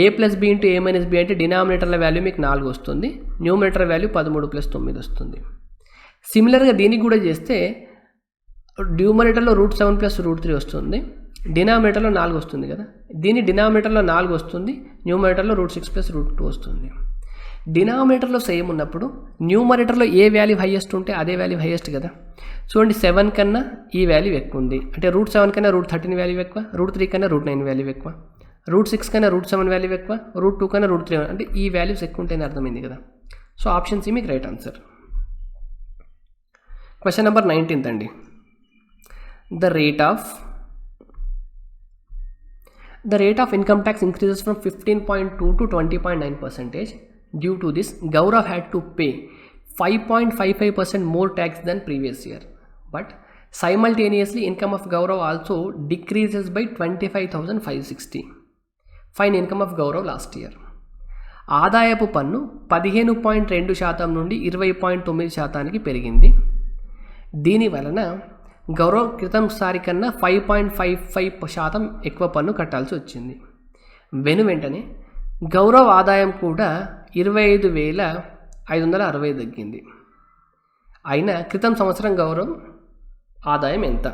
a plus b into a minus b అంటే డినామినేటర్ల వాల్యూ మీకు 4 వస్తుంది, న్యూమినేటర్ వాల్యూ 13 ప్లస్ 9 వస్తుంది. సిమిలర్గా దీనికి కూడా చేస్తే న్యూమరేటర్లో √7 ప్లస్ √3 వస్తుంది, డినామినేటర్లో 4 వస్తుంది కదా. దీని డినామినేటర్లో 4 వస్తుంది, న్యూమరేటర్లో √6 ప్లస్ √2 వస్తుంది. డినామినేటర్లో సేమ్ ఉన్నప్పుడు న్యూమరేటర్లో ఏ వాల్యూ హైయెస్ట్ ఉంటే అదే వాల్యూ హైయెస్ట్ కదా. చూడండి, 7 కన్నా ఈ వాల్యూ ఎక్కువ ఉంది అంటే √7 కన్నా √13 వాల్యూ ఎక్కువ, √3 కన్నా √9 వాల్యూ ఎక్కువ, √6 కన్నా √7 వాల్యూ ఎక్కువ, √2 కన్నా √3 అంటే ఈ వాల్యూస్ ఎక్కువ ఉంటాయని అర్థమైంది కదా. సో ఆప్షన్ సి మీకు రైట్ ఆన్సర్. క్వశ్చన్ నెంబర్ 19 అండి. The rate of income tax increases from 15.2 to 20.9%. Due to this, Gaurav had to pay 5.55% more tax than previous year. But simultaneously, income of Gaurav also decreases by 25,560. Find income of Gaurav last year. ఆదాయపు పన్ను 15.2% నుండి 20.9% పెరిగింది. దీని వలన గౌరవ్ క్రితం సారి కన్నా 5.55% ఎక్కువ పన్ను కట్టాల్సి వచ్చింది. వెంటనే గౌరవ్ ఆదాయం కూడా 25,560 తగ్గింది. అయినా క్రితం సంవత్సరం గౌరవ్ ఆదాయం ఎంత?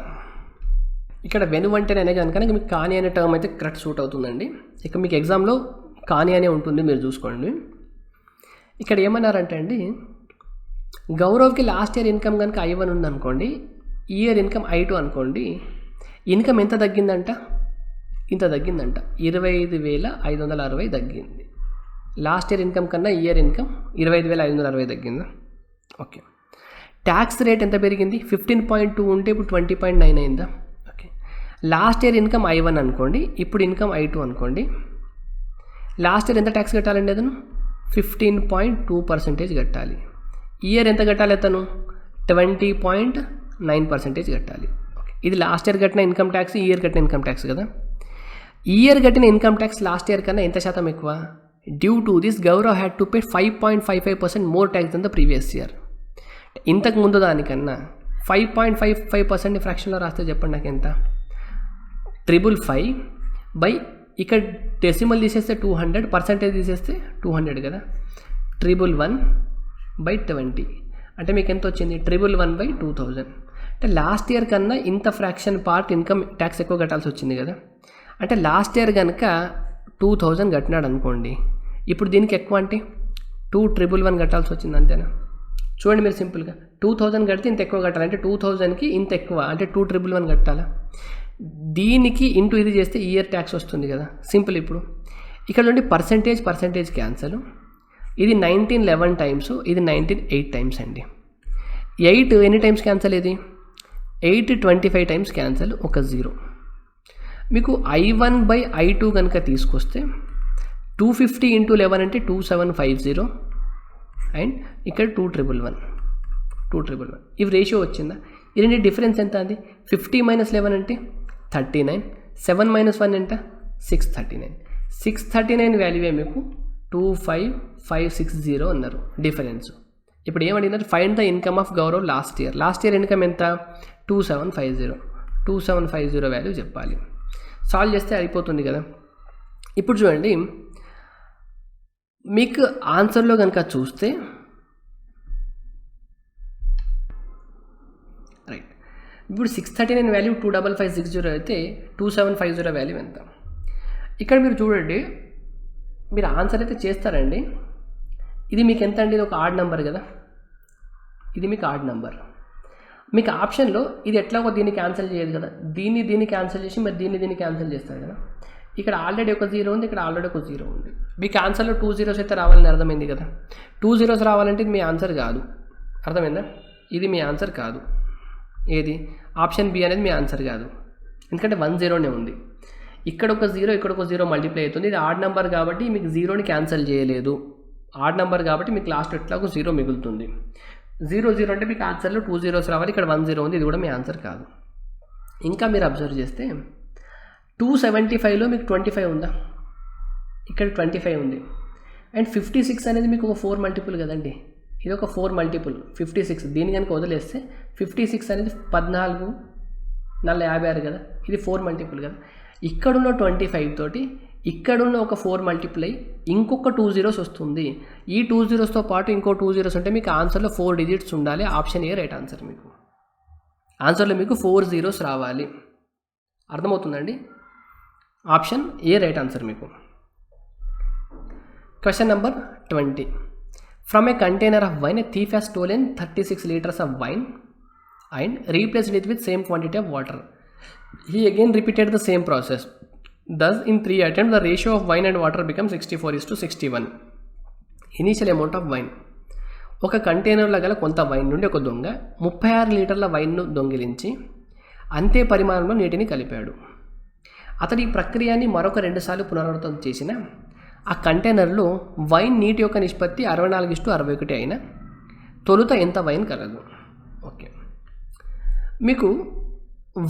ఇక్కడ వెంటనే కనుక మీకు కానీ అనే టర్మ్ అయితే కరెక్ట్ సూట్ అవుతుందండి. ఇక మీకు ఎగ్జామ్లో కానీ అనే ఉంటుంది, మీరు చూసుకోండి. ఇక్కడ ఏమన్నారంటే అండి, గౌరవ్కి లాస్ట్ ఇయర్ ఇన్కమ్ కనుక I1 ఉందనుకోండి, ఇయర్ ఇన్కమ్ I2 అనుకోండి, ఇన్కమ్ ఎంత తగ్గిందంట? ఇంత తగ్గిందంట, 25,560 తగ్గింది. లాస్ట్ ఇయర్ ఇన్కమ్ కన్నా ఇయర్ ఇన్కమ్ 25,560 తగ్గిందా? ఓకే. ట్యాక్స్ రేట్ ఎంత పెరిగింది? 15.2 ఉంటే ఇప్పుడు 20.9 అయిందా? Okay. Last year income I1 అనుకోండి, ఇప్పుడు ఇన్కమ్ I2 అనుకోండి. లాస్ట్ ఇయర్ ఎంత ట్యాక్స్ కట్టాలండి? అతను 15.2% కట్టాలి. ఇయర్ ఎంత కట్టాలి? అతను 20.9% కట్టాలి. ఓకే. ఇది లాస్ట్ ఇయర్ కట్టిన ఇన్కమ్ ట్యాక్స్, ఇయర్ కట్టిన ఇన్కమ్ ట్యాక్స్ కదా. ఇయర్ కట్టిన ఇన్కమ్ ట్యాక్స్ లాస్ట్ ఇయర్ కన్నా ఎంత శాతం ఎక్కువ? Due to this Gaurav had to pay 5.55% more tax than the previous year. ఇంతకు ముందు దానికన్నా 5.55% ఫ్రాక్షన్లో రాస్తే చెప్పండి నాకు ఎంత? 555 బై ఇక్కడ డెసిమల్ తీసేస్తే 200, పర్సంటేజ్ తీసేస్తే 200 కదా. 111/20 అంటే మీకు ఎంత వచ్చింది? 111/2000. అంటే లాస్ట్ ఇయర్ కన్నా ఇంత ఫ్రాక్షన్ పార్ట్ ఇన్కమ్ ట్యాక్స్ ఎక్కువ కట్టాల్సి వచ్చింది కదా. అంటే లాస్ట్ ఇయర్ కనుక 2000 కట్టినాడు అనుకోండి, ఇప్పుడు దీనికి ఎక్కువ అంటే 2,111 కట్టాల్సి వచ్చింది, అంతేనా? చూడండి మీరు సింపుల్గా 2000 కడితే ఇంత ఎక్కువ కట్టాలి, అంటే 2000కి ఇంత ఎక్కువ అంటే 2,111 కట్టాలా. దీనికి ఇంటూ ఇది చేస్తే ఇయర్ ట్యాక్స్ వస్తుంది కదా. సింపుల్. ఇప్పుడు ఇక్కడ నుండి పర్సంటేజ్ క్యాన్సల్. ఇది 1911 టైమ్స్, ఇది 19 టైమ్స్ అండి. 8 ఎన్ని టైమ్స్ క్యాన్సల్? ఇది 8 25 టైమ్స్ క్యాన్సల్, ఒక 0. మీకు I1/I2 కనుక తీసుకొస్తే 250 × 11 అంటే 2750 అండ్ ఇక్కడ 2,111. ఇవి రేషియో వచ్చిందా? ఈ రెండు డిఫరెన్స్ ఎంత? అది 50 - 11 అంటే 39, 7 - 1 ఎంత? 639. 639 వాల్యూవే మీకు 25,560 అన్నారు డిఫరెన్స్. ఇప్పుడు ఏమడిగినారు? Find the income of Gaurav last year. Last year income ఎంత? 2750 వాల్యూ చెప్పాలి. సాల్వ్ చేస్తే అయిపోతుంది కదా. ఇప్పుడు చూడండి, మీకు ఆన్సర్లో కనుక చూస్తే రైట్, ఇప్పుడు 639 వాల్యూ 25560 అయితే 2750 వాల్యూ ఎంత? ఇక్కడ మీరు చూడండి, మీరు ఆన్సర్ అయితే చేస్తారండి. ఇది మీకు ఎంత అండి? ఇది ఒక ఆడ్ నెంబర్ కదా, ఇది మీకు ఆడ్ నెంబర్. మీకు ఆప్షన్లో ఇది ఎట్లాగో దీన్ని క్యాన్సిల్ చేయదు కదా, దీన్ని క్యాన్సిల్ చేసి మరి దీన్ని క్యాన్సిల్ చేస్తారు కదా. ఇక్కడ ఆల్రెడీ ఒక 0 ఉంది, ఇక్కడ ఆల్రెడీ ఒక 0 ఉంది. మీకు ఆన్సర్లో 2 zeros అయితే రావాలని అర్థమైంది కదా. 2 zeros రావాలంటే ఇది మీ ఆన్సర్ కాదు, అర్థమైందా? ఇది మీ ఆన్సర్ కాదు. ఏది? ఆప్షన్ బి అనేది మీ ఆన్సర్ కాదు, ఎందుకంటే 10 ఉంది. ఇక్కడ ఒక 0, ఇక్కడ ఒక 0 మల్టిప్లై అవుతుంది. ఇది ఆడ్ నెంబర్ కాబట్టి మీకు 0ని క్యాన్సిల్ చేయలేదు. ఆడ్ నెంబర్ కాబట్టి మీకు లాస్ట్ ఎట్లాగో 0 మిగులుతుంది. 0 అంటే మీకు ఆన్సర్లో 2 zeros రావాలి. ఇక్కడ 10 ఉంది, ఇది కూడా మీ ఆన్సర్ కాదు. ఇంకా మీరు అబ్జర్వ్ చేస్తే 275లో మీకు 25 ఉందా? ఇక్కడ 25 ఉంది. అండ్ 56 అనేది మీకు ఒక 4 మల్టిపుల్ కదండి, ఇది ఒక 4 మల్టిపుల్ 56. దీన్ని కనుక వదిలేస్తే 56 అనేది 14 4 56 కదా, ఇది 4 మల్టిపుల్ కదా. ఇక్కడున్న 25 తోటి ఇక్కడున్న ఒక 4 మల్టిప్లై ఇంకొక 2 zeros వస్తుంది. ఈ 2 zerosతో పాటు ఇంకో 2 zeros ఉంటే మీకు ఆన్సర్లో 4 digits ఉండాలి. Option A right answer. మీకు ఆన్సర్లో మీకు 4 zeros రావాలి. అర్థమవుతుందండి? ఆప్షన్ ఏ రైట్ ఆన్సర్ మీకు. Question number 20. From a container of wine, A thief has stolen 36 liters of wine and replaced it with same quantity of water. He again repeated the same process. Thus, in 3 attempts, the ratio of wine and water becomes 64:61. Initial amount of wine. ఒక కంటైనర్లో గల కొంత wine నుండి ఒక దొంగ 36 లీటర్ల వైన్ను దొంగిలించి అంతే పరిమాణంలో నీటిని కలిపాడు. అతడి ఈ ప్రక్రియని మరొక 2 సార్లు పునరావృతం చేసిన ఆ కంటైనర్లో వైన్ నీటి యొక్క నిష్పత్తి 64:61 అయినా తొలుత ఎంత వైన్ కలదు? ఓకే, మీకు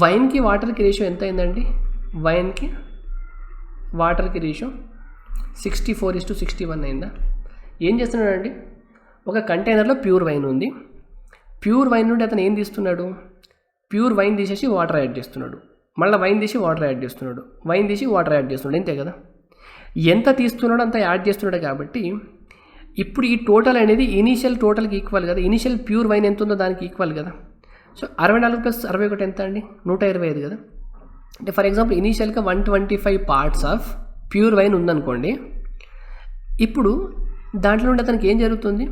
వైన్కి వాటర్కి రేషియో ఎంత అయిందండి? వైన్కి వాటర్కి రేషియో 64:61 అయిందా? ఏం చేస్తున్నాడండి? ఒక కంటైనర్లో ప్యూర్ వైన్ ఉంది. ప్యూర్ వైన్ నుండి అతను ఏం తీస్తున్నాడు? ప్యూర్ వైన్ తీసేసి వాటర్ యాడ్ చేస్తున్నాడు, మళ్ళీ వైన్ తీసి వాటర్ యాడ్ చేస్తున్నాడు, వైన్ తీసి వాటర్ యాడ్ చేస్తున్నాడు, ఇంతే కదా. ఎంత తీస్తున్నాడో అంత యాడ్ చేస్తున్నాడు కాబట్టి ఇప్పుడు ఈ టోటల్ అనేది ఇనీషియల్ టోటల్కి ఈక్వల్ కదా. ఇనీషియల్ ప్యూర్ వైన్ ఎంత ఉందో దానికి ఈక్వల్ కదా. సో 64 + 61 ఎంత అండి? 125 కదా. అంటే ఫర్ ఎగ్జాంపుల్ ఇనీషియల్గా 125 parts ఆఫ్ ప్యూర్ వైన్ ఉందనుకోండి. ఇప్పుడు దాంట్లో నుండి అతనికి ఏం జరుగుతుంది?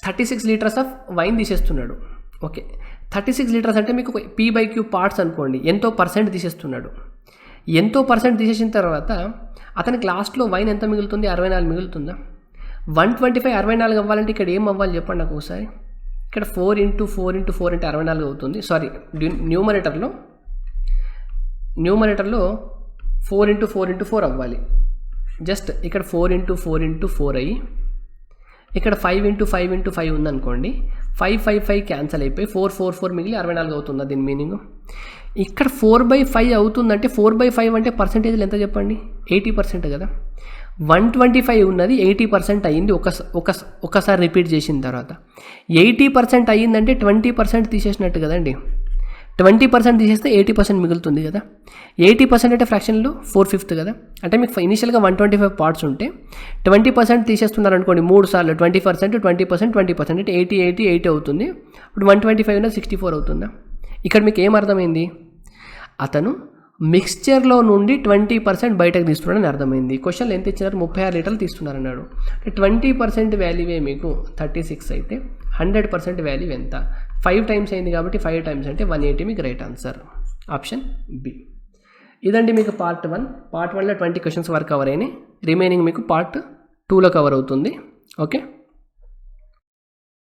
36 liters ఆఫ్ వైన్ తీసేస్తున్నాడు. ఓకే, 36 liters అంటే మీకు P/Q పార్ట్స్ అనుకోండి, ఎంతో పర్సెంట్ తీసేస్తున్నాడు. ఎంతో పర్సెంట్ తీసేసిన తర్వాత అతనికి లాస్ట్లో వైన్ ఎంత మిగులుతుంది? 64 మిగులుతుందా? 125 64 అవ్వాలంటే ఇక్కడ ఏం అవ్వాలి చెప్పండి నాకు ఒకసారి. ఇక్కడ 4 × 4 × 4 అంటే 64 అవుతుంది. సారీ, న్యూమరేటర్లో 4 × 4 × 4 అవ్వాలి. జస్ట్ ఇక్కడ 4 × 4 × 4 అయ్యి ఇక్కడ 5 × 5 × 5 ఉందనుకోండి. 5 5 5 క్యాన్సిల్ అయిపోయి 4 4 4 మిగిలి 64 అవుతుందా? దీని మీనింగ్ ఇక్కడ 4/5 అవుతుందంటే 4/5 అంటే పర్సెంటేజ్లు ఎంత చెప్పండి? 80% కదా. 125 ఉన్నది 80% అయ్యింది. ఒకసారి రిపీట్ చేసిన తర్వాత 80% అయ్యిందంటే 20% తీసేసినట్టు కదండి. 20% తీసేస్తే 80% మిగులుతుంది కదా. 80% అంటే ఫ్రాక్షన్లో 4/5 కదా. అంటే మీకు ఇనిషియల్గా 125 parts ఉంటే 20% తీసేస్తున్నారు అనుకోండి 3 సార్లు. 20% 20% 20% అంటే 80 80 80 అవుతుంది. ఇప్పుడు 125 ఉన్నది 64 అవుతుందా? ఇక్కడ మీకు ఏం అర్థమైంది? అతను మిక్స్చర్లో నుండి 20% బయటకు తీస్తున్నాడని అర్థమైంది. క్వశ్చన్లు ఎంత ఇచ్చినారు? 36 లీటర్లు తీస్తున్నారన్నాడు. 20% వాల్యూవే మీకు 36 అయితే 100% వాల్యూ ఎంత? 5 times అయింది కాబట్టి 5 times అంటే 180 మీకు రైట్ ఆన్సర్. Option B. ఇదండి మీకు పార్ట్ 1. పార్ట్ 1లో 20 questions వరకు కవర్ అయినాయి. రిమైనింగ్ మీకు పార్ట్ 2లో కవర్ అవుతుంది. ఓకే.